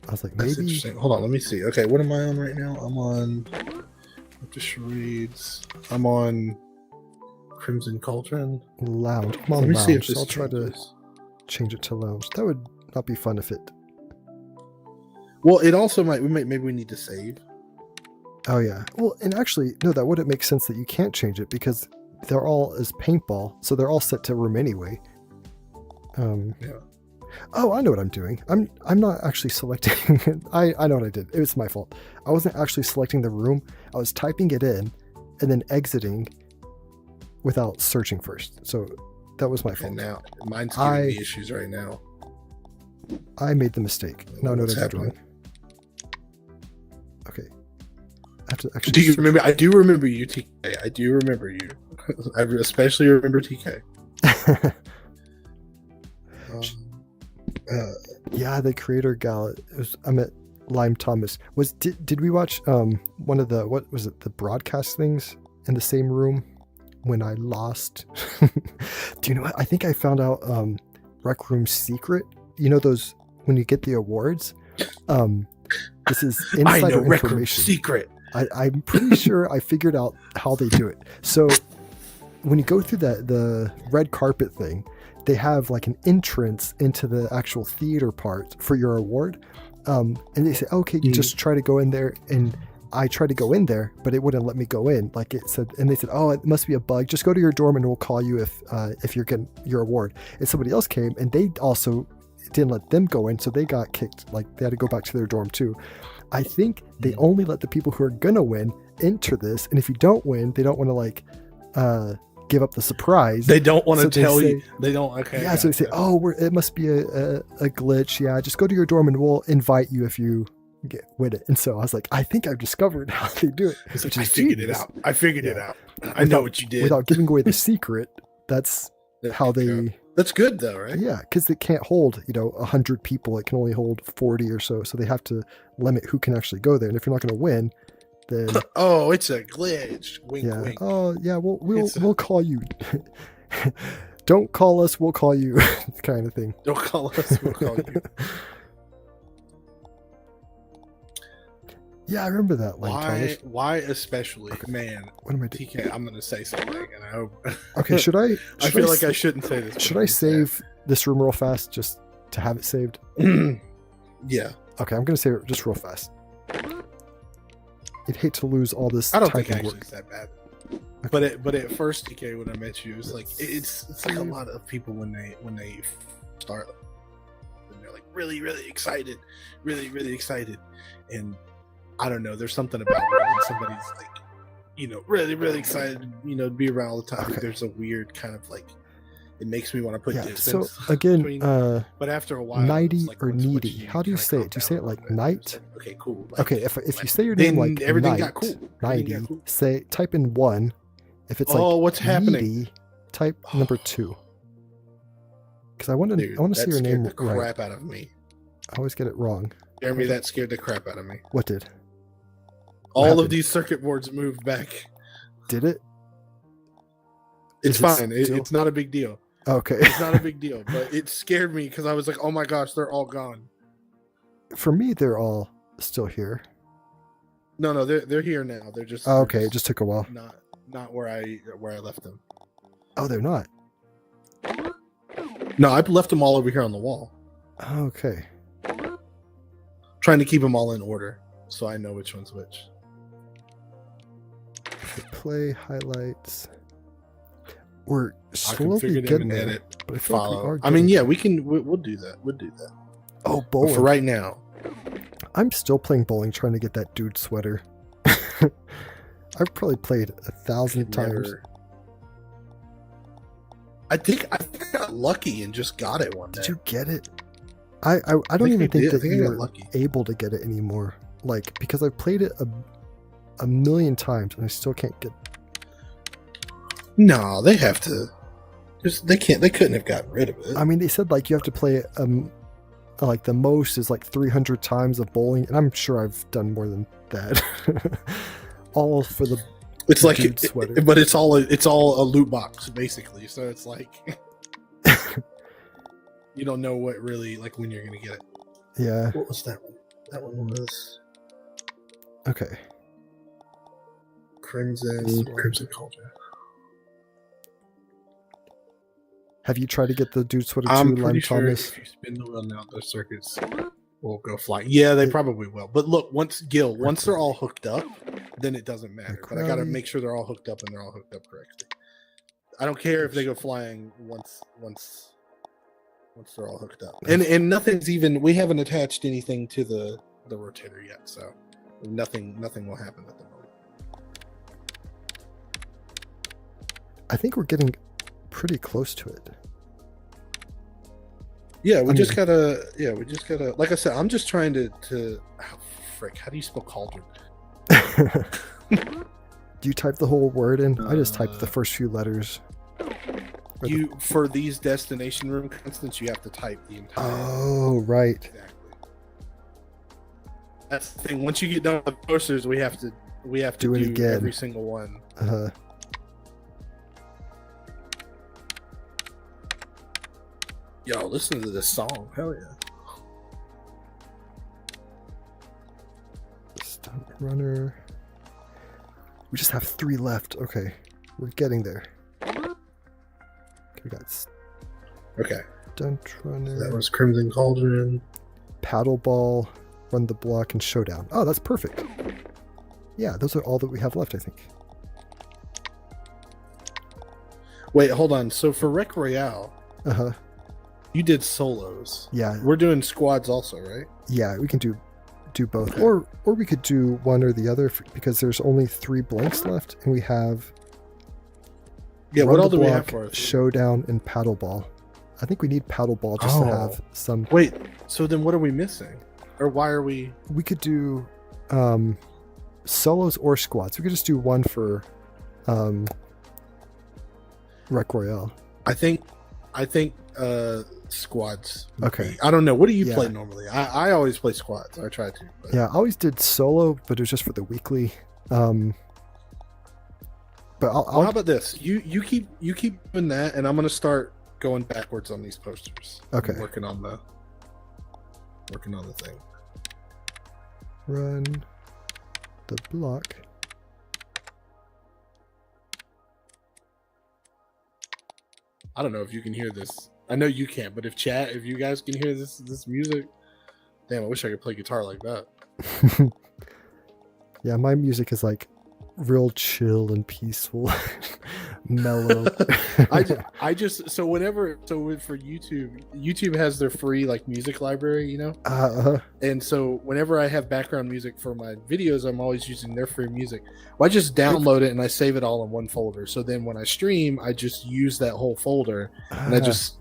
I was like, That's maybe... interesting. Hold on, let me see. Okay, what am I on right now? I'm on... Up to Charades. I'm on Crimson Cauldron. Lounge. I'm on let me Lounge, see if this so I'll try to change it to Lounge. That would not be fun if it... Well, it also maybe we need to save. Oh, yeah. Well, and actually, no, that wouldn't make sense that you can't change it because they're all as paintball, so they're all set to room anyway. Yeah. Oh, I know what I'm doing. I'm not actually selecting... I know what I did. It was my fault. I wasn't actually selecting the room. I was typing it in and then exiting without searching first. So that was my fault. And now, mine's giving me issues right now. I made the mistake. Now I know what I'm doing. Okay. I have to actually... Do you remember? I do remember you, TK. I do remember you. I especially remember TK. Yeah, the creator gal. I met Lime Thomas. Did we watch one of the, what was it, the broadcast things in the same room when I lost? Do you know what? I think I found out Rec Room secret. You know those when you get the awards? This is insider information. Secret. I'm pretty sure I figured out how they do it. So when you go through the red carpet thing, they have like an entrance into the actual theater part for your award. And they say, okay, just try to go in there. And I tried to go in there, but it wouldn't let me go in. Like it said, and they said, oh, it must be a bug. Just go to your dorm and we'll call you if you're getting your award. And somebody else came and they also didn't let them go in. So they got kicked. Like they had to go back to their dorm too. I think they only let the people who are going to win enter this. And if you don't win, they don't want to like, give up the surprise. They don't want to tell you. They don't. Okay. Yeah. So they say, oh, it must be a glitch. Yeah. Just go to your dorm and we'll invite you if you win it. And so I was like, I think I've discovered how they do it. I figured it out. I figured it out. I know what you did. Without giving away the secret. That's how they... That's good though, right? Yeah. Because it can't hold, 100 people. It can only hold 40 or so. So they have to limit who can actually go there. And if you're not going to win, then Oh, it's a glitch. Wink, yeah. wink. Oh yeah, It's a- we'll call you. Don't call us, we'll call you, kind of thing. Don't call us. We'll call you. Yeah, I remember that line, Why? Thomas. Why especially, Okay. man? What am I doing? TK, I'm gonna say something, and I hope. Okay, should I? I feel like I shouldn't say this. Should I save this room real fast just to have it saved? Yeah. Okay, I'm gonna save it just real fast. I'd hate to lose all this I don't think typing actually work. it's that bad. But at first, TK, when I met you, it was like it's like a lot of people when they start, and they're like really excited, really excited, and I don't know. There's something about when somebody's like, really excited, to be around all the time. Okay. There's a weird kind of like, it makes me want to put Yeah. distance. So again, between, but after a while, nighty it's like or once needy? How do you kinda say it? calm Do you say down it a like little bit, night? it's like, okay, cool. Like, Okay, if you say your name then like everything night, got cool. Everything 90, got cool. say type in 1. If it's Oh, like what's happening? needy, type number 2. Because I want to Dude, see that your scared name the crap right. out of me. I always get it wrong. Jeremy, that scared the crap out of me. What did? All happened? of these circuit boards moved back. Did it? It's Is it fine. still- It's not a big deal. Okay. It's not a big deal. But it scared me because I was like, oh my gosh, they're all gone. For me, they're all still here. No, they're here now. They're just Oh, okay, it just took a while. not where I left them. Oh, they're not. No, I've left them all over here on the wall. Okay. Trying to keep them all in order so I know which one's which. Play highlights. We're I slowly configured them getting and there. edit. But I feel like we Follow. are I mean, getting yeah, there. we'll do that. We'll do that. Oh, But bowling. for right now, I'm still playing bowling, trying to get that dude sweater. I've probably played 1,000 times. never- I think I got lucky and just got it one day. Did you get it? I don't think I even think did. I that think I got you're lucky. able to get it anymore. Like, because I've played it a million times and I still can't get. No, they have to. They can't. They couldn't have gotten rid of it. I mean, they said like you have to play it. Like the most is like 300 times of bowling, and I'm sure I've done more than that. All for the. It's like, dude sweater. but it's all a loot box basically. So it's like you don't know what really like when you're gonna get it. Yeah. What was that one? That one was Okay. Crimson Cauldron. Have you tried to get the dude sweater I'm too, pretty Lime sure Thomas? if you spin the wheel now, those circuits will go flying. Yeah, they probably will. But look, once they're all hooked up, then it doesn't matter. But I got to Crowley. make sure they're all hooked up and they're all hooked up correctly. I don't care if they go flying once they're all hooked up. And nothing's even. We haven't attached anything to the rotator yet, so nothing will happen at the moment. I think we're getting pretty close to it. Yeah, we I just mean- gotta. Like I said, I'm just trying to. Oh, frick! How do you spell cauldron? Do you type the whole word in? I just typed the first few letters. Or the- For these destination room constants, you have to type the entire. Oh, right. Exactly. That's the thing. Once you get done with the posters, we have to Do it again. every single one. Yo, listen to this song. Hell yeah. Stunt runner. We just have 3 left. Okay. We're getting there. Okay, we got Okay. stunt runner, That was Crimson Cauldron. paddle ball, run the block, and showdown. Oh, that's perfect. Yeah, those are all that we have left, I think. Wait, hold on. So for Rec Royale, Uh-huh. you did solos. Yeah, We're doing squads also, right? yeah, we can do both. Okay. Or we could do one or the other because there's only 3 blanks left and we have Yeah, run what all the do we have block, for us? showdown, and paddle ball. I think we need paddle ball just to have some. Wait, so then what are we missing? Or why are we... We could do solos or squads. We could just do one for Rec Royale. I think squads. would Okay. be- I don't know. What do you Yeah. play normally? I always play squads. I try to. But Yeah, I always did solo, but it was just for the weekly. But Well, how about this? You keep doing that, and I'm gonna start going backwards on these posters. Okay. I'm working on the thing. Run the block. I don't know if you can hear this. I know you can't, but if you guys can hear this music, damn, I wish I could play guitar like that. Yeah, my music is like real chill and peaceful, mellow. I just so for YouTube has their free like music library, you know. And so whenever I have background music for my videos, I'm always using their free music. Well, I just download it and I save it all in one folder. So then when I stream, I just use that whole folder, and I just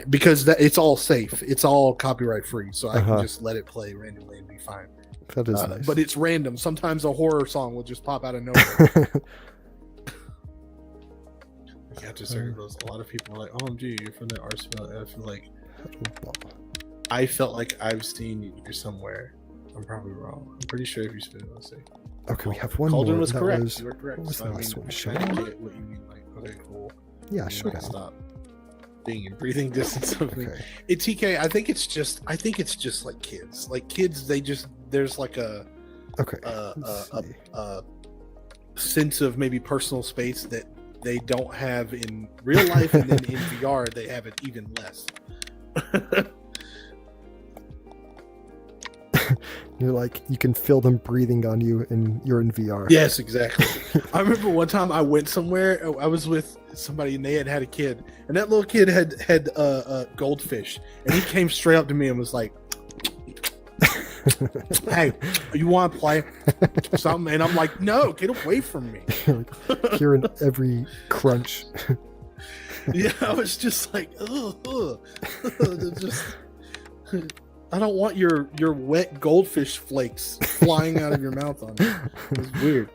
because it's all safe, it's all copyright free, so I can just let it play randomly and be fine. That is nice. But it's random. Sometimes a horror song will just pop out of nowhere. A lot of people are like, "OMG, you're from the RCL." I feel like I felt like I've seen you somewhere. I'm probably wrong. I'm pretty sure if you spin it, let's see. Okay, we have one Cauldron more. was correct. You were correct. What was the last one? I get what you mean. Like, okay, cool. Yeah, sure. Stop being in breathing distance of me. Okay. It's TK. I think it's just like kids. Like kids, there's like a sense of maybe personal space that they don't have in real life, and then in VR they have it even less. You're like, you can feel them breathing on you, and you're in VR. Yes, exactly. I remember one time I went somewhere. I was with somebody, and they had a kid, and that little kid had a goldfish, and he came straight up to me and was like, "Hey, you want to play something?" And I'm like, "No, get away from me!" Hearing every crunch. Yeah, I was just like, ugh. Just. I don't want your wet goldfish flakes flying out of your mouth on me. It's weird.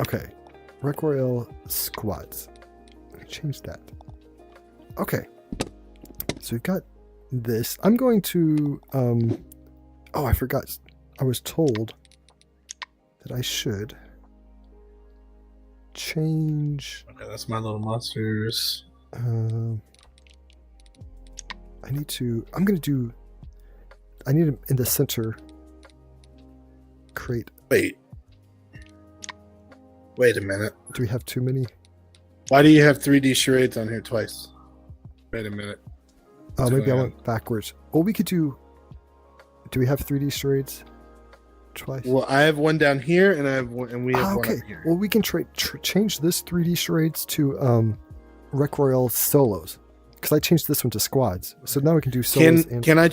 Okay. Rec Royale squads. Let me change that. Okay. So we've got this. I'm going to I forgot. I was told that I should change. Okay, that's my little monsters. I need to in the center create. Wait a minute. Do we have too many? Why do you have 3D charades on here twice? Wait a minute. Oh, maybe I went backwards. Well, we could do we have 3D charades twice? Well, I have one down here, and we have one up here. Well, we can change this 3D charades to Rec Royale solos. Because I changed this one to squads, so now we can do solos. Can I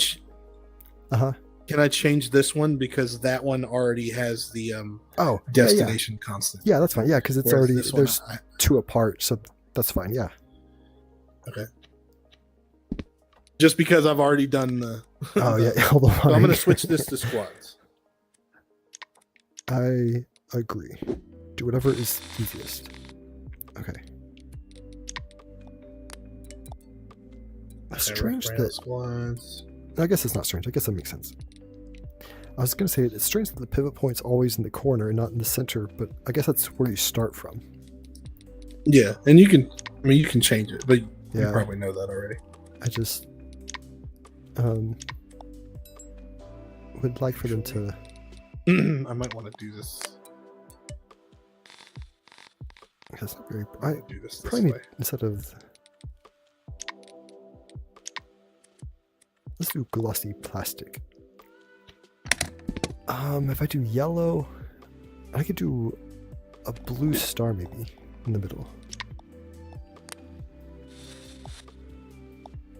change this one because that one already has the destination constant? Yeah, that's fine. Yeah, because it's already there's two apart, so that's fine. Yeah. Okay. Just because I've already done the. Hold on. So I'm going to switch this to squads. I agree. Do whatever is easiest. Okay. Strange that squads. I guess it's not strange. I guess that makes sense. I was going to say it's strange that the pivot point's always in the corner and not in the center, but I guess that's where you start from. Yeah, and you can change it, but you probably know that already. I just would like for them to. I might want to do this. Because I do this probably way. Instead of. Let's do glossy plastic. If I do yellow, I could do a blue star maybe in the middle.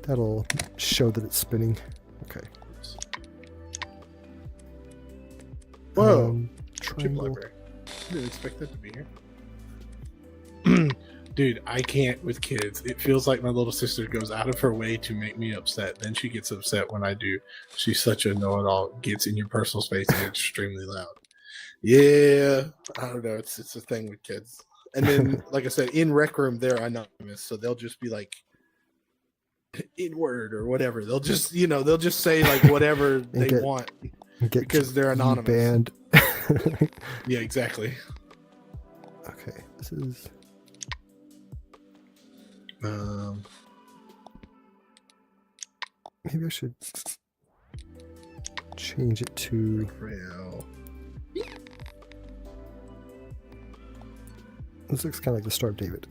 That'll show that it's spinning. Okay. Whoa! Triangle. I didn't expect that to be here. Dude, I can't with kids. It feels like my little sister goes out of her way to make me upset. Then she gets upset when I do. She's such a know-it-all. Gets in your personal space and it's extremely loud. Yeah, I don't know. It's a thing with kids. And then, like I said, in Rec Room, they're anonymous, so they'll just be like, in word or whatever. They'll just say like whatever they want. Get because they're you anonymous. banned. Yeah, exactly. Okay, this is. Maybe I should change it to. RCL. This looks kind of like the Star of David.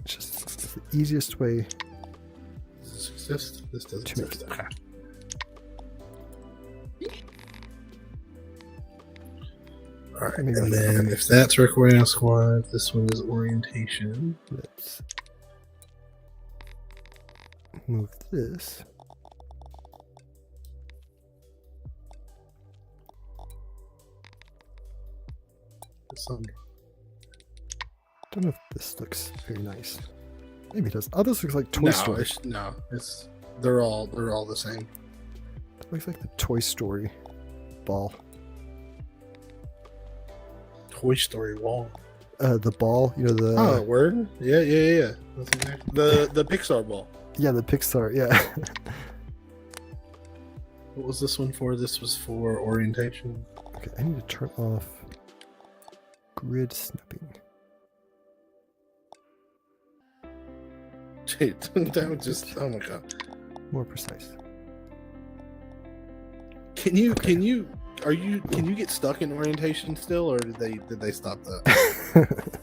It's just it's the easiest way. Does this exist? This doesn't To exist. Okay. All right, Maybe and I- then okay. if that's recording a squad, this one is orientation. Let's move this. This one. Don't know if this looks very nice. Maybe it does. Oh, this looks like Toy Story. It's they're all the same. It looks like the Toy Story ball. Toy Story wall. The ball, you know the. Oh, word? Yeah. That's exactly the Pixar ball. Yeah, the Pixar. Yeah. What was this one for? This was for orientation. Okay, I need to turn off grid snapping. Dude, that was just oh my god. More precise. Can you get stuck in orientation still, or did they stop that?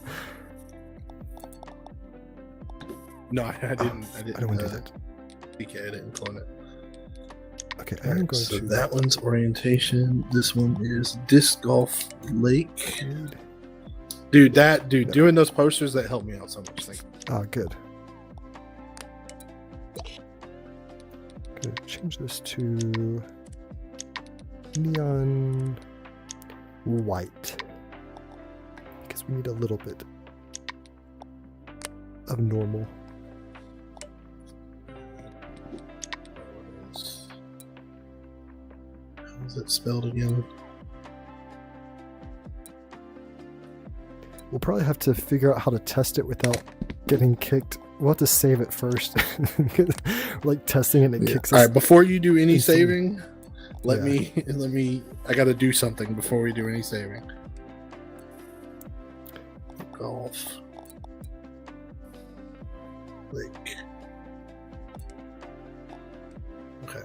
No, I didn't. I I don't want to do that. PK, I didn't clone it. Okay, All I'm right, going so to. that one's orientation. This one is disc golf lake. Grid. Dude, doing those posters that helped me out so much. Thank you. Ah, good. Gonna change this to neon white because we need a little bit of normal. How's it spelled again? We'll probably have to figure out how to test it without getting kicked. We'll have to save it first. We're like testing it and it kicks us. All right, before you do any instantly. saving, let me. I got to do something before we do any saving. Golf lake. Okay.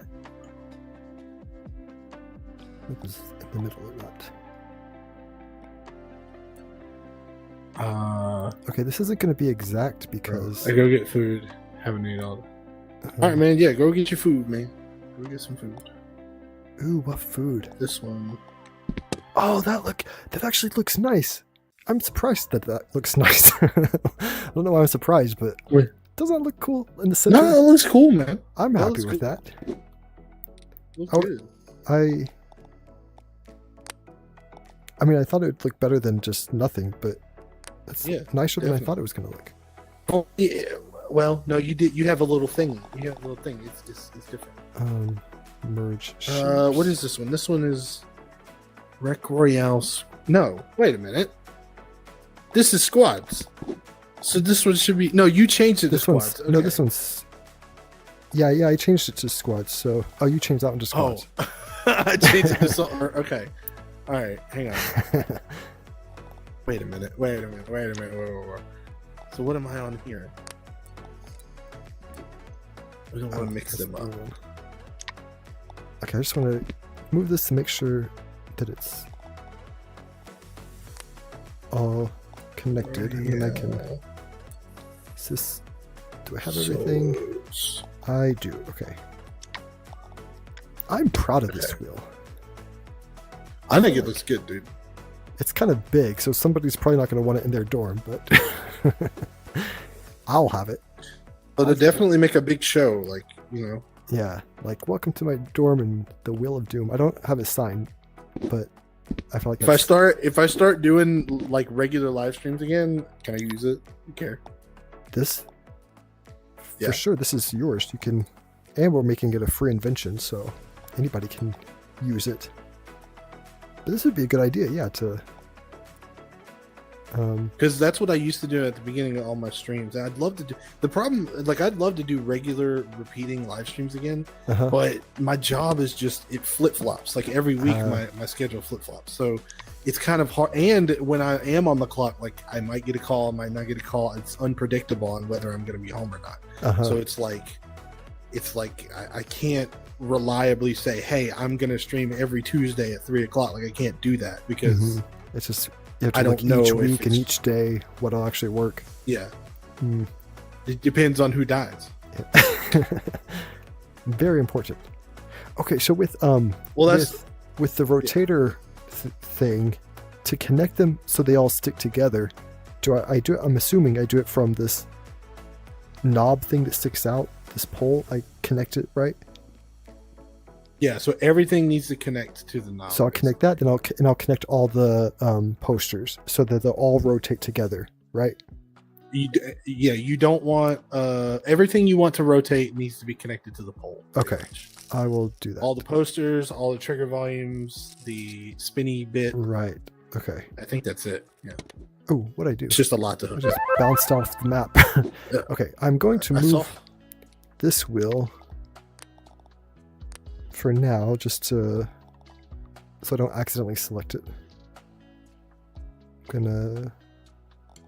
It was in the middle of that. Okay, this isn't going to be exact because. I go get food. Haven't eaten all. All right, man. Yeah, go get your food, man. Go get some food. Ooh, what food? This one. Oh, that actually looks nice. I'm surprised that looks nice. I don't know why I'm surprised, but Wait. doesn't that look cool in the center? No, it looks cool, man. I'm that happy looks with cool. that. Looks Oh. good. I mean, I thought it would look better than just nothing, but it's Yeah, nicer than I definitely. thought it was going to look. Oh, yeah. Well, no, you did. You have a little thing. You have a little thing. It's different. Merge. What shapes. is this one? This one is Rec Royale. No, wait a minute. This is squads. So this one should be. No, you changed it This to one's squads. no. Okay. This one's. Yeah, I changed it to squads. So, you changed that one to squads. Oh, I changed it to okay. All right, hang on. Wait a minute. Wait. So what am I on here? We don't want to mix that's them the up. other one. Okay, I just want to move this to make sure that it's all connected, and then I can. Is this? Do I have everything? I do. Okay. I'm proud of this wheel. I think it looks good, dude. It's kind of big, so somebody's probably not going to want it in their dorm, but I'll have it. But it'll definitely make a big show, like, you know. Yeah, like welcome to my dorm and the Wheel of Doom. I don't have a sign, but I feel like If I start doing like regular live streams again, can I use it? You care? this Yeah. for sure. This is yours. You can, and we're making it a free invention, so anybody can use it. But this would be a good idea, yeah. To Because that's what I used to do at the beginning of all my streams. I'd love to do the problem, like I'd love to do regular repeating live streams again, but my job is just it flip flops. Like every week, my schedule flip flops, so it's kind of hard. And when I am on the clock, like I might get a call, I might not get a call. It's unpredictable on whether I'm going to be home or not. So it's like I can't reliably say, hey, I'm going to stream every Tuesday at 3:00. Like I can't do that because it's just. You have to I look don't know each if week and it's- each day what'll actually work. Yeah. It depends on who dies. Very important. Okay, so with that's with the rotator thing to connect them so they all stick together. I do it? I'm assuming I do it from this knob thing that sticks out. This pole, I connect it right. Yeah, so everything needs to connect to the knob. So I'll connect that, then I'll connect all the posters so that they'll all rotate together, right? You don't want everything you want to rotate needs to be connected to the pole. Okay, much. I will do that. All the posters, all the trigger volumes, the spinny bit. Right. Okay. I think that's it. Yeah. Oh, what'd I do? It's just a lot to I hook just up. bounced off the map. Okay, I'm going to move this wheel for now, just to so I don't accidentally select it. I'm gonna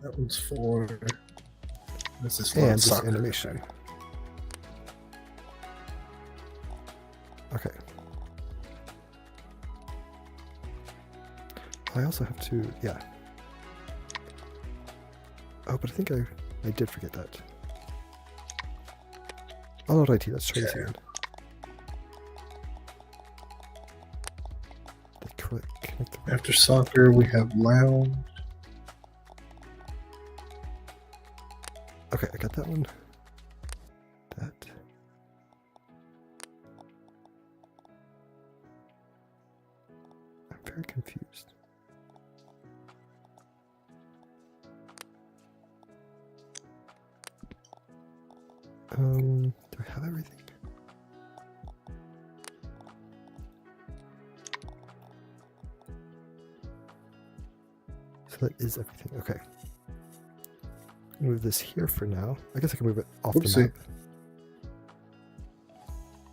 That one's for this is and this soccer. animation. Okay. I also have to, yeah. Oh, but I think I did forget that. Oh, not IT. Let's try this again. Connect the After soccer, we have lounge. Okay, I got that one. That. I'm very confused. Do I have everything? So that is everything. Okay. Move this here for now. I guess I can move it off the map.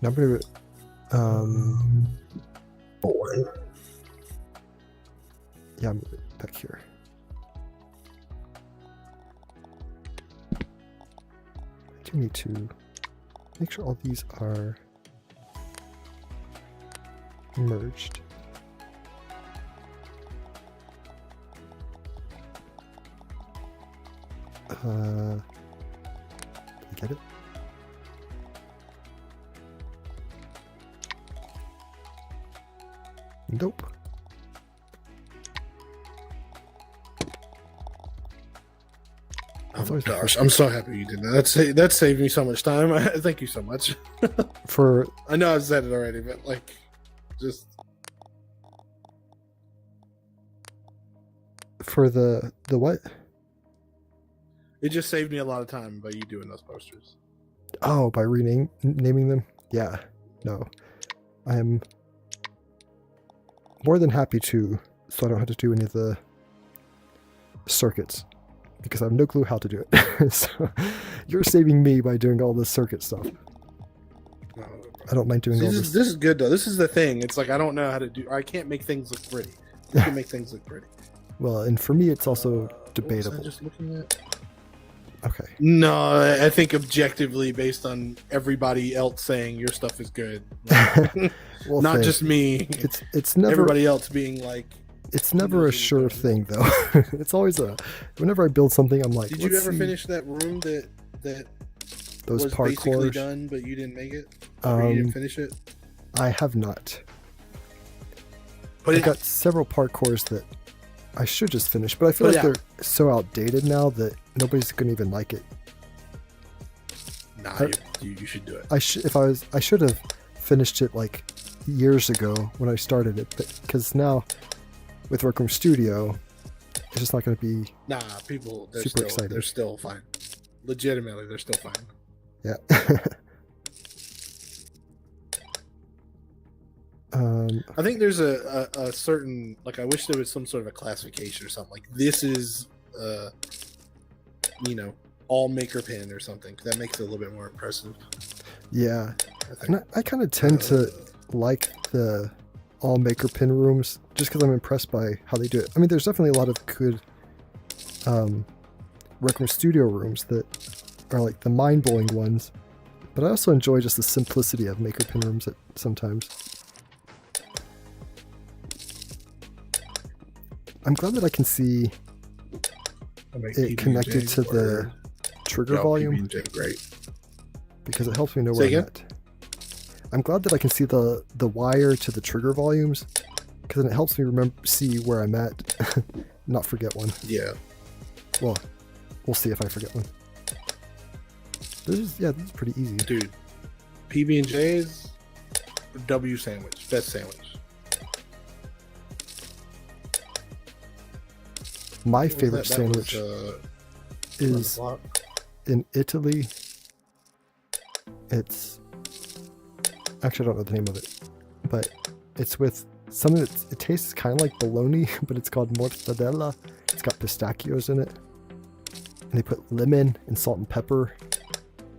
Now I'm gonna move it. Yeah, move it back here. I do need to make sure all these are merged. Did I get it? Nope. Oh gosh, I'm so happy you did that. That saved me so much time. Thank you so much. I know I've said it already, but like, just for the what? It just saved me a lot of time by you doing those posters. Oh, by naming them? Yeah. No. I'm more than happy to, so I don't have to do any of the circuits, because I have no clue how to do it. So you're saving me by doing all this circuit stuff. I don't mind doing all this. This is good though. This is the thing. It's like I don't know how to do. I can't make things look pretty. You can make things look pretty. Well, and for me, it's also debatable. What was I just looking at? Okay. No, I think objectively, based on everybody else saying your stuff is good, Well, not just me. It's never everybody else being like. It's never a sure thing, though. It's always whenever I build something, I'm like, did you ever finish that room that those was basically parkours done, but you didn't make it? Or you didn't finish it? I have not. But I've got several parkours that I should just finish, but I feel like they're so outdated now that nobody's gonna even like it. Nah, you should do it. I should have finished it like years ago when I started it, but because now with Workroom Studio, it's just not going to be. Nah, people, super excited. They're still fine. Legitimately, they're still fine. Yeah. I think there's a certain, like, I wish there was some sort of a classification or something. Like, this is all maker pin or something. That makes it a little bit more impressive. Yeah, I think. and I kind of tend to like the all maker pin rooms just because I'm impressed by how they do it. I mean, there's definitely a lot of good Rec Room Studio rooms that are like the mind-blowing ones, but I also enjoy just the simplicity of maker pin rooms sometimes. I'm glad that I can see it connected to the trigger volume, great. because it helps me know where I'm at. I'm glad that I can see the wire to the trigger volumes, because then it helps me see where I'm at, not forget one. Yeah. Well, we'll see if I forget one. This is pretty easy. Dude, PB&J's W sandwich, best sandwich. My favorite sandwich is in Italy. It's actually, I don't know the name of it, but it's with something it tastes kind of like bologna, but it's called mortadella. It's got pistachios in it, and they put lemon and salt and pepper.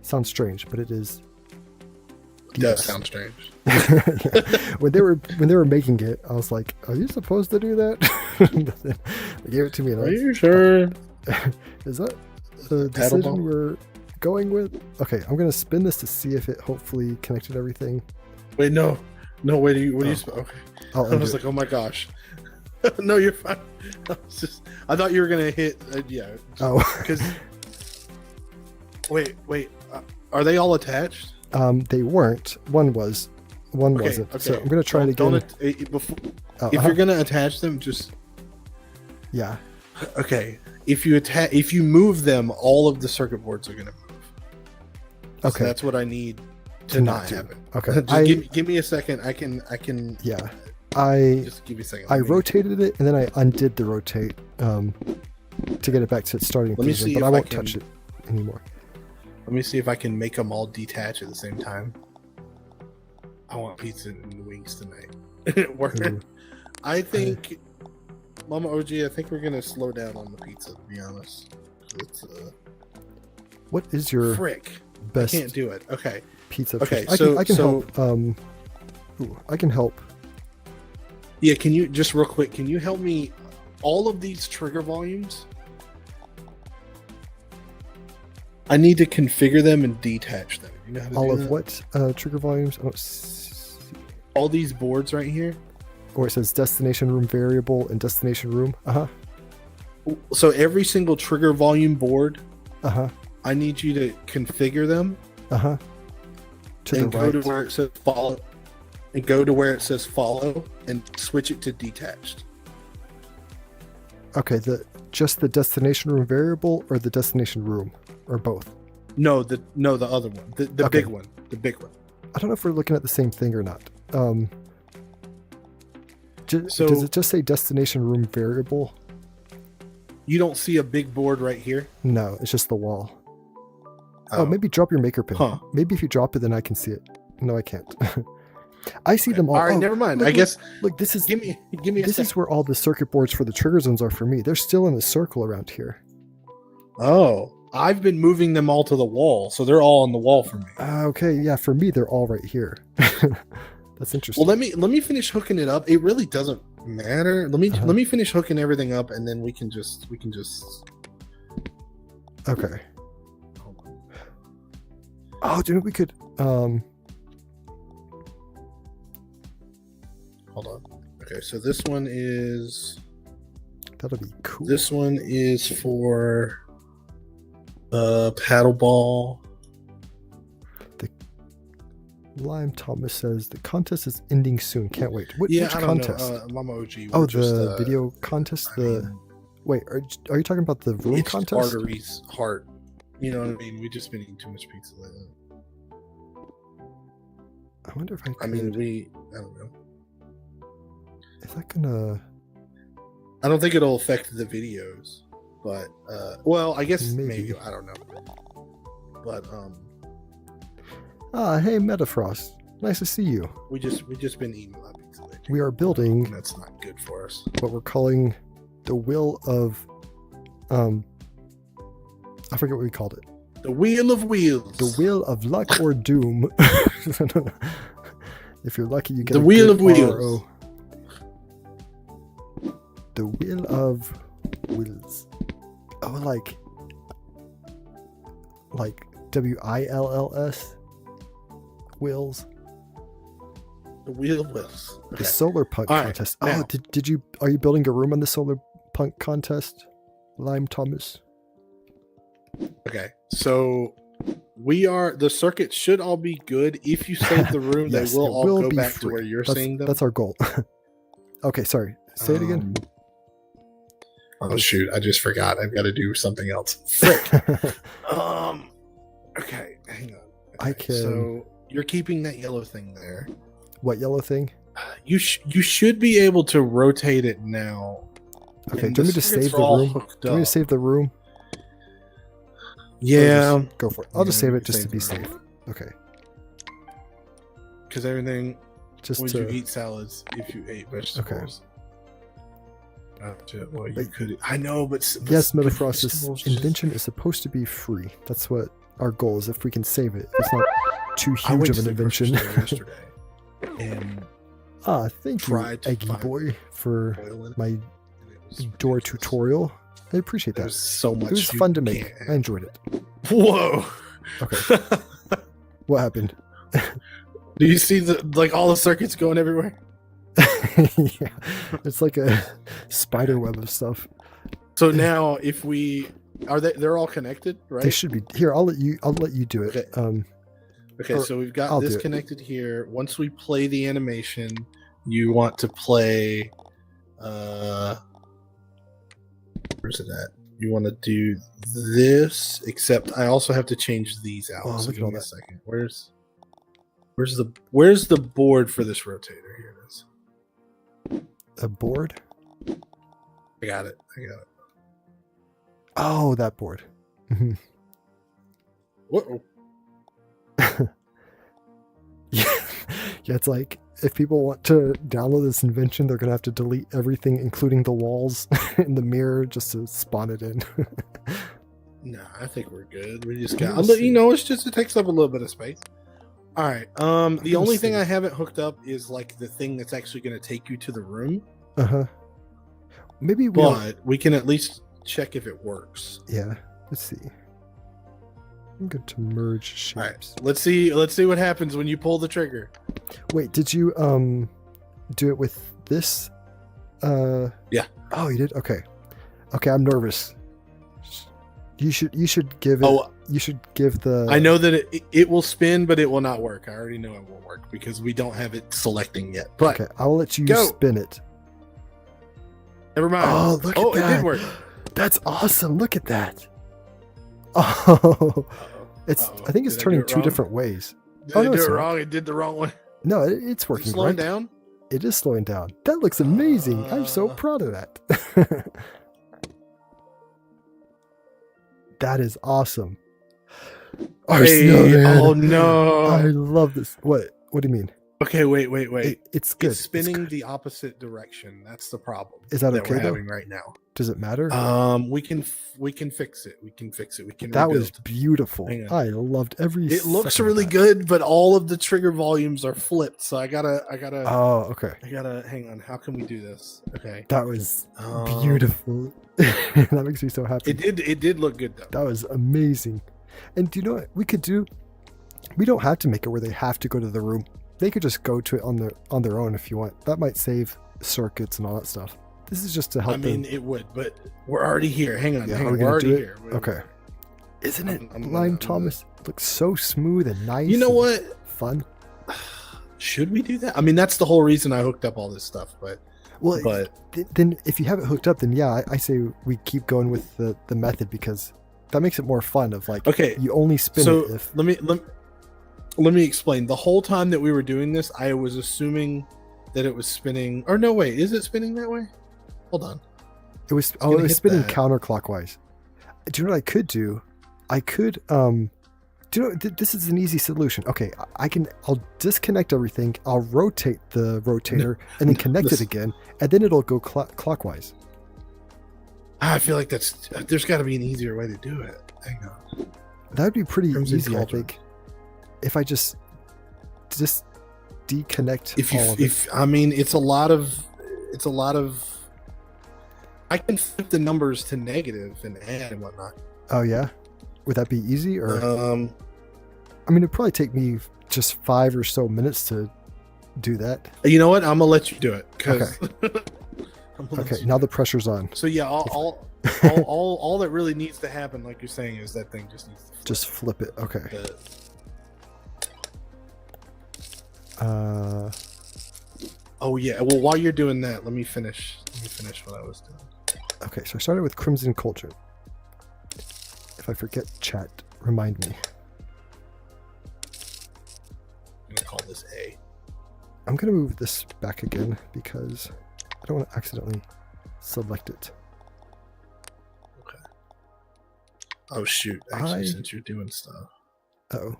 Sounds strange, but it is. It does sound strange. Yeah. When they were making it, I was like, "Are you supposed to do that?" They gave it to me. And Are you sure? Is that the decision we're going with? Okay, I'm gonna spin this to see if it hopefully connected everything. Wait, no, wait. What do you? Okay. I was like, oh my gosh. No, you're fine. I thought you were gonna hit. Yeah. Oh. Because. Wait. Are they all attached? They weren't. One was. One wasn't. Okay. So I'm gonna try it again. If you're gonna attach them, just. Yeah. Okay. If you move them, all of the circuit boards are gonna move. Okay. So that's what I need to not happen. Okay. Just give me a second. I can. Yeah. Just give me a second. I rotated it and then I undid the rotate to get it back to its starting position, but I won't touch it anymore. Let me see if I can make them all detach at the same time. I want pizza and wings tonight. I think, Mama OG, I think we're gonna slow down on the pizza. To be honest, what is your best? I can't do it. Okay. Pizza. Okay. I can help. I can help. Yeah. Can you just real quick? Can you help me? All of these trigger volumes. I need to configure them and detach them. You know how to all do of that? What trigger volumes? I don't see. All these boards right here. Or it says destination room variable and destination room. So every single trigger volume board. I need you to configure them. To go to where it says follow. And go to where it says follow and switch it to detached. Okay, just the destination room variable or the destination room or both? No, the other one. The big one. The big one. I don't know if we're looking at the same thing or not. Does it just say destination room variable? You don't see a big board right here? No, it's just the wall. Oh, maybe drop your maker pin. Maybe if you drop it, then I can see it. No, I can't. I see them all. All right, never mind. I guess. Look, this is. Give me. This is where all the circuit boards for the trigger zones are for me. They're still in the circle around here. Oh, I've been moving them all to the wall, so they're all on the wall for me. Okay, yeah, for me they're all right here. That's interesting. Well, let me finish hooking it up. It really doesn't matter. Let me finish hooking everything up, and then we can just. Okay. Oh, dude, we could. Hold on. Okay, so this one is. That'll be cool. This one is for paddleball. Lime Thomas says the contest is ending soon. Can't wait. Which contest? Mama OG. The video contest. Wait, are you talking about the room contest? Arteries, heart. You know what I mean? We've just been eating too much pizza lately. I wonder if I could. I don't know. Is that gonna? I don't think it'll affect the videos, but well, I guess maybe I don't know. But hey, Metafrost, nice to see you. We just been eating a lot of pizza lately. We are building. That's not good for us. What we're calling the will of I forget what we called it. The Wheel of Wheels. The Wheel of Luck or Doom. If you're lucky, you get The a Wheel good of Wheels. RO. The Wheel of Wheels. Oh, like WILLS wheels. The Wheel of Wheels. The solar punk All right, contest. now. Oh, did you? Are you building a room on the solar punk contest, Lime Thomas? Okay, so the circuits should all be good. If you save the room, Yes, they will it all will go be back to free. where you're That's, seeing them. that's our goal. Okay, sorry. Say it again. Oh shoot, I just forgot. I've got to do something else. Frick. Okay, hang on. I Okay, can. So you're keeping that yellow thing there. What yellow thing? You should be able to rotate it now. Okay, And do you want me the to circuits save are the all room? hooked Do you want me up. to save the room? Yeah, Or just go for it. I'll just Yeah, save it just to save be the room. safe. Okay, because everything. just Would to. you eat salads if you ate vegetables? Well, you But- could. I know, but Yes, but Metafrost, this vegetables just- invention is supposed to be free. That's what our goal is. If we can save it, it's not too I went huge to of an the grocery invention. store yesterday, and Thank you, tried to Eggy find Boy, for oil in it, my and it was door ridiculous. tutorial. I appreciate There's that. so much. It was you fun to make. can't- I enjoyed it. Whoa! Okay, what happened? Do you see all the circuits going everywhere? Yeah, it's like a spider web of stuff. So now, if we they're all connected, right? They should be here. I'll let you do it. Okay. Okay, or so we've got I'll this do it. connected here. Once we play the animation, you want to play. Where's it at? You want to do this, except I also have to change these out. Oh, so look at give all me a that. second. Where's the board for this rotator? Here it is. A board? I got it. Oh, that board. Mhm. Whoa. Yeah, it's like if people want to download this invention, they're gonna have to delete everything, including the walls and the mirror, just to spawn it in. Nah, I think we're good. We just I'm got. gonna You know, it takes up a little bit of space. All right. The gonna only thing see. I haven't hooked up is like the thing that's actually going to take you to the room. Maybe we. Don't, But we can at least check if it works. yeah. Let's see. I'm going to merge All right. shapes. Let's see what happens when you pull the trigger. Wait, did you do it with this? Yeah. Oh, you did. Okay. Okay, I'm nervous. You should give it. Oh, You should give the. I know that it will spin, but it will not work. I already know it won't work because we don't have it selecting yet. But Okay, I'll let you Go. spin it. never mind. Oh, look at it that. did work. That's awesome. Look at that. Oh, it's. Uh-oh. I think it's Did I do turning it two wrong? different ways. Did Oh, I no, do it's it not. wrong? It did the wrong one. No, it's Is working. it slowing right? down? It is slowing down. That looks amazing. I'm so proud of that. That is awesome. Hey, RCL, oh man. no. I love this. What do you mean? Okay, wait. It's good. It's spinning good. the opposite direction. That's the problem. Is that we're okay, though? having right now. Does it matter? We can fix it. We can That rebuild. was beautiful. Hang on. I loved every. It looks second of really that. good, but all of the trigger volumes are flipped. So I gotta Oh, okay. hang on. How can we do this? Okay. That was Um, beautiful. That makes me so happy. It did look good though. That was amazing. And do you know what we could do? We don't have to make it where they have to go to the room. They could just go to it on their own if you want. That might save circuits and all that stuff. This is just to help I mean, them. it would, but we're already here. Hang on. Yeah, hang are on. we We're gonna already do it? here. Okay. Isn't it? I'm Lime gonna- Thomas looks so smooth and nice. You know and what? Fun. Should we do that? I mean, that's the whole reason I hooked up all this stuff. But Well, but then if you have it hooked up, then yeah, I say we keep going with the method because that makes it more fun. Of like, okay. you only spin So it if. let me explain. The whole time that we were doing this, I was assuming that it was spinning. Or no, wait, is it spinning that way? Hold on. It was gonna it was hit spinning that. counterclockwise. Do you know what I could do? I could do you know this is an easy solution. Okay, I'll disconnect everything. I'll rotate the rotator and then connect it listen. again, and then it'll go clockwise. I feel like there's got to be an easier way to do it. Hang on. That'd be pretty Crimson easy, Cauldron. I think. If I just deconnect I mean, it's a lot of. I can flip the numbers to negative and add and whatnot. Oh yeah, would that be easy? Or Um, I mean, it'd probably take me just 5 or so minutes to do that. you know what? I'm gonna let you do it. Okay, now the pressure's on. So yeah, all that really needs to happen, like you're saying, is that thing just needs to Just flip it. Okay. Oh yeah. Well, while you're doing that, let me finish what I was doing. Okay, so I started with Crimson Cauldron. If I forget chat, remind me. I'm gonna call this A. I'm gonna move this back again because I don't want to accidentally select it. Okay. Oh shoot! Actually, since you're doing stuff. Uh-oh.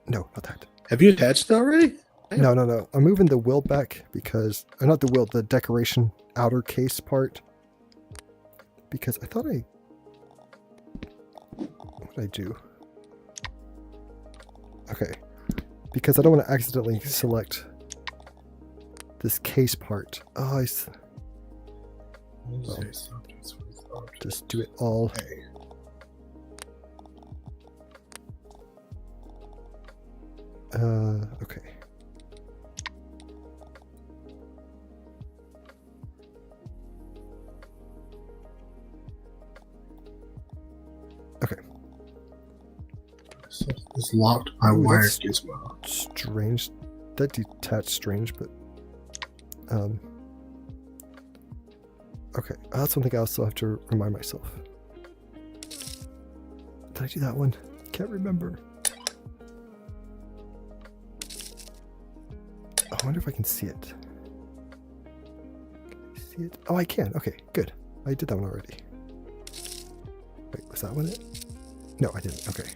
No, not that. Have you attached it already? No. I'm moving the wheel back because, or not the wheel, the decoration outer case part. Because I thought what did I do? Okay. Because I don't want to accidentally select this case part. Oh, just do it all. Okay. Okay. Okay. So it's locked by wire that's gizmo. Strange. That detached strange, but okay. That's something I also have to remind myself. Did I do that one? Can't remember. I wonder if I can see it. Can I see it? Oh, I can. Okay, good. I did that one already. Wait, was that one it? No, I didn't. Okay.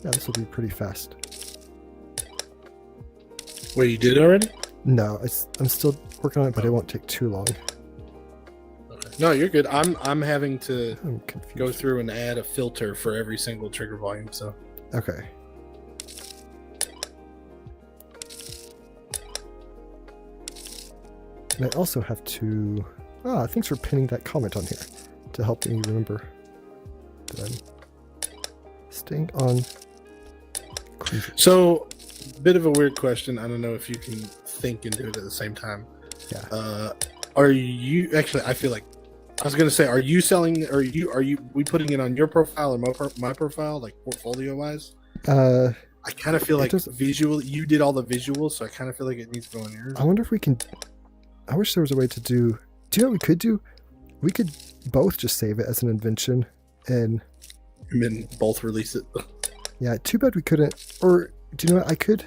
Yeah, this will be pretty fast. Wait, you did it already? No, I'm still working on it, but it won't take too long. Okay. No, you're good. I'm having to I'm confused. go through and add a filter for every single trigger volume. So Okay. And I also have to... thanks for pinning that comment on here to help me remember that I'm staying on. So, bit of a weird question. I don't know if you can think and do it at the same time. Yeah. Are you actually? I feel like I was gonna say, are you selling? Are you we putting it on your profile or my profile, like portfolio wise? I kind of feel like visually, you did all the visuals, so I kind of feel like it needs to go on yours. I wonder if we can. I wish there was a way to do. Do you know what we could do? We could both just save it as an invention and then both release it. Yeah, too bad we couldn't. Or do you know what? I could.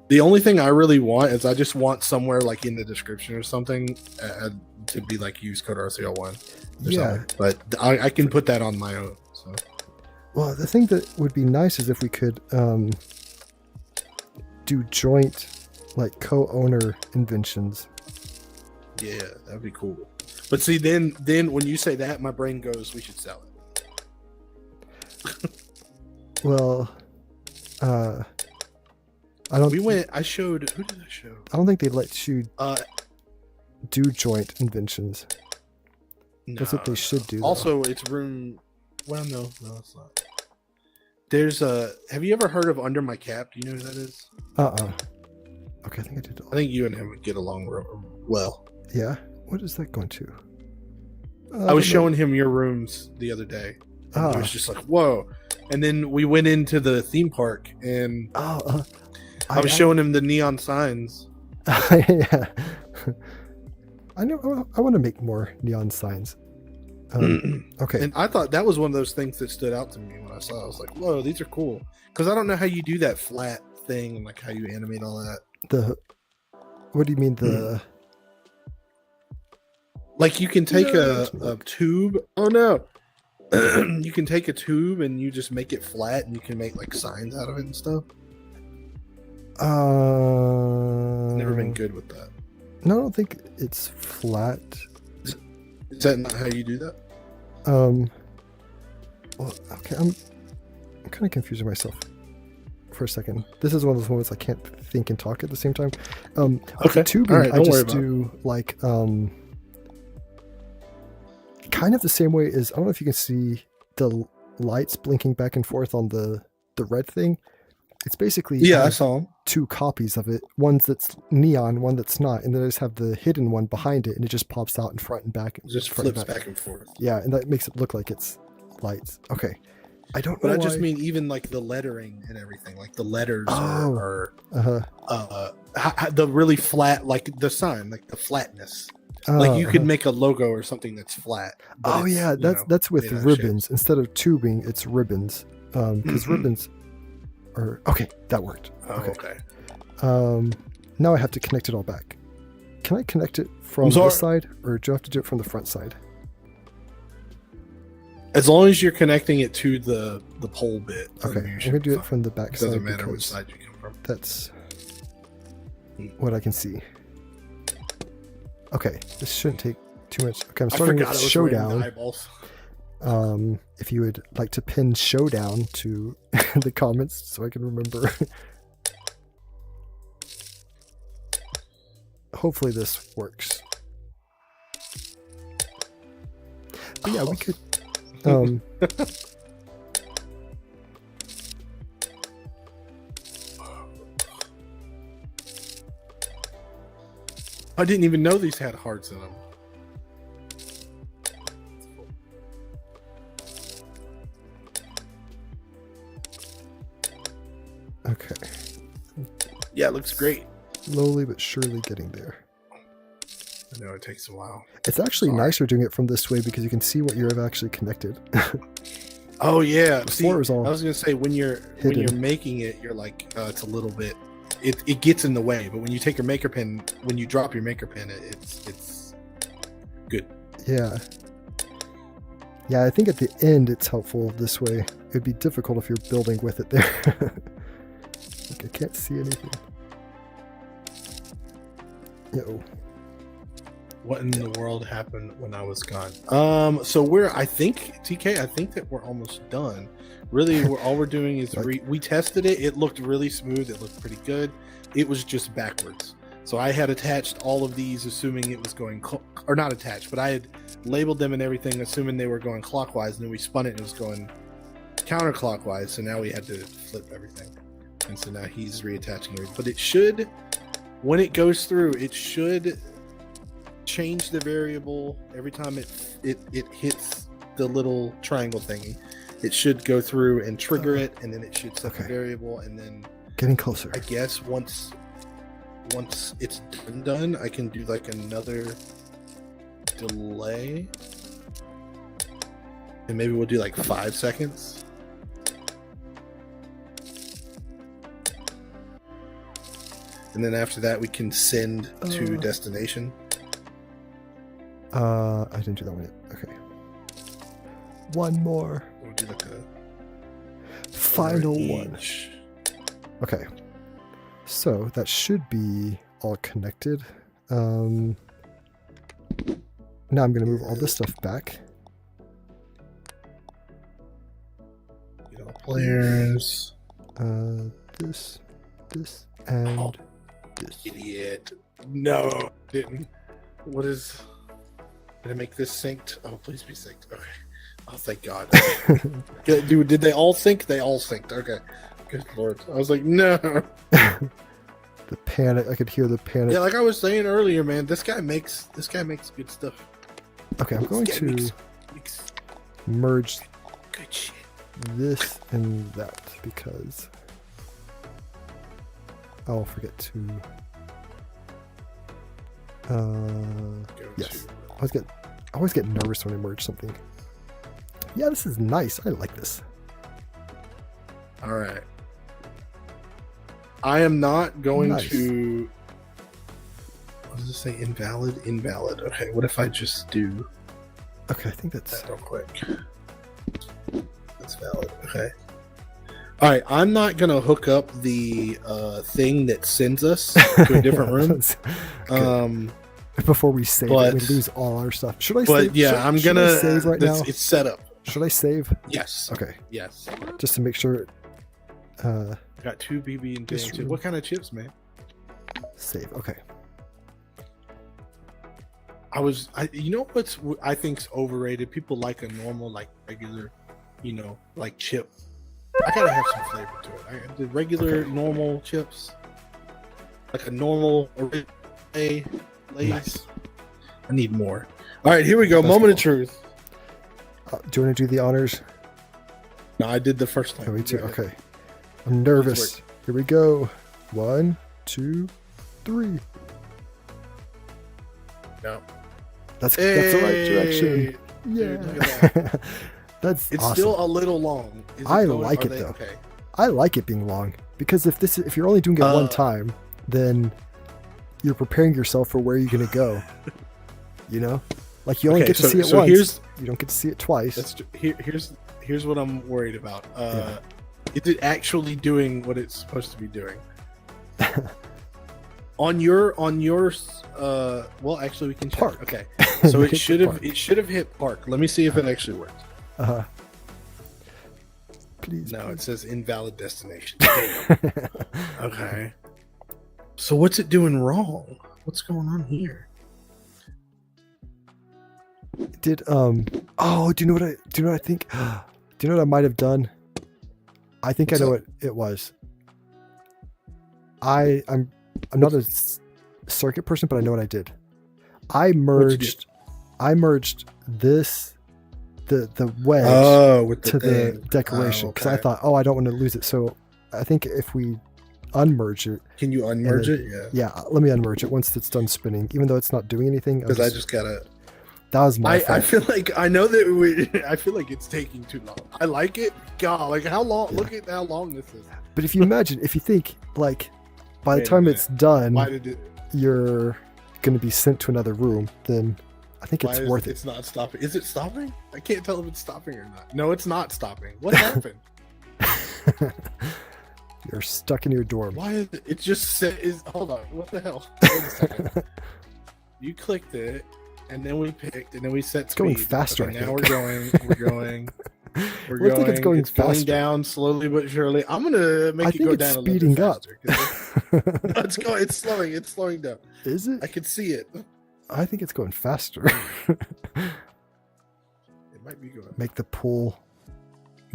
The only thing I really want is I just want somewhere like in the description or something to be like use code RCL1. Yeah, but I can put that on my own. So. Well, the thing that would be nice is if we could do joint, like co-owner inventions. Yeah, that'd be cool. But see, then when you say that, my brain goes, we should sell it. Well, I don't. I showed. Who did I show? I don't think they let you do joint inventions. No, That's what they should do. Also, it's room. Well, no, it's not. There's a. Have you ever heard of Under My Cap? Do you know who that is? Okay, I think I did. I think you and him would get along well. Yeah. What is that going to? I was showing him your rooms the other day. And he was just like, "Whoa!" And then we went into the theme park, and I was showing him the neon signs. Yeah. I know. I want to make more neon signs. Okay. And I thought that was one of those things that stood out to me when I saw it. I was like, "Whoa, these are cool!" Because I don't know how you do that flat thing and like how you animate all that. What do you mean the? Like you can take a tube. Oh no! You can take a tube and you just make it flat, and you can make like signs out of it and stuff. Never been good with that. No, I don't think it's flat. Is that not how you do that? Well, okay, I'm kind of confusing myself for a second. This is one of those moments I can't think and talk at the same time. Okay, tubing, all right, I don't just worry do like kind of the same way as, I don't know if you can see the lights blinking back and forth on the red thing. It's basically I saw them. 2 copies of it. One's that's neon, one that's not, and then I just have the hidden one behind it, and it just pops out in front and back. It just flips back and forth. Yeah, and that makes it look like it's lights. Okay. I don't know. But I why. just mean even like the lettering and everything, like the letters are the really flat, like the sign, like the flatness. Like you could make a logo or something that's flat. Oh yeah, that's with ribbons. Instead of tubing, it's ribbons. Because ribbons are okay. That worked. Okay. Now I have to connect it all back. Can I connect it from this side, or do I have to do it from the front side? As long as you're connecting it to the pole bit. Okay, I'm gonna do it from the back side. Doesn't matter which side you come from. That's what I can see. Okay, this shouldn't take too much. Okay, I'm starting with Showdown. If you would like to pin Showdown to the comments so I can remember. Hopefully this works. But yeah, we could I didn't even know these had hearts in them. Okay. Yeah, it looks great. Slowly but surely getting there. I know it takes a while. It's actually nicer doing it from this way because you can see what you've actually connected. Oh yeah. Before see, it was all I was gonna say when you're making it, you're like it's a little bit. It gets in the way, but when you take your maker pen, when you drop your maker pen, it's good. Yeah. Yeah, I think at the end it's helpful this way. It'd be difficult if you're building with it there. Like I can't see anything. Yo. What in the world happened when I was gone? So I think that we're almost done. Really, all we're doing is we tested it. It looked really smooth. It looked pretty good. It was just backwards. So I had attached all of these, assuming it was going, or not attached, but I had labeled them and everything, assuming they were going clockwise. And then we spun it and it was going counterclockwise. So now we had to flip everything. And so now he's reattaching everything. But it should, when it goes through, it should change the variable every time it hits the little triangle thingy. It should go through and trigger it, and then it should set the variable, and then getting closer. I guess once it's done, I can do like another delay, and maybe we'll do like 5 seconds. And then after that, we can send to destination. I didn't do that one yet. Okay. One more. We'll do like a final one. Okay. So that should be all connected. Now I'm going to move all this stuff back. Players. This, and this. Idiot. No, didn't. What is... Did I make this synced? Oh, please be synced. Okay. Oh, thank God. Dude, did they all sync? They all synced. Okay. Good Lord. I was like, no. The panic. I could hear the panic. Yeah, like I was saying earlier, man, this guy makes good stuff. Okay, I'm going to merge good shit. This and that because I'll forget to yes. I always get nervous when I merge something. Yeah, this is nice. I like this. All right. I am not going to... What does it say? Invalid? Invalid. Okay, what if I just do... Okay, I think that's... that real quick. That's valid. Okay. All right. I'm not gonna hook up the thing that sends us to a different room. Before we save it, we lose all our stuff. Should I save? Yeah, I'm should gonna I save right now. It's set up. Should I save? Yes. Okay. Yes. Just to make sure. I got 2 BB and chips. What kind of chips, man? Save. Okay. You know what's I think's overrated? People like a normal, like regular, like chip. I gotta have some flavor to it. The regular, normal chips, like a normal Lays. Nice. I need more. All right, here we go. Moment of truth. Do you want to do the honors? No, I did the first time. Oh, me too. Okay. I'm nervous. Here we go. 1, 2, 3. No. That's the right direction. Yeah. Dude, look at that. It's awesome. Still a little long. I like it though. Okay. I like it being long because if you're only doing it one time, then you're preparing yourself for where you're gonna go. Like you only get to see it once. You don't get to see it twice. Here's what I'm worried about. Is it actually doing what it's supposed to be doing? on your well, actually we can check. Park. Okay, so it should have hit park. Let me see if it actually works. Please. No, it says invalid destination. Damn. Okay. So what's it doing wrong? What's going on here? Do you know what I think? Do you know what I might have done? I think I know what it was. I'm not a circuit person, but I know what I did. I merged this the wedge to the decoration because I thought, I don't want to lose it. So I think if we unmerge it, can you unmerge it? Yeah, let me unmerge it once it's done spinning, even though it's not doing anything. Because I just gotta. That was my fault. I feel like I know that I feel like it's taking too long. I like it. God, like how long? Yeah. Look at how long this is. But if you think like by the time it's done, you're going to be sent to another room, then I think it's worth it. It's not stopping. Is it stopping? I can't tell if it's stopping or not. No, it's not stopping. What happened? You're stuck in your dorm. Why is it? It just says. Hold on. What the hell? Wait a second. You clicked it. And then we picked, and then we set speed. It's going faster. Okay, now we're going. I think it's going faster. Going down slowly but surely. I'm gonna make it go down a little bit faster. No, it's going. It's slowing. It's slowing down. Is it? I can see it. I think it's going faster. It might be going. Make the pull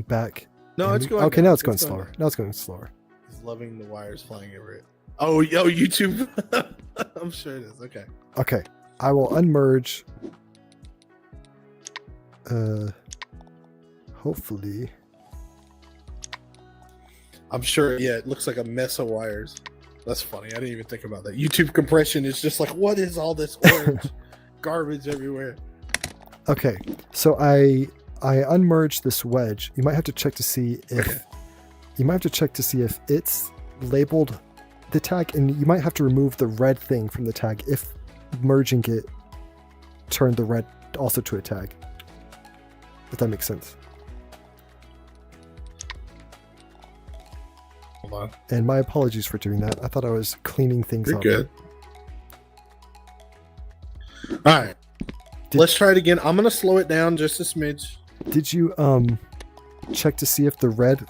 back. No, it's going. Okay, now it's going slower. Now it's going slower. He's loving the wires flying over it. Oh, YouTube. I'm sure it is. Okay. Okay. I will unmerge. Hopefully. I'm sure. Yeah, it looks like a mess of wires. That's funny. I didn't even think about that. YouTube compression is just like, what is all this orange garbage everywhere? Okay, so I unmerged this wedge. You might have to check to see if it's labeled the tag, and you might have to remove the red thing from the tag if merging it turned the red also to a tag. If that makes sense. Hold on. And my apologies for doing that. I thought I was cleaning things up. You're good. All right. Let's try it again. I'm gonna slow it down just a smidge. Did you check to see if the red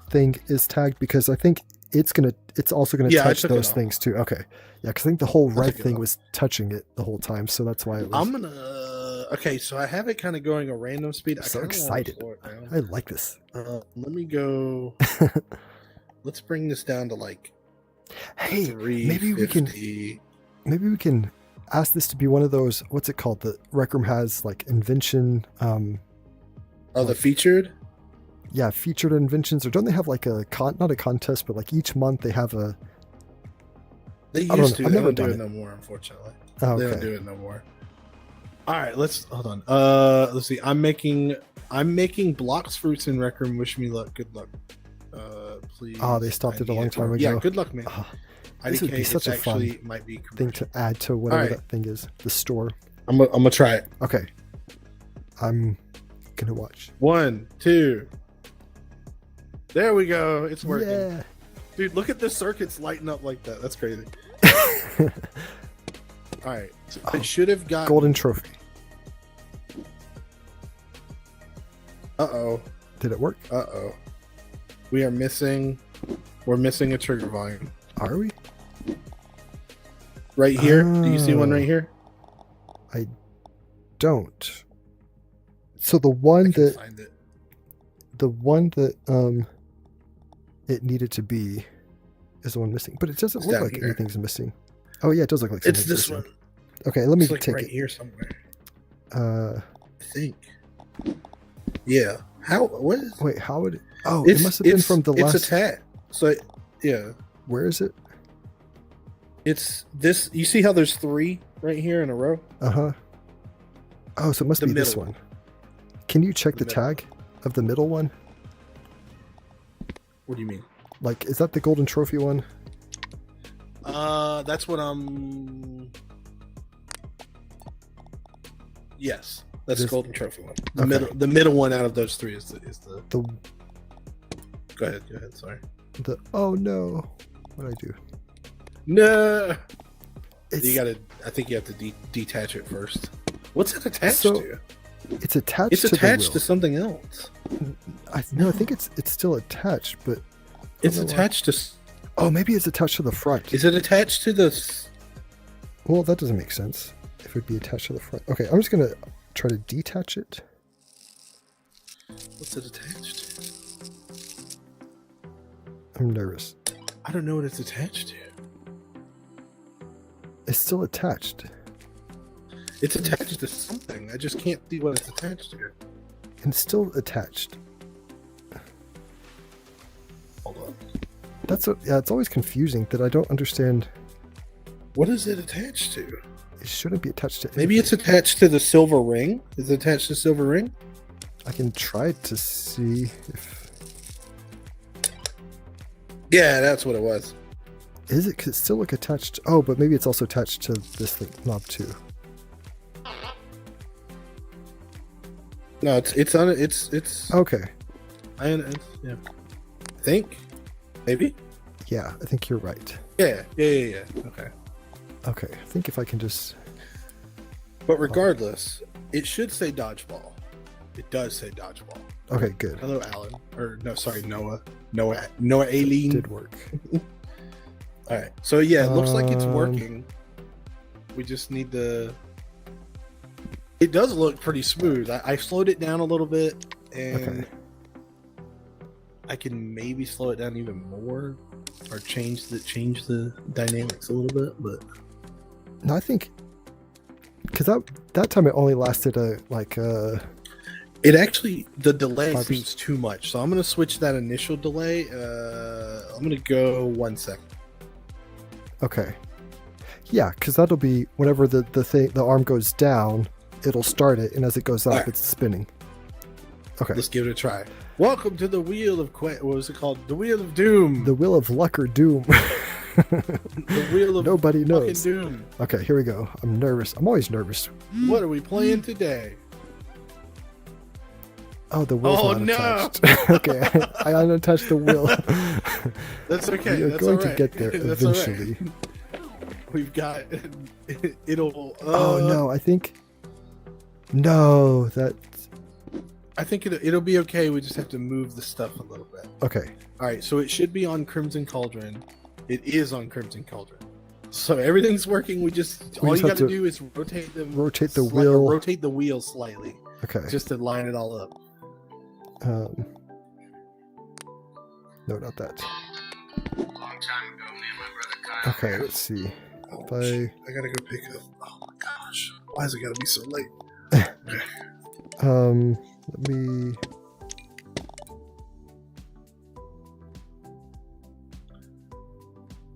thing is tagged? Because I think it's also gonna touch those things too. Okay. Yeah, because I think the whole red thing was touching it the whole time, so that's why it was. I'm gonna. Okay, so I have it kind of going a random speed. I'm so excited. I like this. Let me go. Let's bring this down to like. Hey, maybe we can ask this to be one of those. What's it called? The Rec Room has like invention. The featured. Yeah, featured inventions, or don't they have like not a contest, but like each month they have a. They used to. They don't do it no more, unfortunately. Oh, okay. They don't do it no more. All right, let's hold on. Let's see. I'm making blocks, fruits, and Rec Room. Wish me luck. Good luck. Please. Oh, they stopped it a long time ago. Yeah, good luck, man. This would be such a fun thing to add to whatever that thing is. The store. I'm gonna try it. Okay. I'm gonna watch. 1, 2. There we go. It's working. Yeah. Dude, look at the circuits lighting up like that. That's crazy. All right. So it should have got golden trophy. Uh-oh. Did it work? Uh-oh. We are missing. We're missing a trigger volume. Are we? Right here. Do you see one right here? I don't. So the one that Find it. it needed to be is the one missing, but it doesn't It's look down like here. anything's missing. Oh yeah, it does look like It's something's this missing. one. Okay, let me It's like take right it. here somewhere. I think. Yeah. How? What is? Wait, how would it? Oh, it must have been from the last. It's attached. So, yeah. Where is it? It's this. You see how there's 3 right here in a row? Oh, so it must The be this middle one. Can you check The the middle. tag of the middle one? What do you mean? Like, is that the golden trophy one? That's what I'm. Yes, that's the This- golden trophy one. Okay. The middle one out of those 3 is the. The Go ahead. Sorry. oh no, what did I do? No. It's You gotta. I think you have to detach it first. What's it attached So, to? it's attached. It's to attached the to something else. wheel. I think it's still attached, but It's know why. attached to. oh, maybe it's attached to the front. Is it attached to the? Well, that doesn't make sense. If it'd be attached to the front. Okay, I'm just gonna try to detach it. What's it attached to? I'm nervous. I don't know what it's attached to. It's still attached. It's attached to something. I just can't see what it's attached to. And it's still attached. Hold on. Yeah, it's always confusing that I don't understand. What is it attached to? It shouldn't be attached to Maybe anything. it's attached to the silver ring. Is it attached to the silver ring? I can try to see if Yeah, that's what it was. is it. 'Cause it still look attached. Oh, but maybe it's also attached to this thing, knob too. No, it's on it. It's. Okay. Yeah. I think. Maybe. Yeah, I think you're right. Yeah. Okay. Okay, I think if I can just. But regardless, it should say dodgeball. It does say dodgeball. Okay, good. Hello, Alan. Or no, sorry, Noah. Noah Aileen. Did work. All right. So yeah, it looks like it's Um, working. We just need the. It does look pretty smooth. I slowed it down a little bit, and Okay. I can maybe slow it down even more, or change the dynamics a little bit. But No, I think because that time it only lasted it actually the delay 5%. seems too much. So I'm gonna switch that initial delay. I'm gonna go 1 second. okay. Yeah, because that'll be whenever the arm goes down, it'll start it, and as it goes up, Alright. it's spinning. Okay. Let's give it a try. Welcome to the wheel of what was it called? The wheel of doom. The Wheel of Luck or Doom. The wheel of Nobody fucking knows. doom. Okay, here we go. I'm nervous. I'm always nervous. What are we playing today? Oh, the wheel's Oh, not no. attached. Okay, I unattached the wheel. That's okay. You're That's going all to right. get there That's all right. eventually. We've got it'll. Oh no, I think. No, that. I think it'll be okay. We just have to move the stuff a little bit. Okay. All right. So it should be on Crimson Cauldron. It is on Crimson Cauldron. So everything's working. We just We all just you have got to to do is rotate the wheel. rotate the wheel slightly, Okay. just to line it all up. No, not that. Long time ago, me and my brother Kyle. Okay, let's see. Oh, If shit. I gotta go pick up. Oh my gosh! Why is it gotta be so late? Let me.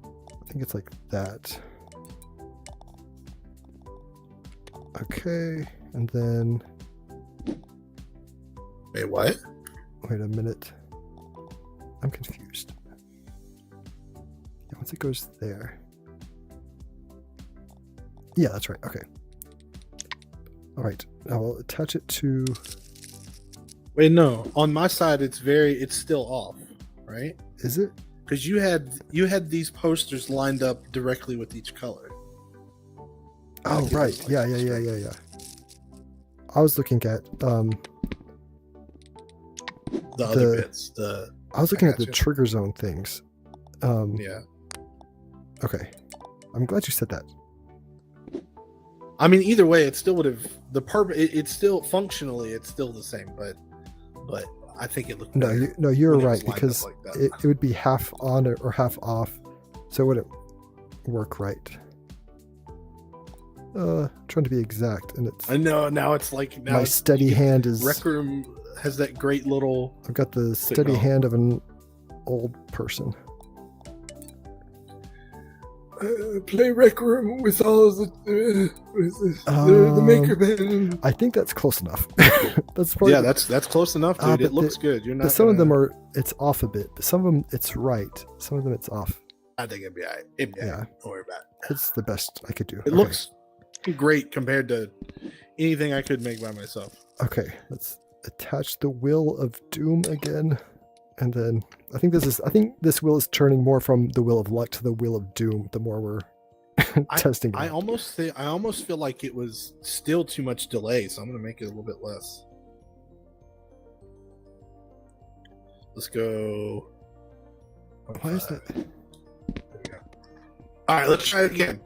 I think it's like that. Okay, and then Wait, what? wait a minute. I'm confused. Yeah, once it goes there. Yeah, that's right. Okay. All right. Now I'll attach it to Wait, no. On my side, it's still off, right? Is it? Because you had these posters lined up directly with each color. Oh, Like, right. like Yeah. I was looking at The other bits. I was looking at the gotcha. trigger zone things. Yeah. Okay. I'm glad you said that. I mean, either way, it still would have the purpose. It's still functionally, it's still the same, but I think it looked. No, better you're when it was right, lined up because like that. it would be half on or half off, so it wouldn't work right. Trying to be exact, and it's I know now it's like now my it's- steady hand is. Rec Room has that great little. I've got the steady Signal. hand of an old person. Play Rec Room with all the maker band. I think that's close enough. That's probably Yeah, that's close enough, dude. but It looks good. You're not. but some of them gonna- are it's off a bit, but some of them it's right. Some of them it's off. I think it'd be alright. It'd be alright. Don't worry about it. It's the best I could do. It looks great compared to anything I could make by myself. Okay. Let's attach the Will of Doom again, and then I think this wheel is turning more from the Will of Luck to the Will of Doom. The more we're testing it. I almost feel like it was still too much delay, so I'm gonna make it a little bit less. Let's go. Why is that? There we go. All right, let's try it again.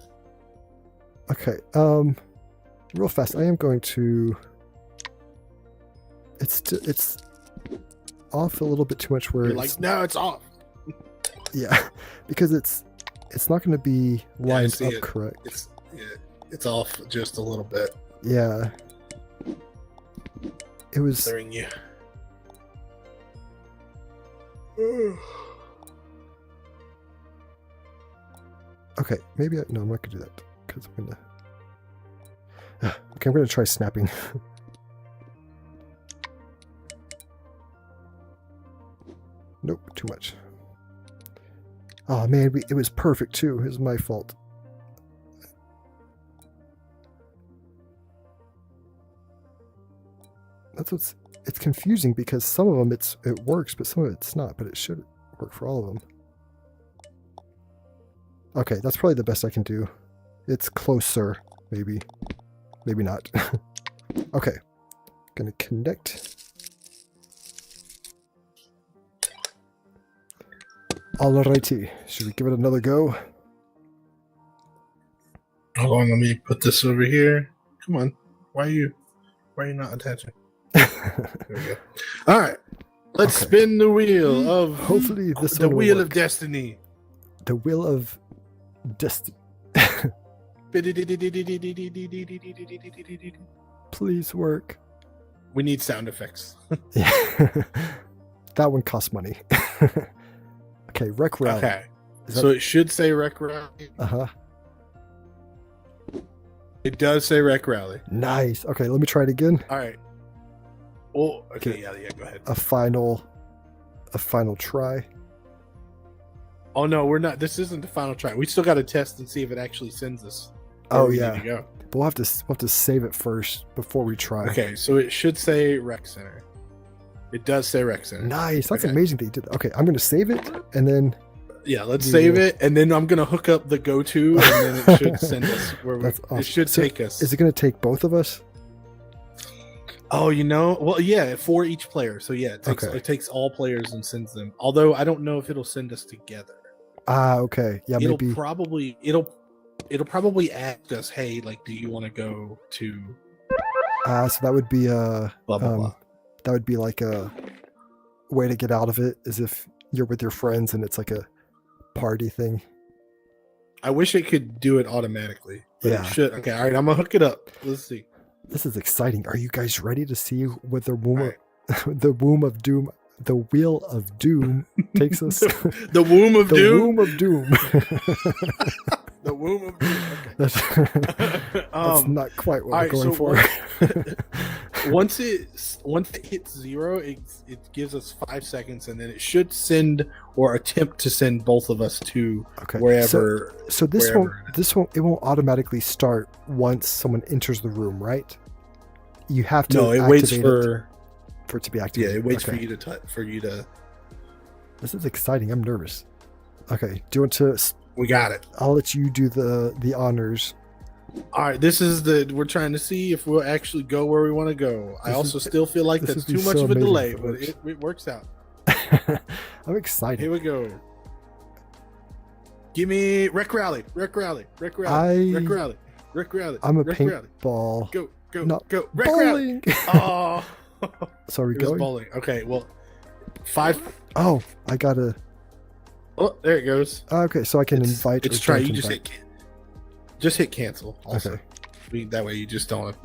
Okay. Real fast. I am going to. It's off a little bit too much. Where You're it's, like, no, it's off. yeah, because it's not going to be Yeah, I lined see up it. correct. It's off just a little bit. Yeah. It was. Bothering you. Okay, maybe no, I'm not gonna do that because I'm gonna. Okay, I'm gonna try snapping. Nope, too much. Oh man, it was perfect too. It was my fault. It's confusing because some of them it works, but some of it's not. But it should work for all of them. Okay, that's probably the best I can do. It's closer, maybe not. Okay, gonna connect. Alrighty, should we give it another go? Hold on, let me put this over here. Come on, why are you not attaching? There we go. All right, let's Okay. spin the wheel of Hopefully this the one will wheel of work. destiny. The Will of Destiny. Please work. We need sound effects. Yeah. That one costs money. Okay, Rec Rally. Okay, Is so it should say Rec Rally. Uh-huh. It does say Rec Rally. Nice. Okay, let me try it again. All right. Oh, okay. Okay. Yeah. Go ahead. A final try. Oh no, we're not. This isn't the final try. We still got to test and see if it actually sends us. where Oh we yeah. need to go. But we'll have to save it first before we try. Okay, so it should say Rec Center. It does say Rec Center. Nice. That's Okay. amazing that you did that. Okay, I'm gonna save it and then Yeah, let's Do- save it, and then I'm gonna hook up the go-to, and then it should send us where we. That's awesome. It should So take us. is it gonna take both of us? Oh, well, yeah, for each player. So yeah, Okay. it takes all players and sends them. Although I don't know if it'll send us together. Ah, okay. Yeah, It'll maybe. probably ask us, hey, like, do you want to go to So that would be blah blah blah? that would be like a way to get out of it, is if you're with your friends and it's like a party thing. I wish it could do it automatically. But Yeah. it should. Okay, all right, I'm gonna hook it up. Let's see. This is exciting. Are you guys ready to see what the womb All the womb of doom, the wheel of doom takes us? The womb of The doom. womb of doom. The womb of doom. Okay. That's not quite what all we're right, going so for. once it hits 0, it gives us 5 seconds, and then it should send or attempt to send both of us to Okay. wherever. So this wherever it won't automatically start once someone enters the room, right? You have to No, it waits activate for. for it to be Yeah, activated. it waits Okay. for you to touch. For you to. This is exciting. I'm nervous. Okay. Do you want to? We got it. I'll let you do the honors. All right, this is we're trying to see if we'll actually go where we want to go. I This also is- still feel like this that's would be too much so of a amazing delay, if it but works. it works out. I'm excited. Here we go. Give me Rec Rally. I- Rec Rally. I'm a Rec Rally. paintball. Go, No, go. Rec Rally. Bowling. Oh, So are we it was going? bowling. Okay, well, 5. Oh, I gotta. Oh, there it goes. Okay, so I can invite. It's or try. don't You invite. just hit cancel. Also, Okay. that way you just don't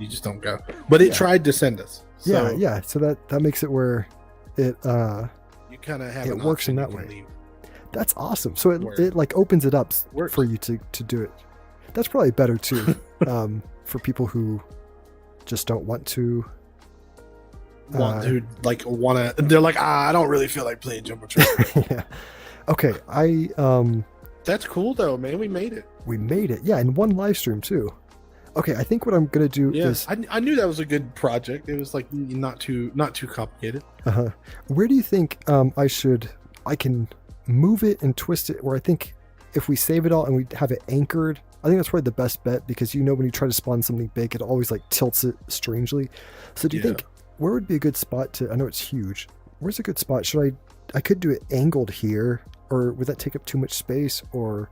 go. But it Yeah. tried to send us. So Yeah. So that makes it where it you kind of have It an works in option that you can way. leave. that's awesome. So Word. it like opens it up Works. for you to do it. That's probably better too, for people who just don't want to. They're like, I don't really feel like playing Jumbotron. Yeah. Okay. That's cool though, man. We made it. We made it. Yeah, in one live stream too. Okay, I think what I'm gonna do Yeah, is. I knew that was a good project. It was like not too complicated. Where do you think I can move it and twist it? Where I think if we save it all and we have it anchored, I think that's probably the best bet, because when you try to spawn something big, it always like tilts it strangely. So do you think where would be a good spot to? I know it's huge. Where's a good spot? I could do it angled here, or would that take up too much space? Or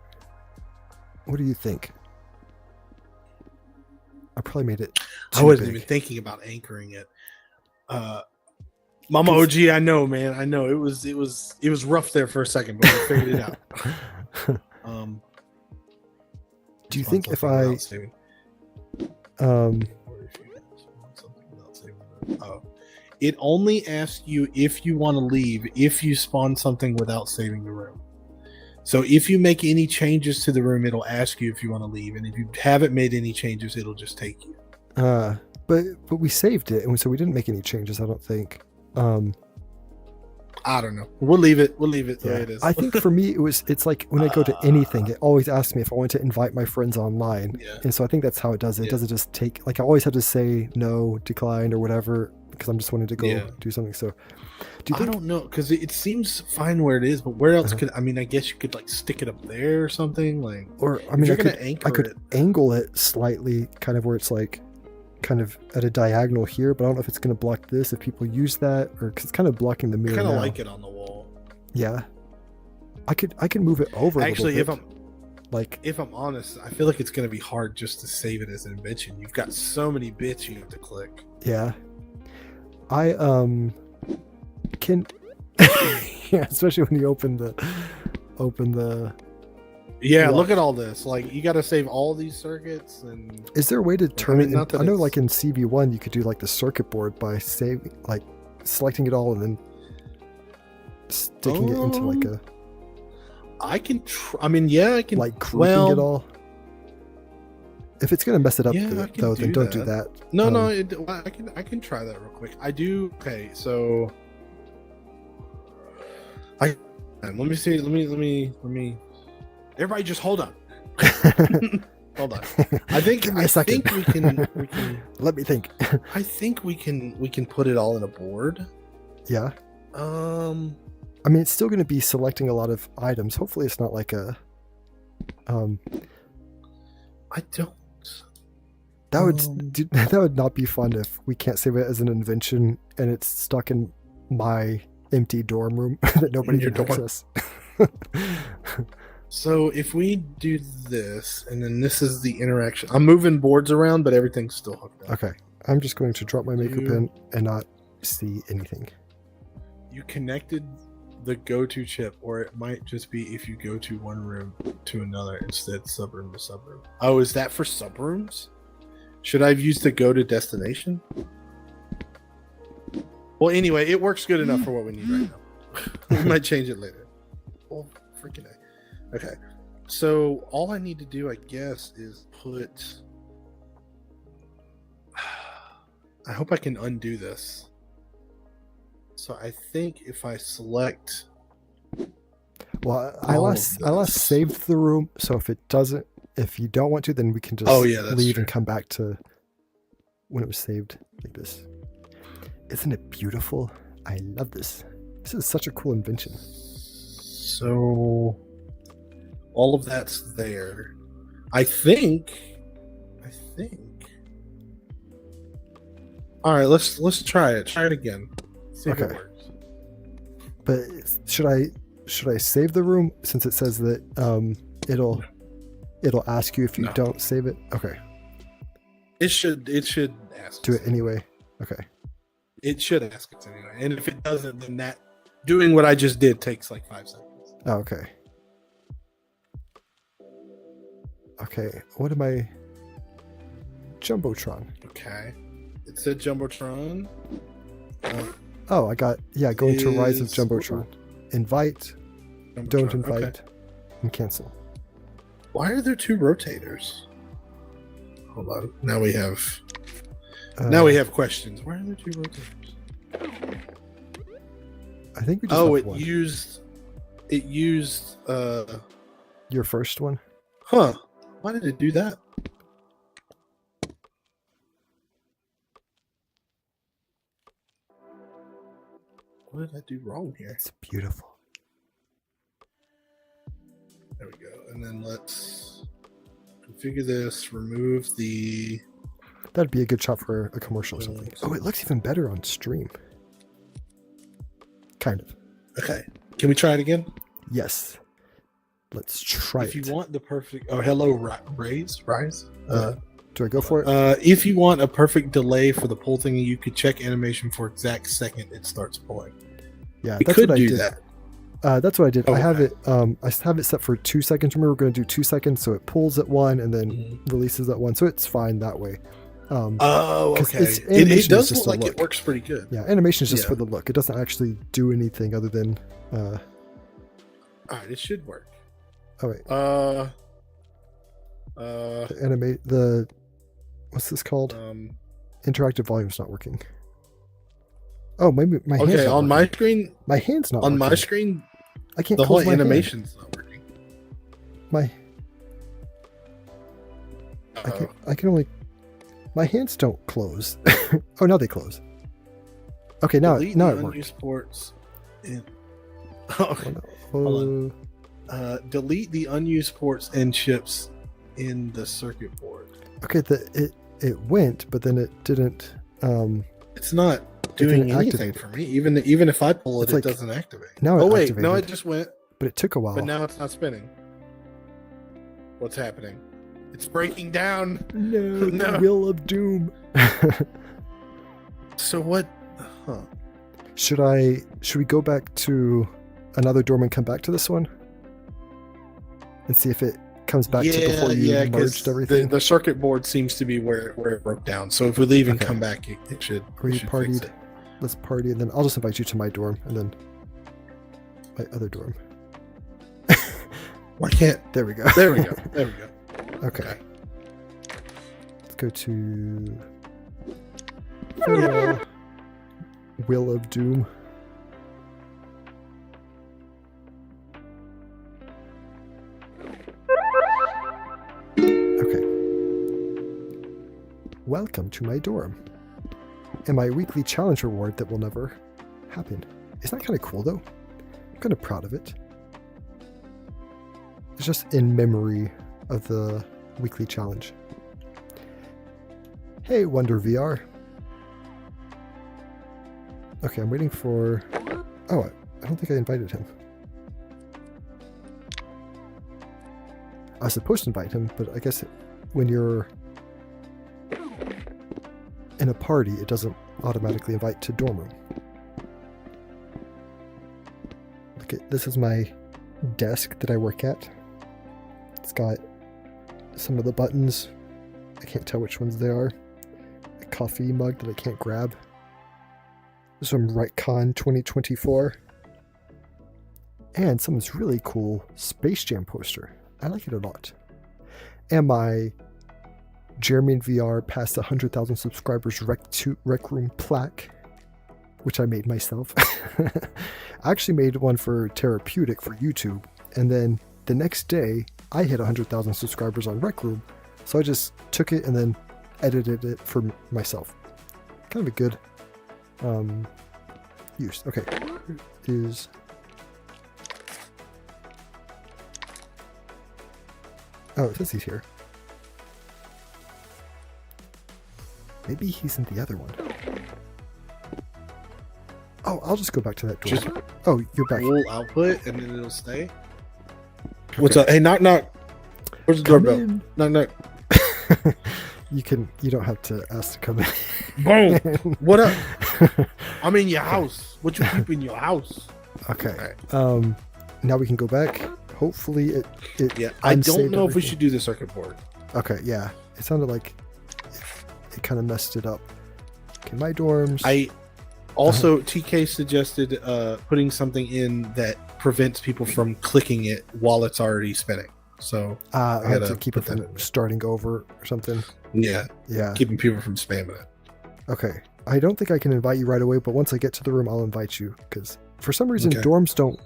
what do you think? I probably made it. I wasn't even thinking about anchoring it. Mama OG, I know, man. I know it was rough there for a second, but we figured it out. Do you think if I it only asks you if you want to leave if you spawn something without saving the room. So if you make any changes to the room, it'll ask you if you want to leave, and if you haven't made any changes, it'll just take you. But we saved it, and so we didn't make any changes, I don't think. I don't know. We'll leave it the way it is. I think for me it's like when I go to anything, it always asks me if I want to invite my friends online. Yeah. And so I think that's how it does it. It doesn't just take, like, I always have to say no, decline, or whatever, because I'm just wanting to go do something. So do you think, I don't know, because it seems fine where it is, but where else could I guess you could like stick it up there or something, like, or I if mean you're I gonna could anchor it. angle it slightly, kind of where it's like kind of at a diagonal here, but I don't know if it's going to block this if people use that, or because it's kind of blocking the I mirror kind of now. like it on the wall. Yeah, I could move it over Actually, a little bit. if I'm honest, I feel like it's going to be hard just to save it as an invention. You've got so many bits you have to click. Yeah, I can yeah, especially when you open the Yeah, Well- look at all this. Like, you got to save all these circuits, and is there a way to turn mean, it not that I know it's- like in CV1 you could do like the circuit board by selecting it all and then sticking it into like a I can. I can. like grouping well, it all. If it's gonna mess it up Yeah, I though, can then do don't do that. that. No, Um, I can try that real quick. I do. Okay, so let me see. Let me. Everybody, just hold on. Hold on. I think. Give me a I second. think we can. We can. Let me think. I think we can. We can put it all in a board. Yeah. I mean, it's still going to be selecting a lot of items. Hopefully, it's not like a. I don't. That would not be fun if we can't save it as an invention and it's stuck in my empty dorm room that nobody Your can dorm. access. So if we do this, and then this is the interaction. I'm moving boards around, but everything's still hooked up. Okay, I'm just going to drop my makeup You- in and not see anything. You connected the go-to chip, or it might just be if you go to one room to another instead subroom to subroom. Oh, is that for subrooms? Should I have used the go to destination? Well, anyway, it works good enough for what we need right now. We might change it later. Oh, freaking A. Okay. So all I need to do, I guess, is put... I hope I can undo this. So I think if I select... Well, I All last of this. saved the room, so if you don't want to, then we can just Oh, yeah, that's leave true. and come back to when it was saved like this. Isn't it beautiful? I love this. This is such a cool invention. So all of that's there. I think. All right, let's try it. Try it again. See if it Okay. works. But should I save the room since it says that it'll ask you if you No. don't save it? Okay. It should ask. Do us it anyway. Okay. It should ask us anyway. And if it doesn't, then that doing what I just did takes like 5 seconds. Oh, okay. Okay. What am I? Jumbotron. Okay. It said Jumbotron. Oh, I got go into Rise of Is- Jumbotron. Invite, Jumbotron. don't invite, Okay. and cancel. Why are there 2 rotators? Hold on. Now we have questions. Why are there 2 rotators? I think we just Oh, have it one. used Your first one. huh. Why did it do that? What did I do wrong here? It's beautiful. There we go. And then let's configure this, remove the That'd be a good shot for a commercial or something. Oh, it looks even better on stream. Kind of. Okay. Can we try it again? Yes. Let's try If it. you want the perfect hello Rise. Do I go for it? If you want a perfect delay for the pull thing, you could check animation for exact second it starts pulling. Yeah, We that's could what I do did. that. That's what I did. I have Okay. it. I have it set for 2 seconds. Remember, we're going to do 2 seconds, so it pulls at 1 and then Mhm. releases at 1. So it's fine that way. Oh, 'cause okay. it's- It animation is does just look a like look. it works pretty good. Yeah, animation is just Yeah. for the look. It doesn't actually do anything other than. All right, it should work. Oh wait, the what's this called? Interactive volume's not working. Oh, maybe my hand's okay. not On my working. screen, My hand's not on working. my screen, I can't the whole close my hand. animation's not working. My Uh-oh. I can only. My hands don't close. Oh, now they close. Okay, now Delete it the works. unused ports. And, Oh, delete the unused ports and chips in the circuit board. okay, it went, but then it didn't. It's not didn't doing anything activate for me. Even if I pull it, It's it like- doesn't activate. now it Oh wait, no, activated. it just went. But it took a while. But now it's not spinning. What's happening? It's breaking down. No, the No. Wheel of Doom. So what? Huh. Should we go back to another dorm and come back to this one? And see if it comes back to before you yeah, 'cause merged everything? The circuit board seems to be where it broke down. So if we leave and Okay. come back, it should. Were it you should fix partied? it. Let's party, and then I'll just invite you to my dorm, and then my other dorm. Why can't? There we go. There we go. There we go. Okay. Let's go to Wheel of Doom. Okay. Welcome to my dorm. And my weekly challenge reward that will never happen. Isn't that kind of cool, though? I'm kind of proud of it. It's just in memory of the weekly challenge. Hey, Wonder VR. Okay, I'm waiting for... Oh, I don't think I invited him. I was supposed to invite him, but I guess when you're in a party, it doesn't automatically invite to dorm room. Look at this is my desk that I work at. It's got some of the buttons. I can't tell which ones they are. A coffee mug that I can't grab. Some RightCon 2024. And someone's really cool Space Jam poster. I like it a lot. And my Jeremy in VR past 100,000 subscribers Rec Room plaque, which I made myself. I actually made one for Therapeutic for YouTube. And then the next day, I hit 100,000 subscribers on Rec Room. So I just took it and then edited it for myself. Kind of a good Use. Okay. Is oh, it says he's here. Maybe he's in the other one. Oh, I'll just go back to that door. Just Oh, you're back. full output, and then it'll stay. What's up? Hey, knock knock. Where's the Come doorbell? in. Knock knock. You don't have to ask to come in. Boom. What up? I'm in your house. What you keep in your house? Okay. Alright. Now we can go back. Hopefully it Yeah, I don't unsaved know if we everything. should do the circuit board. Okay, yeah. It sounded like it kind of messed it up. Okay, my dorms. I also TK suggested putting something in that prevents people from clicking it while it's already spinning. So I had gotta to keep it put that from in there. starting over or something. yeah, Yeah. keeping people from spamming it. Okay. I don't think I can invite you right away, but once I get to the room, I'll invite you because for some reason Okay. dorms don't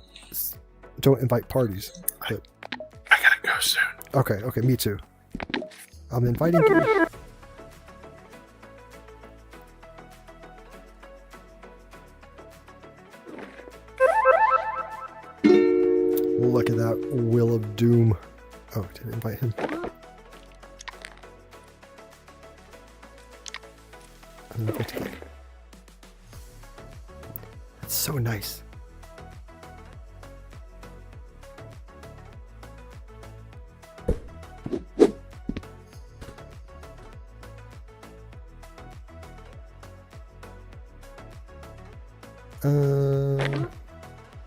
invite parties. But I gotta go soon. okay, okay, me too. I'm inviting you. Look at that Will of Doom. Oh, didn't invite him. I'm inviting him. That's so nice.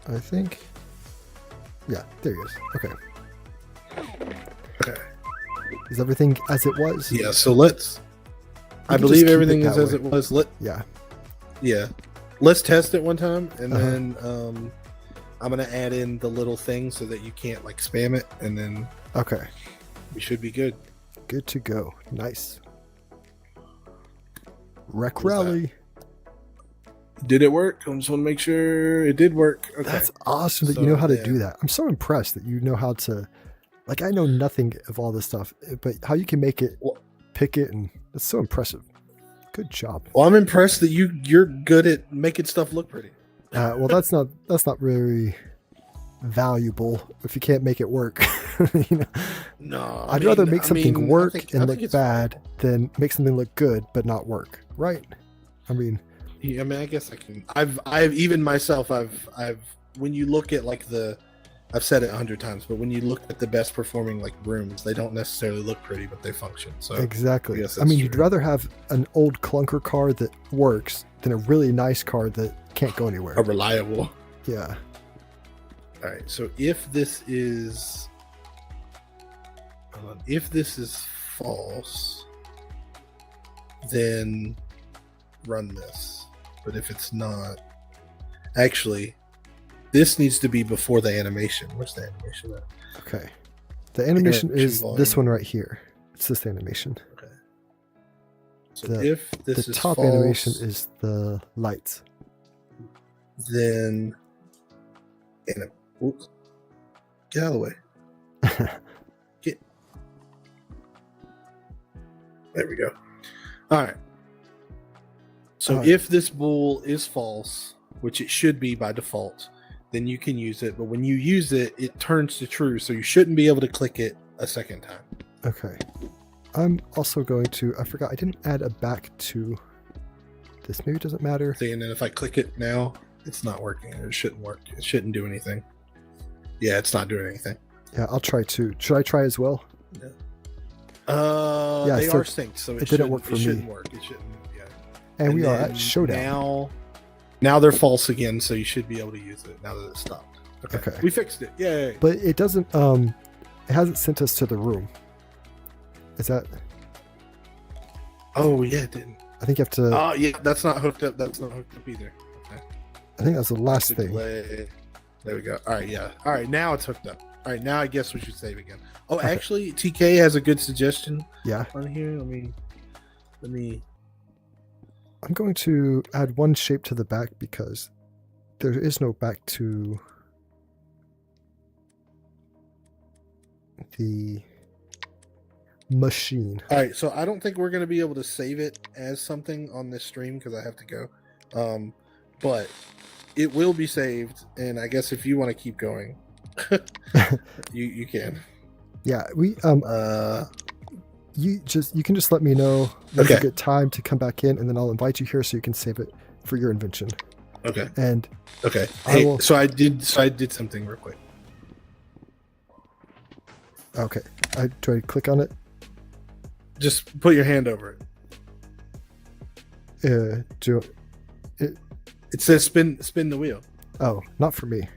I think. Yeah, there he is. Okay. Okay. Is everything as it was? Yeah, so let's. I can believe just keep everything it is that as way. it was. Yeah. Yeah, let's test it one time, and Uh-huh. then I'm gonna add in the little thing so that you can't like spam it, and then Okay. we should be good. Good to go. Nice. Rec What was that? rally. Did it work? I just want to make sure it did work. Okay. That's awesome that So you know how to then- do that. I'm so impressed that you know how to. Like, I know nothing of all this stuff, but how you can make it, Well- pick it, and it's so impressive. Good job. Well, I'm impressed that you're good at making stuff look pretty. Well, that's not very valuable if you can't make it work. You know, No, I'd rather make something work I and think look it's bad than make something look good but not work. Right? I mean, fine. Yeah, I mean, I guess I can. I've even myself. I've when you look at like I've said it 100 times, but when you look at the best performing like rooms, they don't necessarily look pretty, but they function. So exactly. yes, I mean, that's you'd true. rather have an old clunker car that works than a really nice car that can't go anywhere. a reliable. Yeah. All right. So if this is, hold on, if this is false, then run this. But if it's not, actually, this needs to be before the animation. Where's the animation at? Okay. The animation Animation is volume. this one right here. It's this animation. Okay. So The- if this The is top false, animation is the lights. then oops, get out of the way. Get. There we go. All right. So All right. if this bool is false, which it should be by default, then you can use it. But when you use it, it turns to true. So you shouldn't be able to click it a second time. Okay. I'm also going to, I forgot, I didn't add a back to this. Maybe it doesn't matter. See, and then if I click it now, it's not working. It shouldn't work. It shouldn't do anything. Yeah, it's not doing anything. Yeah, I'll try to. Should I try as well? Yeah, They so are synced, so it didn't work It for me. shouldn't work. It shouldn't. Yeah. And we are then at Showdown. Now they're false again, so you should be able to use it now that it's stopped. Okay. Okay. We fixed it. Yay. But it doesn't, it hasn't sent us to the room. Is that, Oh yeah, it didn't. I think you have to, Oh yeah, that's not hooked up. That's not hooked up either. Okay. I think that's the last thing. Display. There we go. All right, yeah. All right, now it's hooked up. All right, now I guess we should save again. Oh, Okay. actually, TK has a good suggestion Yeah. on here. Let me. I'm going to add one shape to the back because there is no back to the machine. All right, so I don't think we're going to be able to save it as something on this stream because I have to go. But it will be saved, and I guess if you want to keep going, you can. Yeah, we Uh, you can just let me know when's a Okay. good time to come back in, and then I'll invite you here so you can save it for your invention. okay. And Okay. I Hey, will- so I did something real quick. okay, do I click on it? Just put your hand over it. Do It says spin the wheel. oh, not for me.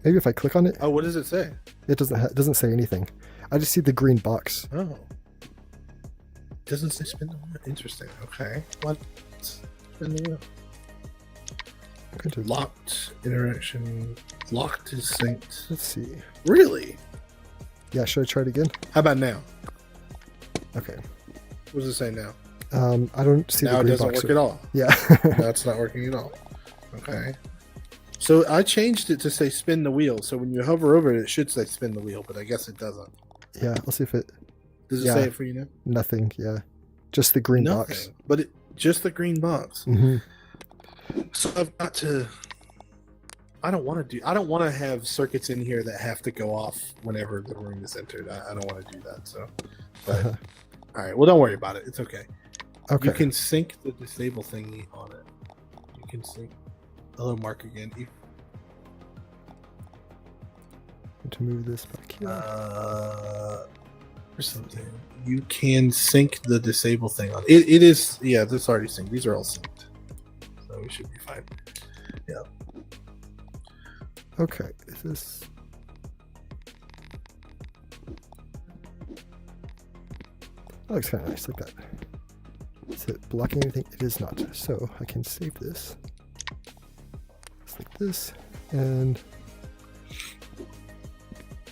Maybe if I click on it, Oh, what does it say? it doesn't say anything. I just see the green box. Oh. It doesn't say spin the wheel. Interesting. Okay. What? Spin the wheel. I'm going to Locked interaction. Locked is synced. let's see. Really? Yeah, should I try it again? How about now? Okay. What does it say now? I don't see Now the it green doesn't box. work at all. Yeah. That's not working at all. Okay. So I changed it to say spin the wheel. So when you hover over it, it should say spin the wheel, but I guess it doesn't. Yeah, I'll see if it Does it Yeah. say it for you now? nothing. Yeah. Just the green box. Nothing. But it just the green box. Hmm. So I've got to. I don't want to have circuits in here that have to go off whenever the room is entered. I don't want to do that. So, but all right. Well, don't worry about it. It's okay. Okay. You can sync the disable thingy on it. You can sync. Hello, Mark again. To move this back here. Or something. You can sync the disable thing on it. It is, yeah, that's already synced. These are all synced, so we should be fine. Yeah. Okay. Is this? That looks kind of nice like that. Is it blocking anything? It is not. So I can save this. Just like this, and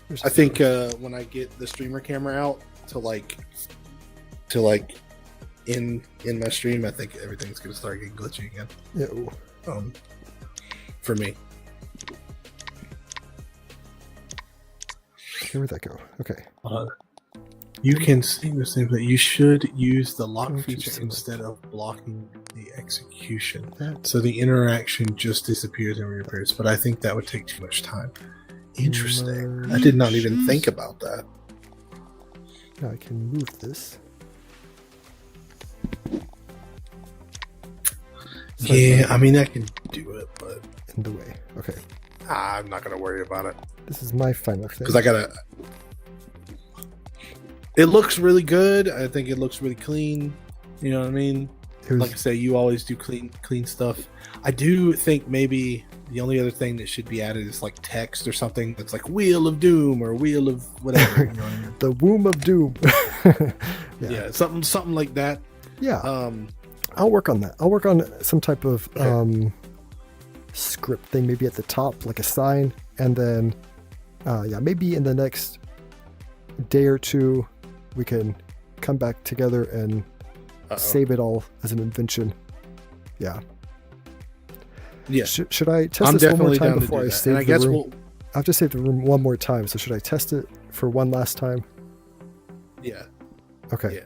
there's I think when I get the streamer camera out to in my stream, I think everything's gonna start getting glitchy again. yeah. Ooh. For me. Okay, where'd that go? Okay. You can see the same thing. You should use the lock Don't you feature select- instead of blocking the execution. That So the interaction just disappears and reappears, but I think that would take too much time. Interesting. I did not even think about that. now I can move this. So Yeah, I mean I can do it, but in the way. Okay. I'm not gonna worry about it This is my final thing. because I gotta. It looks really good. I think it looks really clean. You know what I mean? It was- Like I say, you always do clean stuff. I do think maybe the only other thing that should be added is like text or something that's like Wheel of Doom or Wheel of whatever. You know what I mean? the womb of doom. Yeah, something like that. Yeah. Um, I'll work on that. I'll work on some type of Okay. script thing, maybe at the top, like a sign, and then maybe in the next day or two, we can come back together and save it all as an invention. Yeah. Yeah, Should I test I'm this one more definitely time down to before do I that. save And I the guess room? we'll. I have to save the room one more time. So should I test it for one last time? Yeah, Okay. yeah.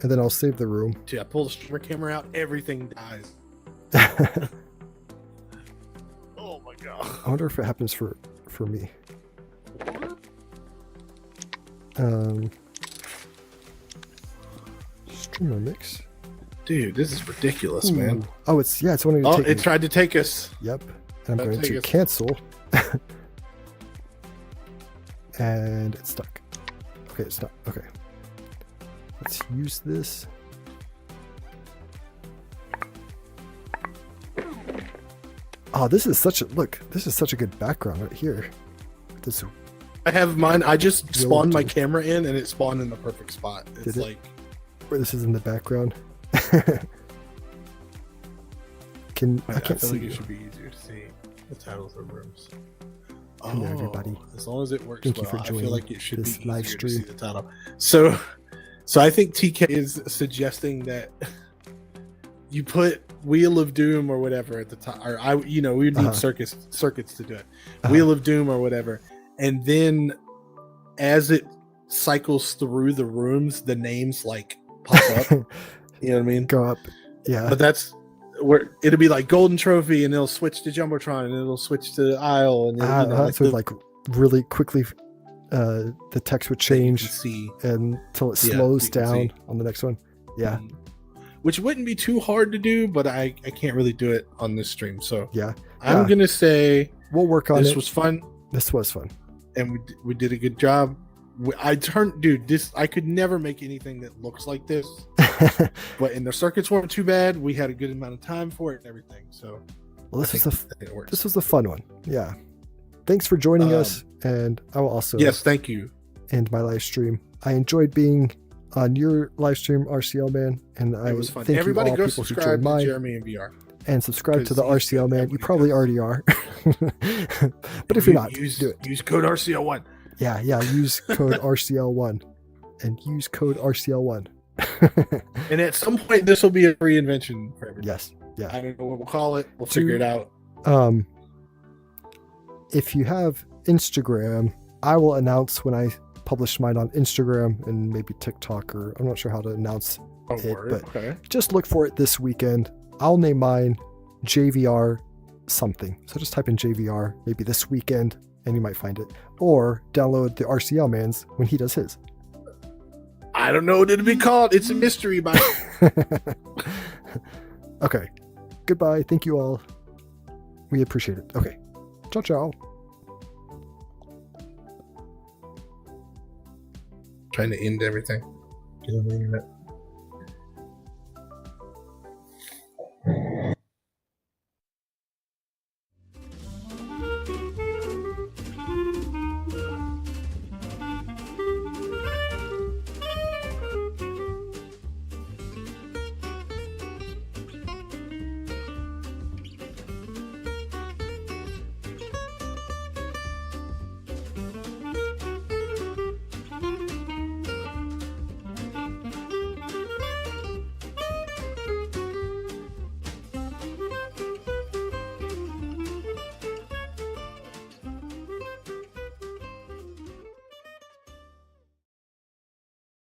And then I'll save the room. Dude, I pull the streamer camera out, everything dies. Oh my god. I wonder if it happens for me. Streamer mix. Dude, this is ridiculous, man. Ooh. Oh, it's wanting to Oh, take it me. tried to take us. Yep. And I'm That'll going to take us. cancel. And it's stuck. Okay, it's stuck. Okay. Let's use this. Oh, this is such a good background right here. This I have mine. I just You'll spawned my do. camera in and it spawned in the perfect spot. It's Did it? like, where this is in the background. I man, I can't feel see like it you. should be easier to see the titles of rooms. Hello, everybody. As long as it works Thank you well, for I feel joining like it should be this easier live to stream. see the title. So I think TK is suggesting that you put Wheel of Doom or whatever at the top, or we would need circuits to do it. Wheel of Doom or whatever, and then as it cycles through the rooms, the names like pop up. You know what I mean? Go up. Yeah. But that's where it'll be like golden trophy, and it'll switch to jumbotron, and it'll switch to aisle, and so like really quickly, the text would change see until it slows down on the next one. Yeah. Which wouldn't be too hard to do, but I can't really do it on this stream. So yeah, I'm gonna say we'll work on it. This was fun. This was fun, and we did a good job. I could never make anything that looks like this, but the circuits weren't too bad. We had a good amount of time for it and everything. So, well, this was a fun one. Yeah, thanks for joining us, and I will also thank you. End my live stream. I enjoyed being on your live stream, RCL man, and it was fun. Thank Everybody you all go people subscribe to Jeremy and VR. And subscribe to the RCL man. You probably already are. But if you're not, do it. Use code RCL1. Yeah. Use code RCL1. And use code RCL1. And at some point, this will be a free invention for everybody. Yes. Yeah. I don't know what we'll call it. We'll figure it out. If you have Instagram, I will announce when I publish mine on Instagram and maybe TikTok, or I'm not sure how to announce it. But just look for it this weekend. I'll name mine JVR something. So just type in JVR maybe this weekend and you might find it. Or download the RCL man's when he does his. I don't know what it'll be called. It's a mystery, but okay. Goodbye. Thank you all. We appreciate it. Okay. Ciao, ciao. Trying to end everything. Get on the internet.